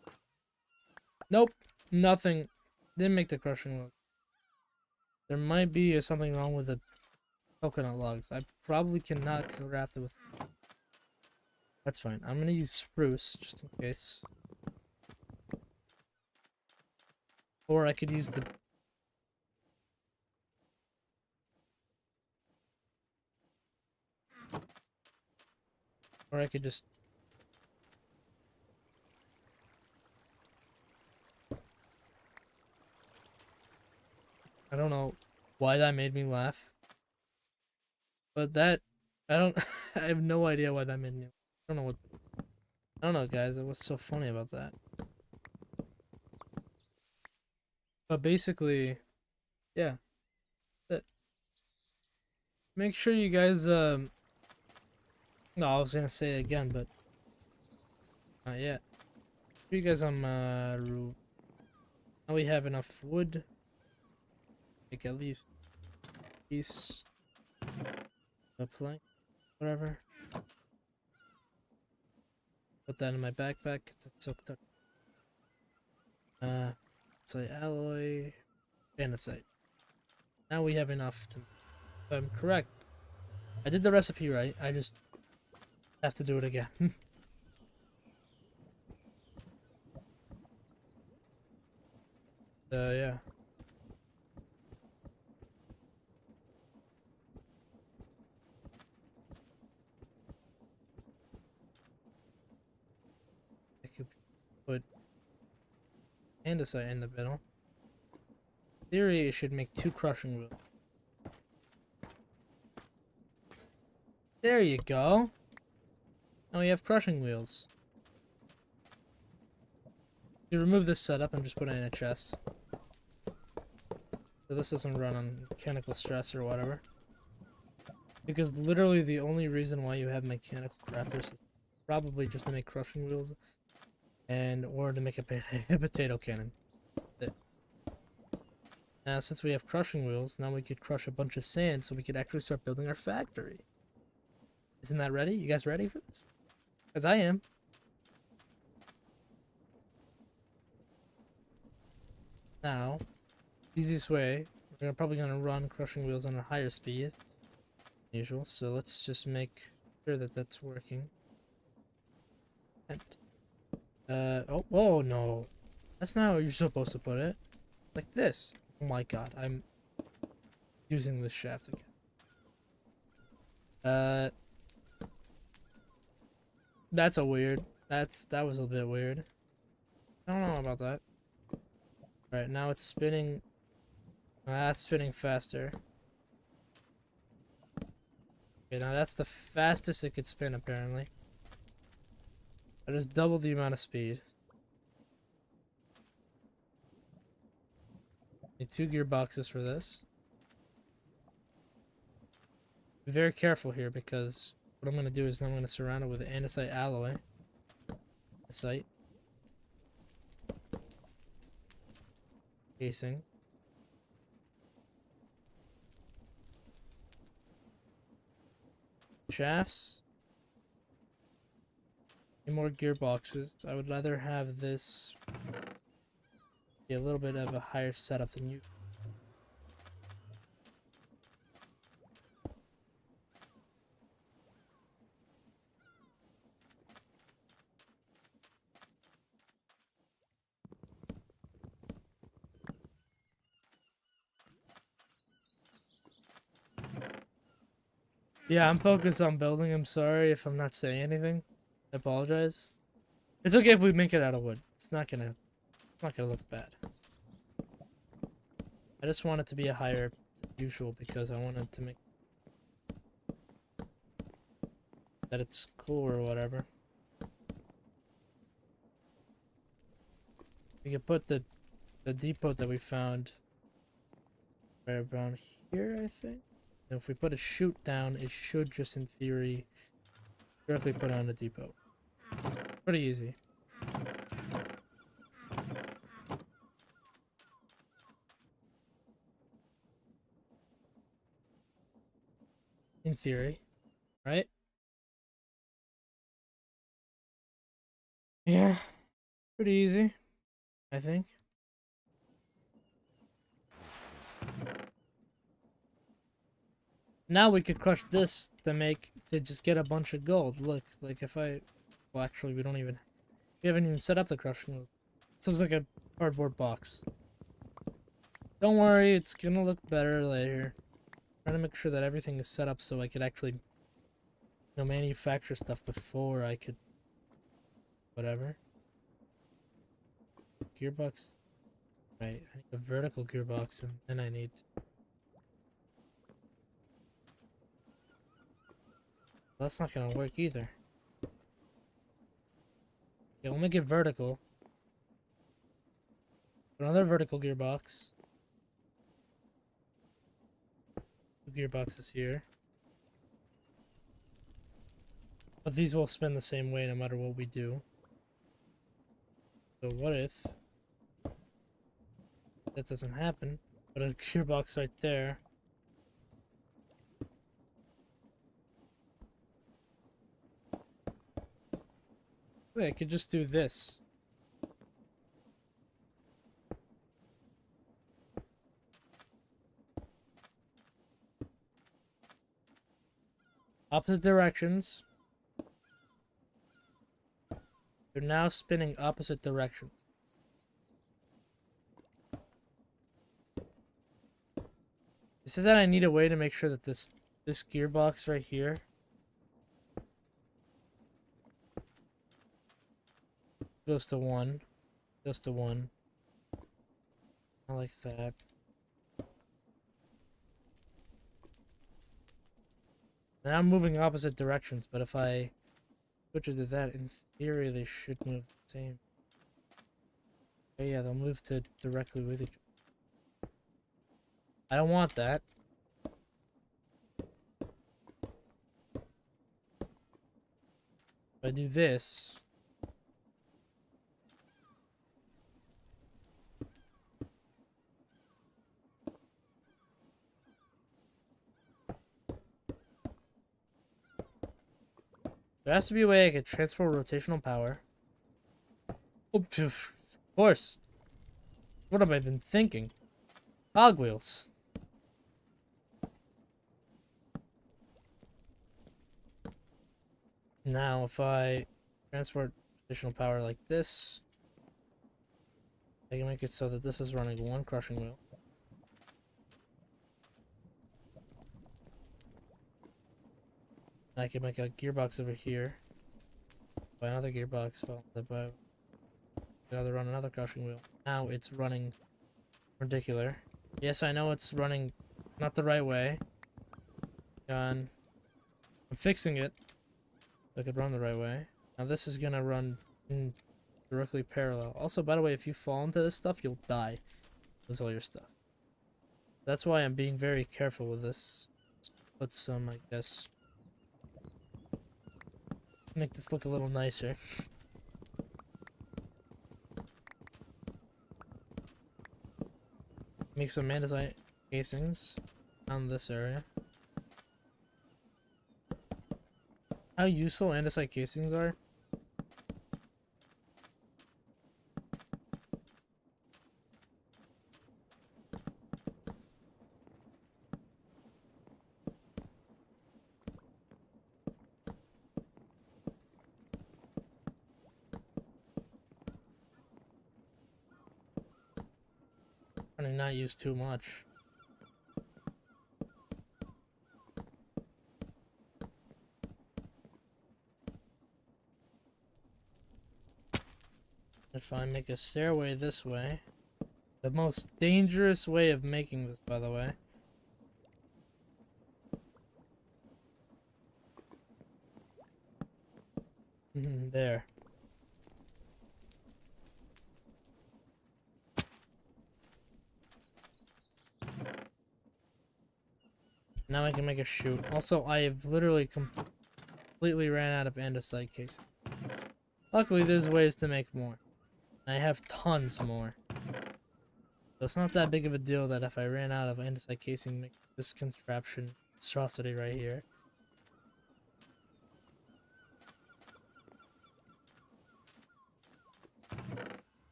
Nope, nothing. Didn't make the crushing wheel. There might be something wrong with the coconut logs. I probably cannot craft it with... That's fine. I'm gonna use spruce, just in case. Or I could use the... Or I could just... I don't know why that made me laugh. But that... I don't... I have no idea why that made me... I don't know what... I don't know, guys. What's so funny about that? But basically... Yeah. Make sure you guys, No, I was gonna say it again, but... Not yet. You guys now we have enough wood. Like at least piece, a plank, whatever. Put that in my backpack. That's soaked up. Say alloy, andesite. Now we have enough to... If I'm correct. I did the recipe right. I just have to do it again. Yeah. I could put andesite in the middle. In theory, it should make 2 crushing wheels. There you go. Now we have crushing wheels. You remove this setup and just put it in a chest. So this doesn't run on mechanical stress or whatever. Because literally the only reason why you have mechanical crafters is probably just to make crushing wheels and or to make a potato cannon. Now since we have crushing wheels, now we could crush a bunch of sand so we could actually start building our factory. Isn't that ready? You guys ready for this? Because I am. Now, easiest way, we're probably gonna run crushing wheels on a higher speed than usual, so let's just make sure that that's working. And, oh no, that's not how you're supposed to put it. Like this. Oh my god, I'm using this shaft again. That's a weird. That was a bit weird. I don't know about that. Right now it's spinning. That's spinning faster. Okay, now that's the fastest it could spin apparently. I just doubled the amount of speed. Need 2 gearboxes for this. Be very careful here because what I'm going to do is I'm going to surround it with andesite alloy. Andesite. Casing. Shafts. Any more gearboxes. I would rather have this be a little bit of a higher setup than you. Yeah, I'm focused on building. I'm sorry if I'm not saying anything. I apologize. It's okay if we make it out of wood. It's not gonna look bad. I just want it to be a higher than usual because I wanted to make that it's cool or whatever. We could put the depot that we found right around here, I think. And if we put a chute down, it should just in theory directly put on the depot. Pretty easy. In theory, right? Yeah, pretty easy, I think. Now we could crush this to just get a bunch of gold. Look, like if I, well actually we haven't even set up the crushing wheel. This looks like a cardboard box. Don't worry, it's gonna look better later. Trying to make sure that everything is set up so I could actually, manufacture stuff before I could, whatever. Gearbox, right? I need a vertical gearbox, and then I need. Well, that's not gonna work either. Okay, we'll make it vertical. Put another vertical gearbox. 2 gearboxes here. But these will spin the same way no matter what we do. So what if that doesn't happen? Put a gearbox right there. Wait, I could just do this. Opposite directions. They're now spinning opposite directions. It says that I need a way to make sure that this gearbox right here goes to 1. Goes to 1. I like that. Now I'm moving opposite directions, but if I switch it to that, in theory they should move the same. But yeah, they'll move to directly with each other. I don't want that. If I do this, there has to be a way I can transfer rotational power. Oh, of course. What have I been thinking? Cogwheels. Now, if I transport additional power like this, I can make it so that this is running one crushing wheel. And I can make a gearbox over here. By another gearbox, well, by another run another crushing wheel. Now it's running ridiculous. Yes, I know it's running not the right way. And I'm fixing it so I could run the right way. Now this is gonna run directly parallel. Also, by the way, if you fall into this stuff, you'll die. Lose all your stuff. That's why I'm being very careful with this. Let's put some, I guess, make this look a little nicer. Make some andesite casings on this area. How useful andesite casings are? I do not use too much. If I make a stairway this way, the most dangerous way of making this, by the way. There. Now I can make a chute. Also, I have literally completely ran out of andesite casing. Luckily, there's ways to make more. And I have tons more. So it's not that big of a deal that if I ran out of andesite casing, make this contraption monstrosity right here.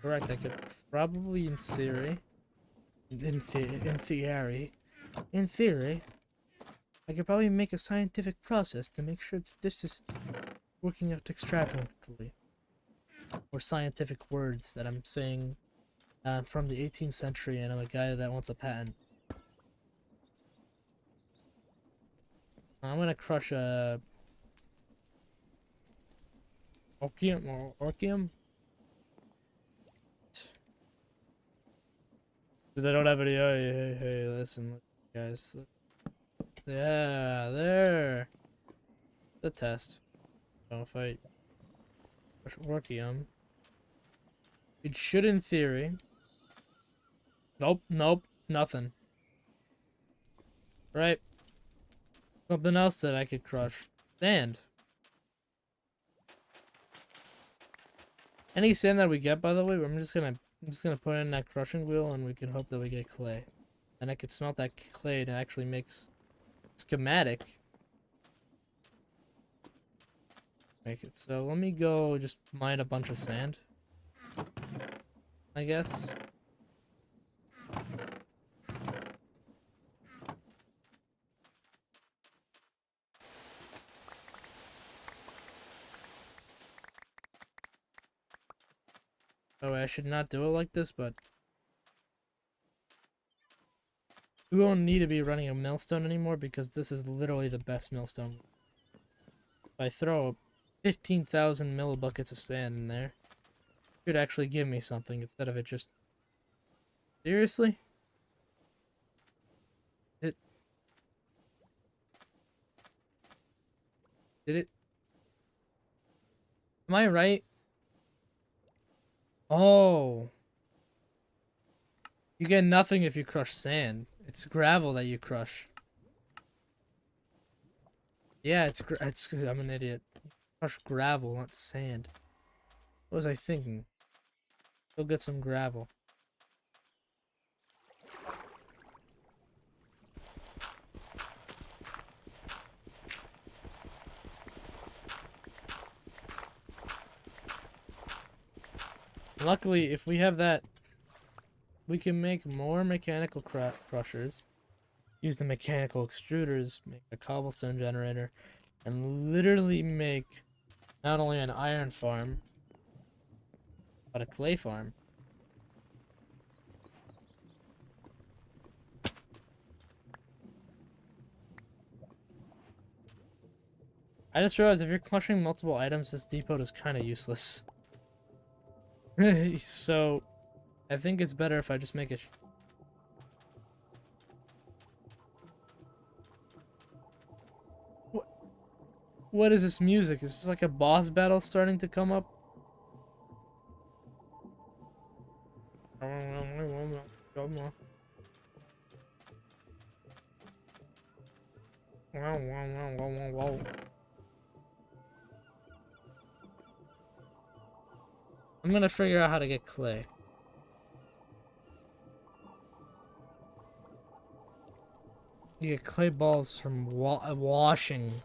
Correct, I could probably, in theory, I could probably make a scientific process to make sure that this is working out extravagantly. Or scientific words that I'm saying from the 18th century, and I'm a guy that wants a patent. I'm gonna crush a orchium. Because I don't have any. Hey, listen, guys. Yeah, there. The test. So if I crush orchium, it should, in theory. Nope, nothing. Right. Something else that I could crush. Sand. Any sand that we get, by the way, I'm just gonna put in that crushing wheel, and we can hope that we get clay. And I could smelt that clay to actually make schematic. Make it. So let me go just mine a bunch of sand, I guess. Oh, I should not do it like this, but we won't need to be running a millstone anymore because this is literally the best millstone. If I throw 15,000 millibuckets of sand in there, it should actually give me something instead of it just... Seriously? Did it? Am I right? Oh. You get nothing if you crush sand. It's gravel that you crush. Yeah, it's I'm an idiot. Crush gravel, not sand. What was I thinking? Go get some gravel. Luckily, if we have that, we can make more mechanical crushers, use the mechanical extruders, make a cobblestone generator, and literally make not only an iron farm, but a clay farm. I just realized if you're crushing multiple items, this depot is kind of useless. So, I think it's better if I just make it. What is this music? Is this like a boss battle starting to come up? I'm gonna figure out how to get clay. You get clay balls from washing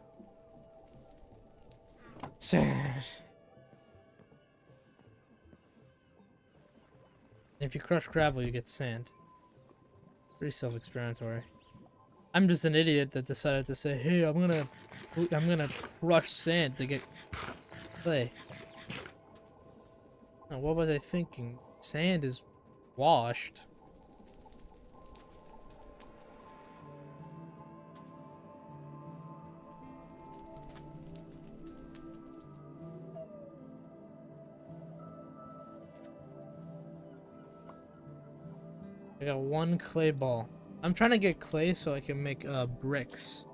sand. If you crush gravel, you get sand. Pretty self-explanatory. I'm just an idiot that decided to say, "Hey, I'm gonna crush sand to get clay." Now, what was I thinking? Sand is washed. I got one clay ball. I'm trying to get clay so I can make bricks.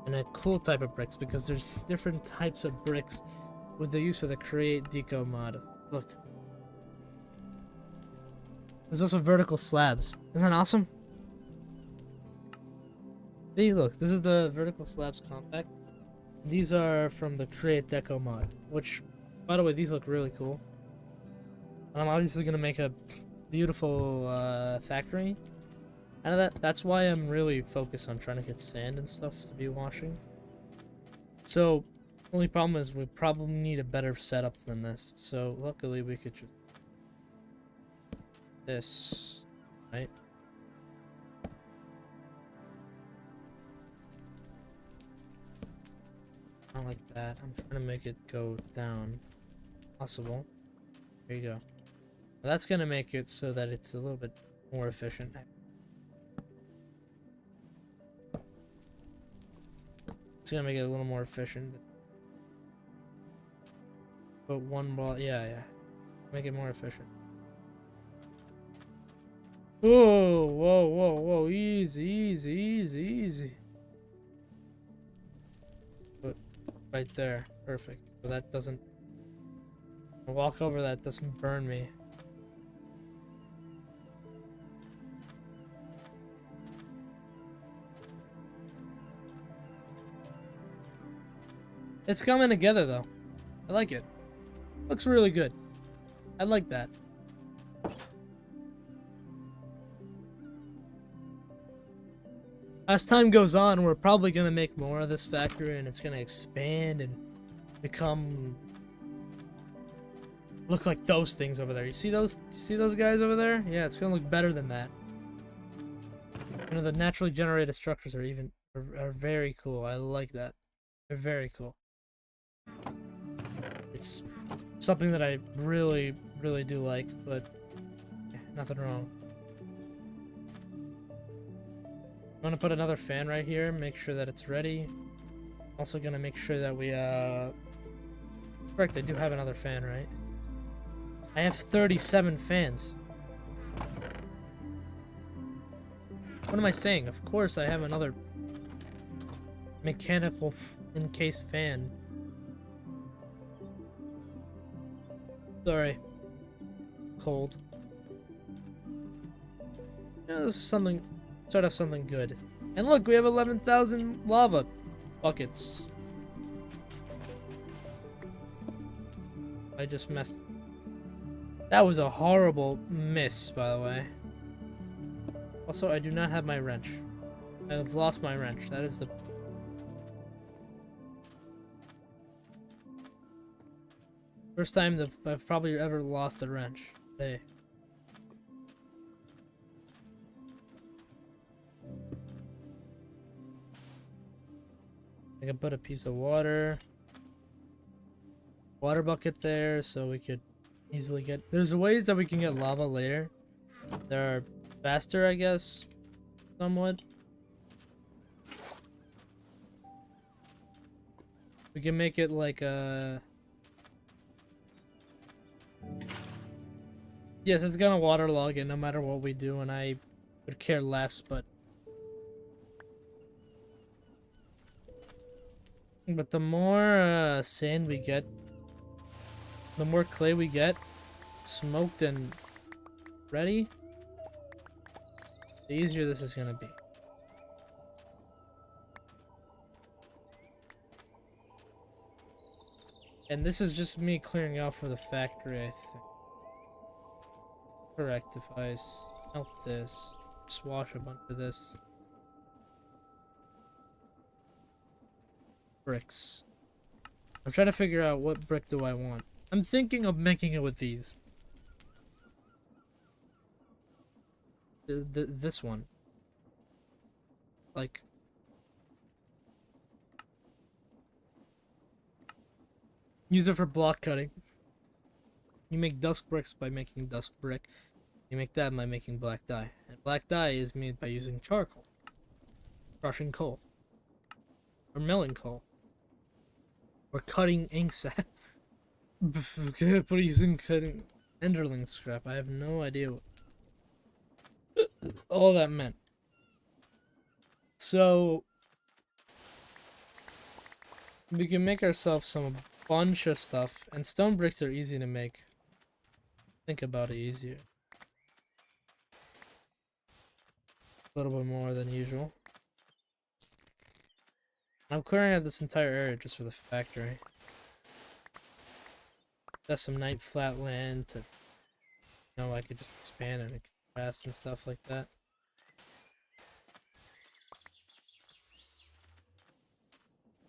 And a cool type of bricks because there's different types of bricks with the use of the create deco mod. Look. There's also vertical slabs. Isn't that awesome? See, look, this is the vertical slabs compact. These are from the create deco mod, which, by the way, these look really cool. And I'm obviously gonna make a beautiful factory out of that. That's why I'm really focused on trying to get sand and stuff to be washing. So, only problem is we probably need a better setup than this. So, luckily we could just this, right? Not like that. I'm trying to make it go down. Possible. There you go. Now that's gonna make it so that it's a little bit more efficient. It's gonna make it a little more efficient. But one ball, yeah. Make it more efficient. Whoa. Easy. But right there. Perfect. So that doesn't... I walk over that doesn't burn me. It's coming together though. I like it. Looks really good. I like that. As time goes on, we're probably gonna make more of this factory and it's gonna expand and become look like those things over there. You see those guys over there? Yeah, it's gonna look better than that. You know, the naturally generated structures are very cool. I like that. They're very cool. It's something that I really do like, but yeah, nothing wrong. I'm gonna put another fan right here, make sure that it's ready. Also gonna make sure that we correct, I do have another fan, right? I have 37 fans. What am I saying? Of course I have another mechanical encased fan. Sorry. Cold. Yeah, this is something, sort of something good. And look, we have 11,000 lava buckets. I just messed. That was a horrible miss, by the way. Also, I do not have my wrench. I have lost my wrench. That is the... first time that I've probably ever lost a wrench. Hey. I can put a piece of water bucket there so we could easily get... There's ways that we can get lava later. They're faster, I guess, somewhat. We can make it like a... Yes, it's gonna waterlog it no matter what we do, and I would care less, but... But the more sand we get, the more clay we get, smoked and ready, the easier this is gonna be. And this is just me clearing out for the factory, I think. Correct, if I smelt this, just wash a bunch of this. Bricks. I'm trying to figure out what brick do I want. I'm thinking of making it with these. This one. Like... use it for block cutting. You make dusk bricks by making dusk brick. You make that by making black dye. And black dye is made by using charcoal. Crushing coal. Or milling coal. Or cutting ink sac. But using cutting enderling scrap. I have no idea what all that meant. So we can make ourselves some bunch of stuff, and stone bricks are easy to make. Think about it, easier. A little bit more than usual. I'm clearing out this entire area just for the factory. Got some night flat land to, you know, I could just expand and grass and stuff like that.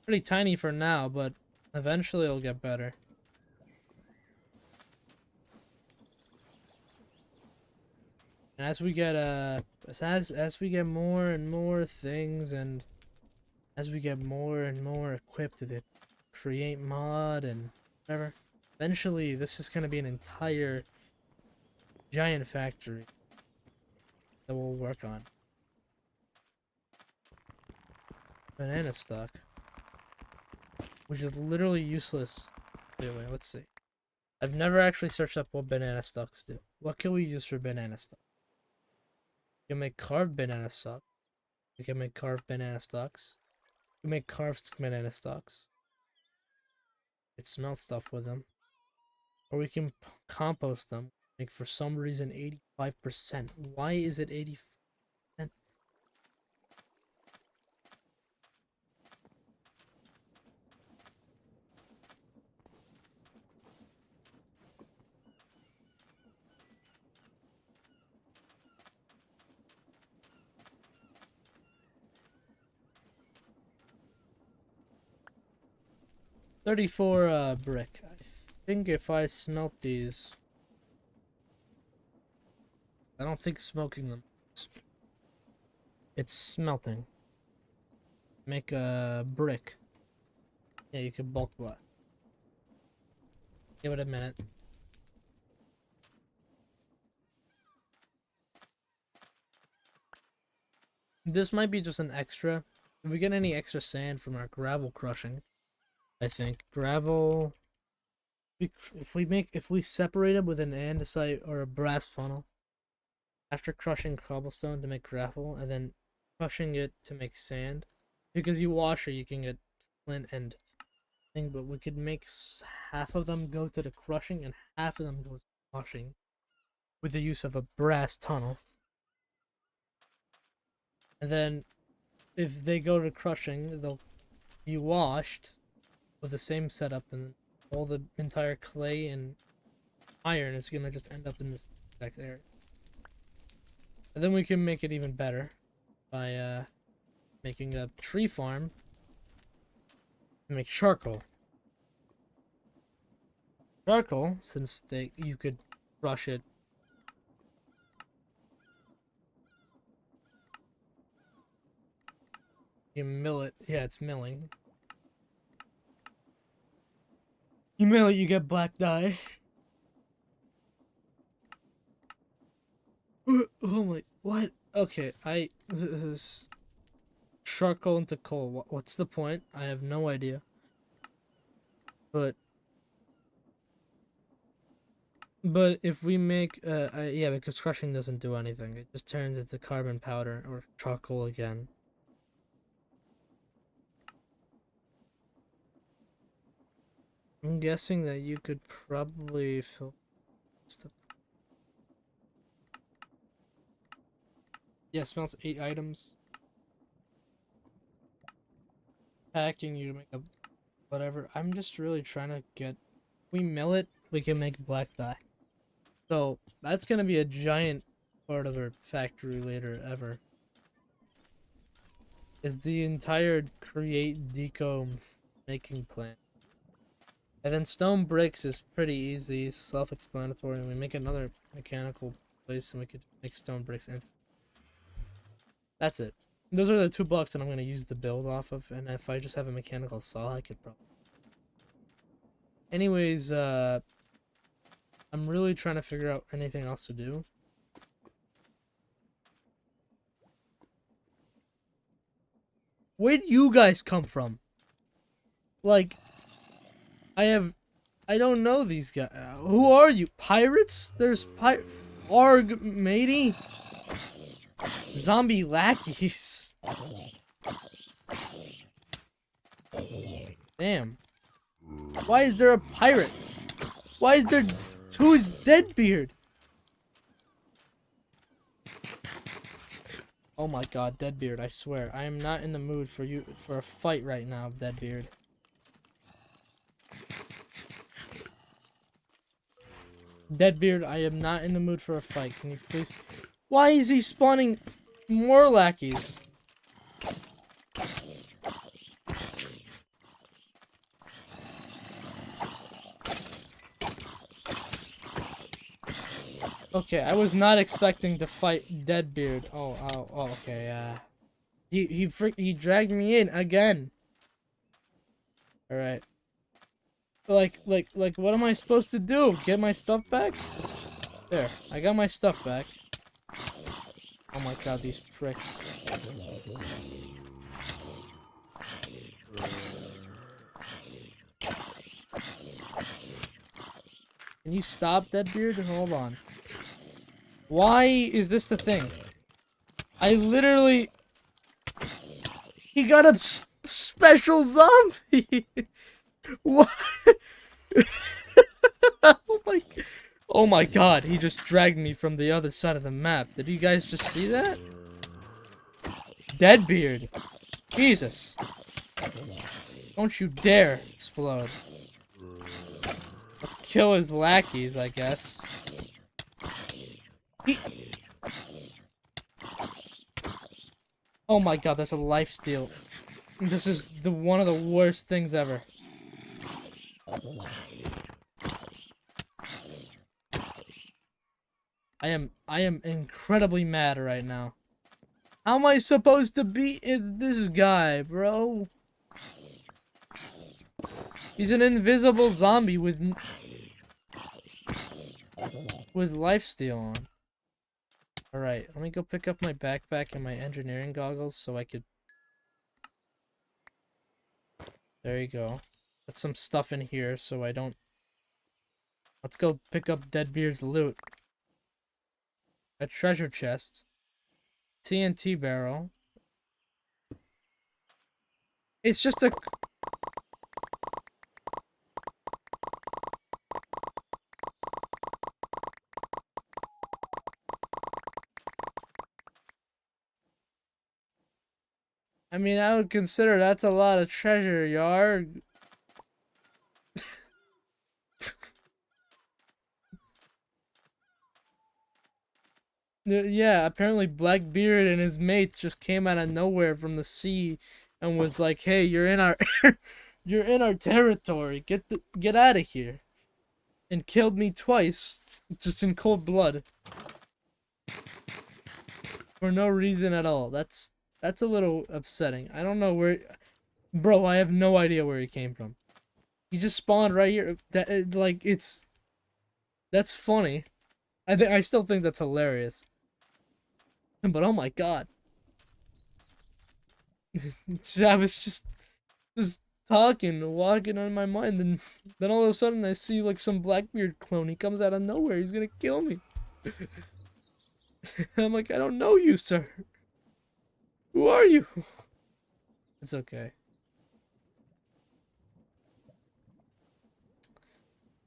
Pretty tiny for now, but eventually it'll get better. And as we get as we get more and more things, and as we get more and more equipped with it, create mod and whatever, eventually this is gonna be an entire giant factory that we'll work on. Banana stock, which is literally useless. Anyway, let's see. I've never actually searched up what banana stocks do. What can we use for banana stock? We can make carved banana stock. We can make carved banana stocks. We can make carved banana stocks. It smells stuff with them. Or we can compost them. Make, for some reason, 85%. Why is it 85%? 34 brick. I think if I smelt these, I don't think smoking them. It's smelting. Make a brick. Yeah, you can bulk buy. Give it a minute. This might be just an extra. If we get any extra sand from our gravel crushing, I think gravel. If we separate it with an andesite or a brass funnel, after crushing cobblestone to make gravel and then crushing it to make sand, because you wash it, you can get flint and thing. But we could make half of them go to the crushing and half of them go to washing, with the use of a brass tunnel. And then if they go to crushing, they'll be washed with the same setup, and all the entire clay and iron is gonna just end up in this exact area. And then we can make it even better by making a tree farm and make charcoal. Charcoal, since you could crush it. You mill it. Yeah, it's milling. You mill it, you get black dye. Oh my, what? Okay, this is charcoal into coal. What's the point? I have no idea. But if we make, yeah, because crushing doesn't do anything. It just turns into carbon powder or charcoal again. I'm guessing that you could probably fill stuff. Yeah, smelts 8 items. Packing you to make a whatever. I'm just really trying to get. We mill it, we can make black dye. So that's gonna be a giant part of our factory later ever. Is the entire create deco making plant. And then stone bricks is pretty easy, self-explanatory. And we make another mechanical place and we could make stone bricks and that's it. Those are the 2 blocks that I'm gonna use to build off of, and if I just have a mechanical saw, I could probably. Anyways, I'm really trying to figure out anything else to do. Where'd you guys come from? Like, I don't know these guys. Who are you? Pirates? There's Arg, matey. Zombie lackeys. Damn. Why is there a pirate? Why is there... Who's Deadbeard? Oh my god, Deadbeard, I swear. I am not in the mood for a fight right now, Deadbeard. Deadbeard, I am not in the mood for a fight. Can you please... Why is he spawning more lackeys? Okay, I was not expecting to fight Deadbeard. Oh, okay, he dragged me in again. All right. Like, what am I supposed to do? Get my stuff back? There, I got my stuff back. Oh my god, these pricks. Can you stop, Deadbeard? Hold on. Why is this the thing? I literally... He got a special zombie! What? Oh my god, he just dragged me from the other side of the map. Did you guys just see that? Deadbeard. Jesus. Don't you dare explode. Let's kill his lackeys, I guess. Oh my god, that's a lifesteal. This is one of the worst things ever. I am incredibly mad right now. How am I supposed to beat this guy, bro? He's an invisible zombie with lifesteal on. Alright, let me go pick up my backpack and my engineering goggles so I could... There you go. Put some stuff in here so I don't... Let's go pick up Deadbeard's loot. A treasure chest. TNT barrel. It's just a... I mean, I would consider that's a lot of treasure, Yar. Yeah, apparently Blackbeard and his mates just came out of nowhere from the sea and was like, "Hey, you're in our you're in our territory. Get out of here." And killed me twice just in cold blood for no reason at all. That's a little upsetting. I don't know where bro, I have no idea where he came from. He just spawned right here. That's funny. I still think that's hilarious. But oh my god. I was just talking, walking on my mind, and then all of a sudden I see like some Blackbeard clone. He comes out of nowhere. He's gonna kill me. I'm like, I don't know you, sir. Who are you? It's okay.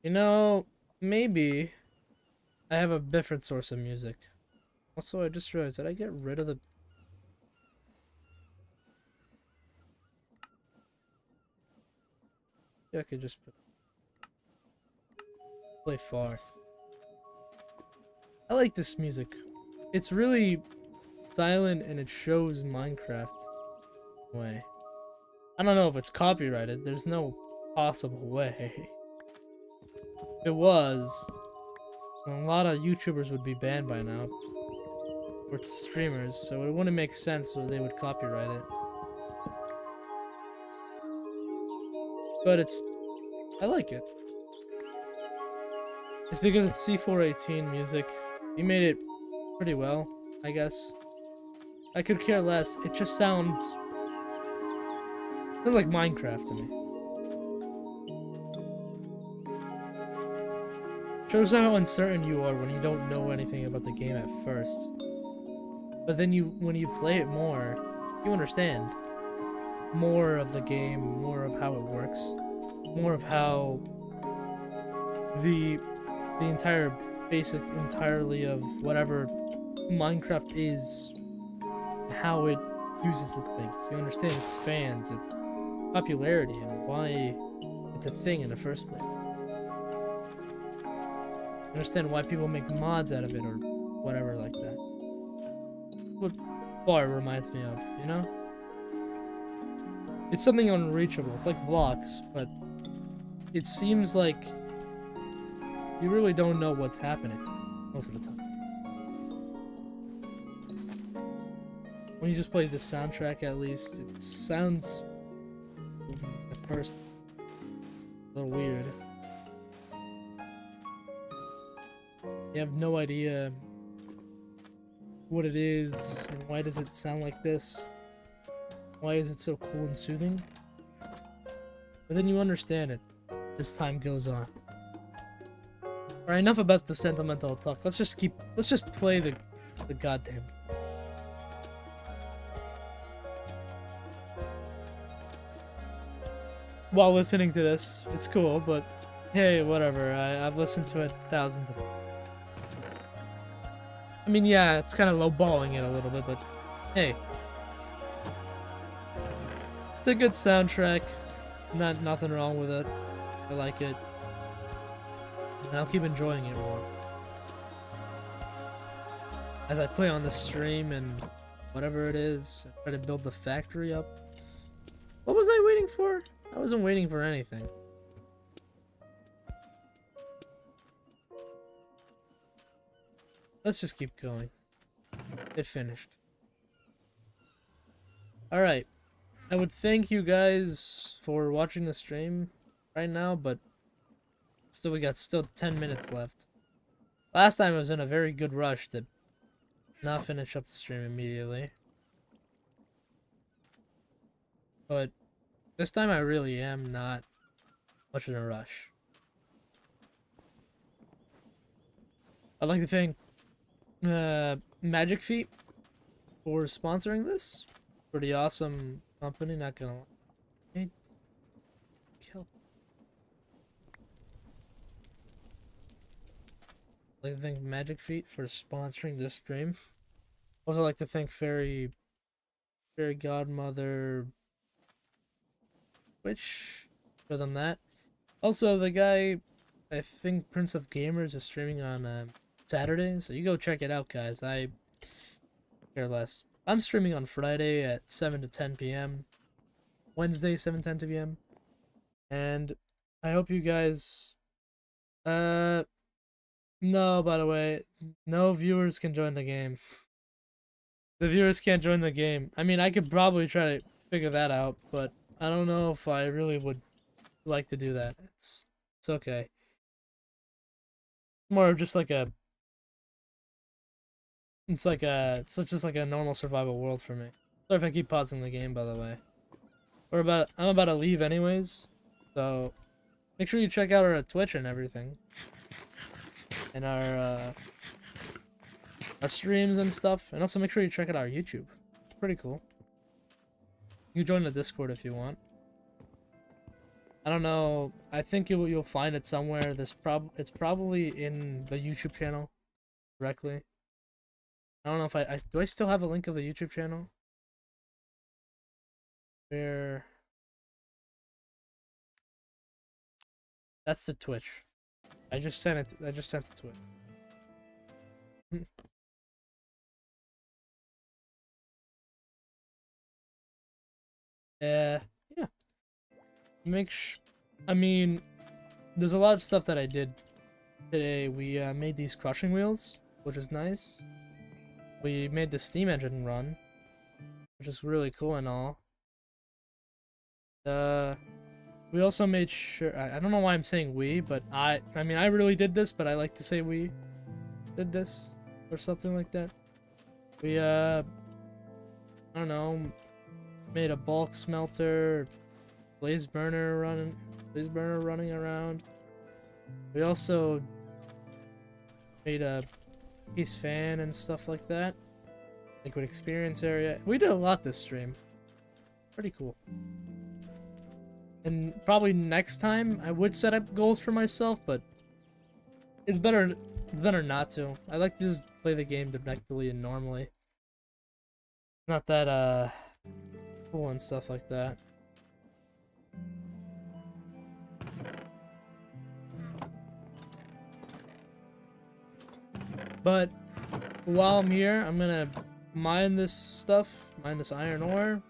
You know, maybe I have a different source of music. Also, I just realized, did I get rid of the... Yeah, I could just play far. I like this music. It's really silent and it shows Minecraft way. I don't know if it's copyrighted. There's no possible way. If it was, a lot of YouTubers would be banned by now. Or streamers, so it wouldn't make sense or they would copyright it. But I like it. It's because it's C418 music. He made it pretty well, I guess. I could care less. It just sounds like Minecraft to me. Shows how uncertain you are when you don't know anything about the game at first. But then when you play it more, you understand more of the game, more of how it works, more of how the entire basic entirely of whatever Minecraft is, how it uses its things. You understand its fans, its popularity, and why it's a thing in the first place. You understand why people make mods out of it or whatever like that. What Bar reminds me of, you know? It's something unreachable. It's like blocks, but it seems like you really don't know what's happening most of the time. When you just play the soundtrack, at least, it sounds at first a little weird. You have no idea what it is and why does it sound like this. Why is it so cool and soothing? But then you understand it as time goes on. Alright, enough about the sentimental talk. Let's just play the goddamn. While listening to this, it's cool, but hey, whatever. I've listened to it thousands of times. I mean, yeah, it's kind of lowballing it a little bit, but hey. It's a good soundtrack. Nothing wrong with it. I like it. And I'll keep enjoying it more. As I play on the stream and whatever it is, I try to build the factory up. What was I waiting for? I wasn't waiting for anything. Let's just keep going. It finished. Alright. I would thank you guys for watching the stream right now, but we got 10 minutes left. Last time I was in a very good rush to not finish up the stream immediately. But this time I really am not much in a rush. I'd like to thank Magic Feet for sponsoring this. Pretty awesome company, not gonna lie. Hey, kill. I'd like to thank Magic Feet for sponsoring this stream. Also like to thank Fairy Fairy Godmother Twitch. Show them that. Also, the guy, I think Prince of Gamers is streaming on Saturday, so you go check it out, guys. I care less. I'm streaming on Friday at 7 to 10 p.m. Wednesday, 7 to 10 p.m. And I hope you guys... No, by the way, no viewers can join the game. The viewers can't join the game. I mean, I could probably try to figure that out, but I don't know if I really would like to do that. It's okay. More of just like a... It's just like a normal survival world for me. Sorry if I keep pausing the game, by the way. I'm about to leave anyways, so make sure you check out our Twitch and everything. And our streams and stuff, and also make sure you check out our YouTube. It's pretty cool. You can join the Discord if you want. I don't know. I think you'll find it somewhere. It's probably in the YouTube channel directly. I don't know if do I still have a link of the YouTube channel? Where? That's the Twitch. I just sent it. I just sent it to it. Yeah. I mean, there's a lot of stuff that I did today. We made these crushing wheels, which is nice. We made the steam engine run, which is really cool and all. We also made sure, I don't know why I'm saying we, but I mean, I really did this, but I like to say we did this, or something like that. We, I don't know, made a bulk smelter, blaze burner running around. We also made a piece fan and stuff like that. Liquid experience area. We did a lot this stream. Pretty cool. And probably next time I would set up goals for myself, but it's better not to. I like to just play the game directly and normally. Not that cool and stuff like that. But while I'm here, I'm gonna mine this stuff, mine this iron ore.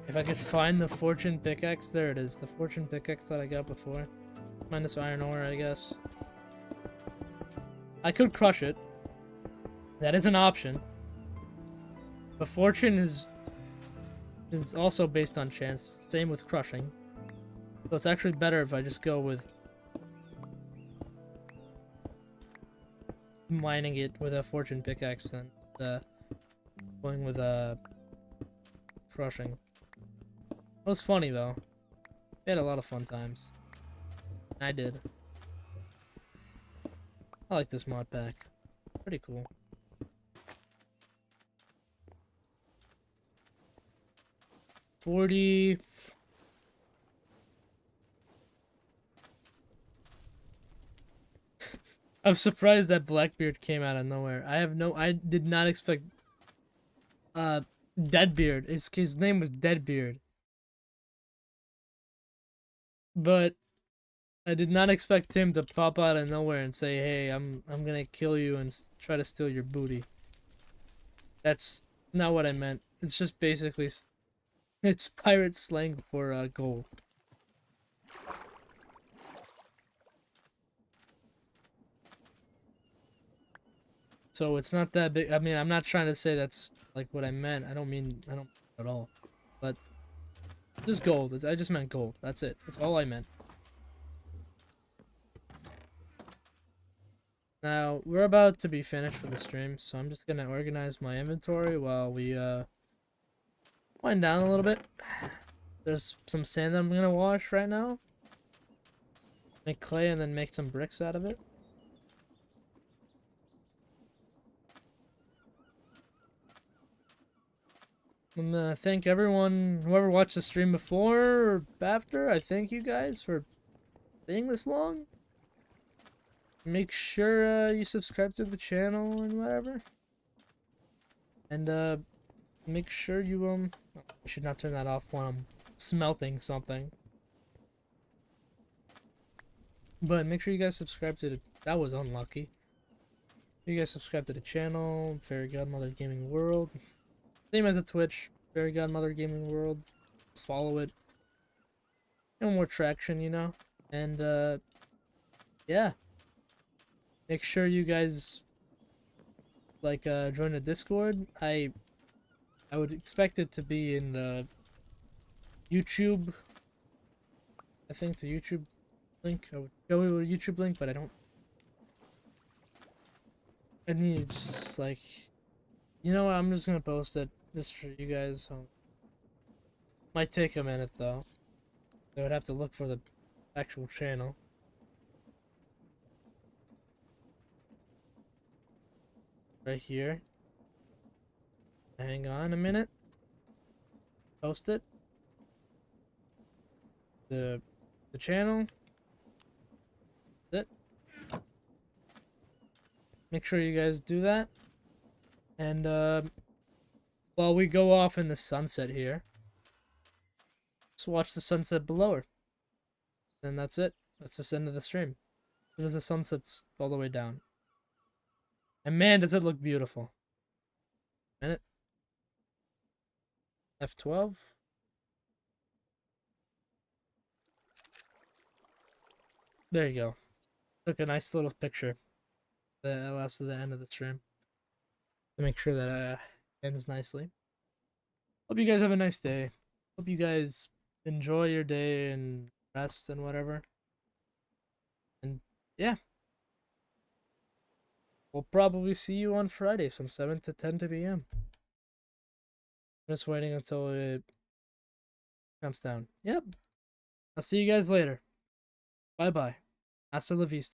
If I could find the fortune pickaxe, there it is, the fortune pickaxe that I got before. Mine this iron ore, I guess. I could crush it. That is an option. But fortune is also based on chance. Same with crushing. So it's actually better if I just go with mining it with a fortune pickaxe than going with a crushing. It was funny though. We had a lot of fun times. I did. I like this mod pack. Pretty cool. $40. I'm surprised that Blackbeard came out of nowhere. I did not expect Deadbeard. His name was Deadbeard. But I did not expect him to pop out of nowhere and say, "Hey, I'm gonna kill you and try to steal your booty." That's not what I meant. It's just basically it's pirate slang for gold. So it's not that big. I mean, I'm not trying to say that's like what I meant. I don't at all. But just gold. I just meant gold. That's it. That's all I meant. Now, we're about to be finished with the stream, so I'm just gonna organize my inventory while we wind down a little bit. There's some sand that I'm gonna wash right now. Make clay and then make some bricks out of it. I'm gonna thank everyone, whoever watched the stream before or after. I thank you guys for staying this long. Make sure you subscribe to the channel and whatever. And make sure you I should not turn that off when I'm smelting something. But make sure you guys subscribe to the, that was unlucky. You guys subscribe to the channel, Fairy Godmother Gaming World. Same as the Twitch, Fairy Godmother Gaming World. Just follow it. More traction, you know. And yeah. Make sure you guys like join the Discord. I would expect it to be in the YouTube. I think the YouTube link. I would go with a YouTube link, but I don't. I need just like, you know what? I'm just gonna post it just for you guys. Might take a minute though. I would have to look for the actual channel. Right here. Hang on a minute. Post it. The channel. That's it. Make sure you guys do that. And while we go off in the sunset here, just watch the sunset below her. And that's it. That's the end of the stream. Because the sunset's all the way down. And man, does it look beautiful. Minute. F12. There you go. Took a nice little picture. That lasts to the end of the stream. To make sure that ends nicely. Hope you guys have a nice day. Hope you guys enjoy your day and rest and whatever. And yeah. We'll probably see you on Friday from 7 to 10 p.m. I'm just waiting until it counts down. Yep. I'll see you guys later. Bye-bye. Hasta la vista.